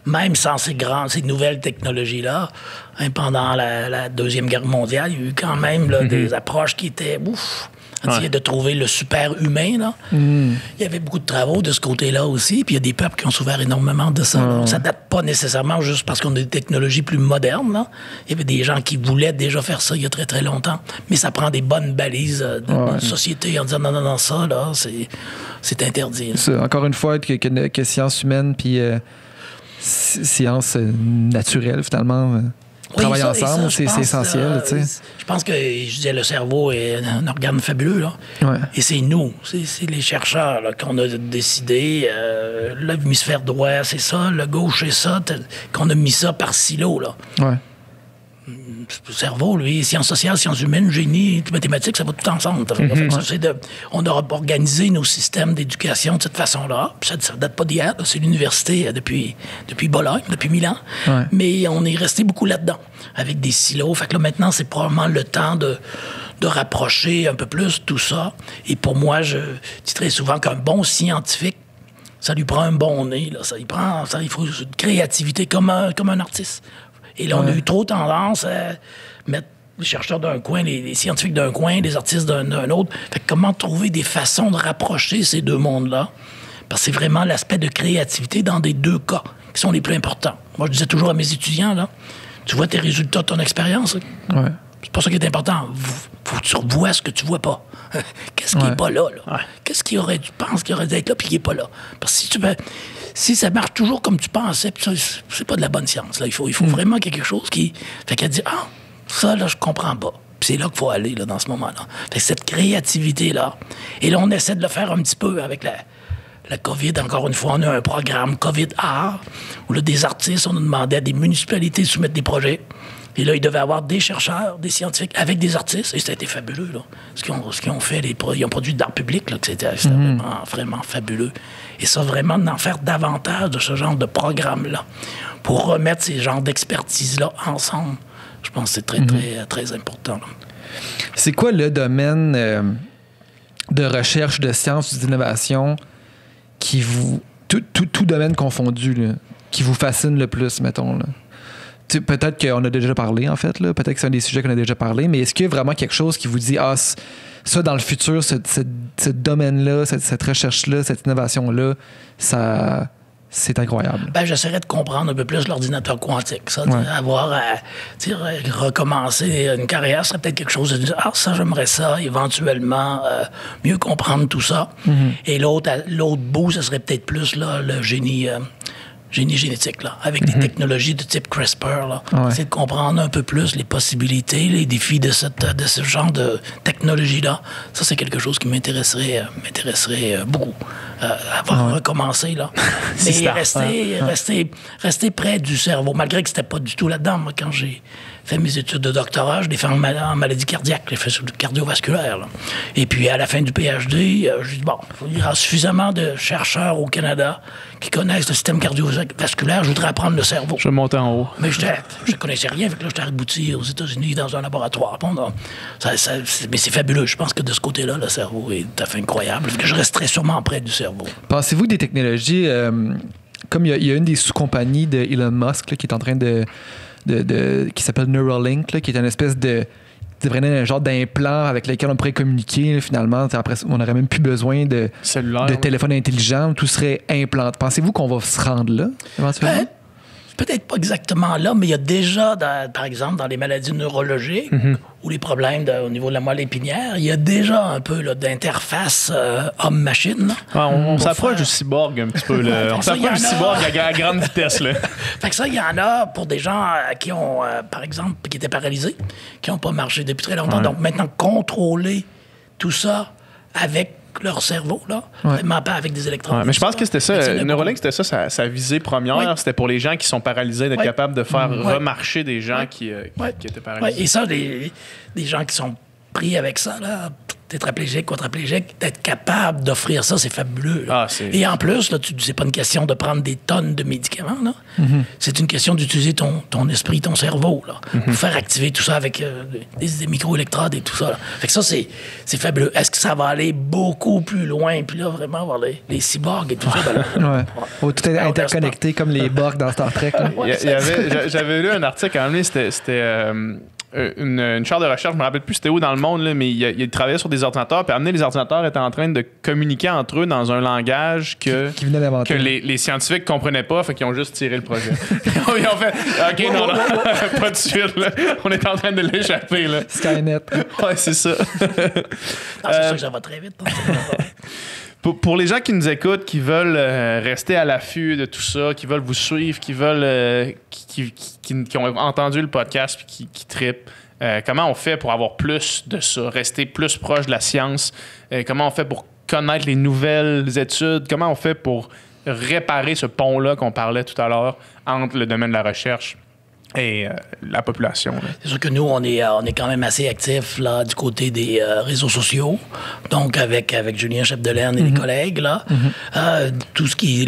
même sans ces nouvelles technologies-là, pendant la Deuxième Guerre mondiale, il y a eu quand même là, des approches qui étaient ouf. Essayer de trouver le super humain. Là. Il y avait beaucoup de travaux de ce côté-là aussi. Puis il y a des peuples qui ont souffert énormément de ça. Ça ne date pas nécessairement juste parce qu'on a des technologies plus modernes. Là. Il y avait des gens qui voulaient déjà faire ça il y a très, très longtemps. Mais ça prend des bonnes balises de société en disant non, ça, là, c'est interdit. Encore une fois, que sciences humaines puis sciences naturelles, finalement... travaillent ça, ensemble, ça, c'est essentiel. Tu sais. Je pense que je disais, le cerveau est un organe fabuleux. Là. Ouais. Et c'est nous, c'est les chercheurs là, qu'on a décidé. L'hémisphère droit, c'est ça, le gauche, c'est ça, qu'on a mis ça par silo. Là. Ouais. Le cerveau, lui, sciences sociales, sciences humaines, génie, mathématiques, ça va tout ensemble. Fait que ça, on a organisé nos systèmes d'éducation de cette façon-là. Puis ça ne date pas d'hier. C'est l'université depuis Bologne, depuis 1000 ans. Ouais. Mais on est resté beaucoup là-dedans, avec des silos. Fait que là, maintenant, c'est probablement le temps de rapprocher un peu plus tout ça. Et pour moi, je dis très souvent qu'un bon scientifique, ça lui prend un bon nez. Là. Il faut une créativité comme un artiste. Et là, on a eu trop tendance à mettre les chercheurs d'un coin, les scientifiques d'un coin, les artistes d'un autre. Fait que comment trouver des façons de rapprocher ces deux mondes-là? Parce que c'est vraiment l'aspect de créativité dans des deux cas qui sont les plus importants. Moi, je disais toujours à mes étudiants, là, tu vois tes résultats de ton expérience. Ouais. C'est pas ça qui est important. Faut que tu revoies ce que tu vois pas. Qu'est-ce qui est pas là? Ouais. Qu'est-ce tu penses qu'il aurait dû être là puis qui est pas là? Parce que si ça marche toujours comme tu pensais, c'est pas de la bonne science. Là. Il faut vraiment quelque chose qui fait qu'elle dit ça là je comprends pas. Puis c'est là qu'il faut aller là, dans ce moment-là. Fait que cette créativité-là. Et là, on essaie de le faire un petit peu avec la COVID. Encore une fois, on a un programme COVID Art où là, des artistes, on a demandé à des municipalités de soumettre des projets. Et là, ils devaient avoir des chercheurs, des scientifiques avec des artistes. Et ça a été fabuleux, là. Ce qu'ils ont fait, ils ont produit de l'art public, là, que c'était vraiment, vraiment fabuleux. Et ça, vraiment, d'en faire davantage de ce genre de programme-là pour remettre ces genres d'expertise-là ensemble. Je pense que c'est très, très, très important. Là. C'est quoi le domaine de recherche, de sciences, d'innovation qui vous... Tout domaine confondu, là, qui vous fascine le plus, mettons, là? Peut-être qu'on a déjà parlé, en fait. Là. Peut-être que c'est un des sujets qu'on a déjà parlé. Mais est-ce qu'il y a vraiment quelque chose qui vous dit ça, dans le futur, ce domaine-là, cette recherche-là, cette innovation-là, ça, c'est incroyable? Ben, j'essaierais de comprendre un peu plus l'ordinateur quantique. Ça, avoir à recommencer une carrière, ça serait peut-être quelque chose de dire ça, j'aimerais ça, éventuellement, mieux comprendre tout ça. Et l'autre bout, ça serait peut-être plus là, le génie génétique, là, avec des technologies de type CRISPR. Là. C'est de comprendre un peu plus les possibilités, les défis de ce genre de technologie-là. Ça, c'est quelque chose qui m'intéresserait beaucoup. Avoir recommencé, là. Mais rester près du cerveau, malgré que c'était pas du tout là-dedans. Moi, quand j'ai fait mes études de doctorat, je l'ai fait en maladie cardiaque, je l'ai fait sur le cardiovasculaire. Là. Et puis, à la fin du PhD, je dis, il y a suffisamment de chercheurs au Canada qui connaissent le système cardiovasculaire, je voudrais apprendre le cerveau. Je vais monter en haut. Mais je connaissais rien, fait que là, j'étais abouti aux États-Unis dans un laboratoire. Bon, mais c'est fabuleux. Je pense que de ce côté-là, le cerveau est tout à fait incroyable. Fait que je resterai sûrement près du cerveau. Pensez-vous que des technologies, comme il y a une des sous-compagnies de Elon Musk là, qui est en train qui s'appelle Neuralink, là, qui est une espèce de vraiment un genre d'implant avec lequel on pourrait communiquer. Là, finalement, après, on n'aurait même plus besoin de téléphone intelligent. Tout serait implanté. Pensez-vous qu'on va se rendre là, éventuellement? Peut-être pas exactement là, mais il y a déjà, par exemple, dans les maladies neurologiques ou les problèmes au niveau de la moelle épinière, il y a déjà un peu là, d'interface homme-machine. On s'approche du cyborg un petit peu. Là. On s'approche du cyborg à grande vitesse. Là. Fait que ça, il y en a pour des gens qui ont, par exemple, qui étaient paralysés, qui n'ont pas marché depuis très longtemps. Donc maintenant, contrôler tout ça avec leur cerveau, là, vraiment pas avec des électrodes. Mais je pense que c'était ça. Neuralink, c'était ça, sa visée première. C'était pour les gens qui sont paralysés, d'être capable de faire remarcher des gens qui étaient paralysés. Et ça, des gens qui sont pris avec ça, là, tétraplégique, quadriplégique, d'être capable d'offrir ça, c'est fabuleux. Et en plus, là, c'est pas une question de prendre des tonnes de médicaments. Là. C'est une question d'utiliser ton esprit, ton cerveau, là, pour faire activer tout ça avec des microélectrodes et tout ça. Là. Fait que ça, c'est fabuleux. Est-ce que ça va aller beaucoup plus loin? Puis là, vraiment, avoir les cyborgs et tout ça. Tout est interconnecté comme les Borg dans Star Trek. J'avais lu un article, en c'était une chaire de recherche, je me rappelle plus c'était où dans le monde, là, mais il travaillait sur des ordinateurs, puis amener les ordinateurs étaient en train de communiquer entre eux dans un langage que les scientifiques comprenaient pas, fait qu'ils ont juste tiré le projet. Ils ont fait OK, non, pas de suite, là. On est en train de l'échapper. Là. Skynet. Ouais, c'est ça. C'est sûr que ça va très vite. Pour les gens qui nous écoutent, qui veulent rester à l'affût de tout ça, qui veulent vous suivre, qui veulent qui ont entendu le podcast et qui trippent, comment on fait pour avoir plus de ça, rester plus proche de la science? Comment on fait pour connaître les nouvelles études? Comment on fait pour réparer ce pont-là qu'on parlait tout à l'heure entre le domaine de la recherche et la population? Là? C'est sûr que nous, on est quand même assez actifs là, du côté des réseaux sociaux. Donc, avec Julien Chapdelaine et les collègues, là, tout ce qui est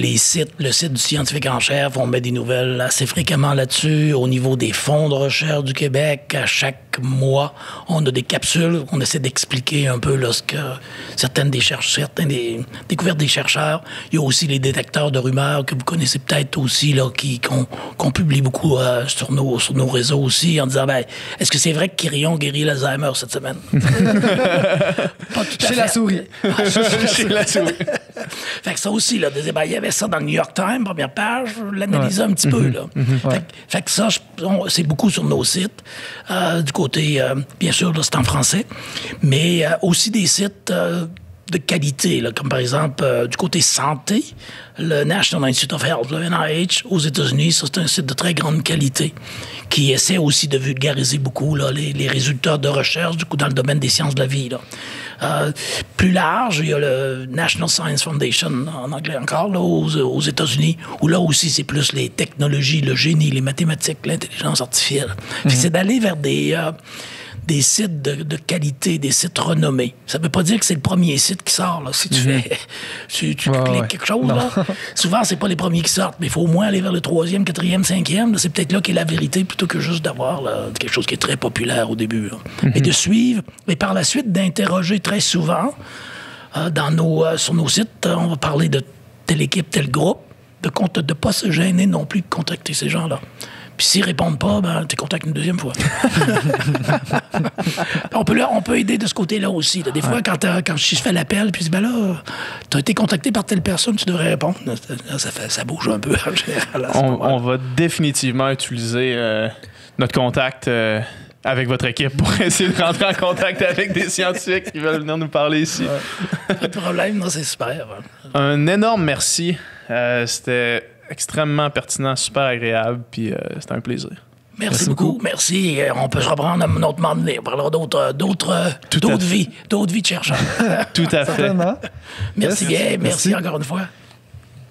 le site du Scientifique en chef, on met des nouvelles assez fréquemment là-dessus. Au niveau des fonds de recherche du Québec, à chaque mois, on a des capsules. On essaie d'expliquer un peu là, certaines découvertes des chercheurs. Il y a aussi les détecteurs de rumeurs que vous connaissez peut-être aussi, là, qu'on publie beaucoup sur nos réseaux aussi, en disant, est-ce que c'est vrai que Quirion guérit l'Alzheimer cette semaine? Pas tout à Chez fait. la souris. Chez la souris. Fait que ça aussi, là, il y avait ça dans le New York Times, première page, je l'analysais un petit peu, là. Fait que ça, c'est beaucoup sur nos sites. Du côté, bien sûr, là, c'est en français, mais aussi des sites de qualité, là, comme par exemple du côté santé, le National Institute of Health, le NIH, aux États-Unis, ça, c'est un site de très grande qualité qui essaie aussi de vulgariser beaucoup là, les résultats de recherche du coup, dans le domaine des sciences de la vie. Là. Plus large, il y a le National Science Foundation, en anglais encore, là, aux États-Unis, où là aussi, c'est plus les technologies, le génie, les mathématiques, l'intelligence artificielle. C'est d'aller vers des sites de qualité, des sites renommés. Ça ne veut pas dire que c'est le premier site qui sort. Là. Si tu cliques quelque chose, là, souvent, c'est pas les premiers qui sortent, mais il faut au moins aller vers le 3e, 4e, 5e. Là, c'est peut-être là qu'est la vérité plutôt que juste d'avoir là, quelque chose qui est très populaire au début. Là. Et de suivre, et par la suite d'interroger très souvent sur nos sites, on va parler de telle équipe, tel groupe, de ne pas se gêner non plus de contacter ces gens-là. Puis s'ils répondent pas, tu contactes une deuxième fois. on peut aider de ce côté-là aussi. Là. Des fois, quand je fais l'appel, puis là, tu as été contacté par telle personne, tu devrais répondre. Ça bouge un peu en général. On va définitivement utiliser notre contact avec votre équipe pour essayer de rentrer en contact avec des scientifiques qui veulent venir nous parler ici. Pas de problème, non, c'est super. Un énorme merci. C'était extrêmement pertinent, super agréable, puis c'était un plaisir. Merci beaucoup. Merci. On peut se reprendre à un autre moment donné. On parlera d'autres vies de chercheurs. Tout à fait. Merci bien. Merci encore une fois.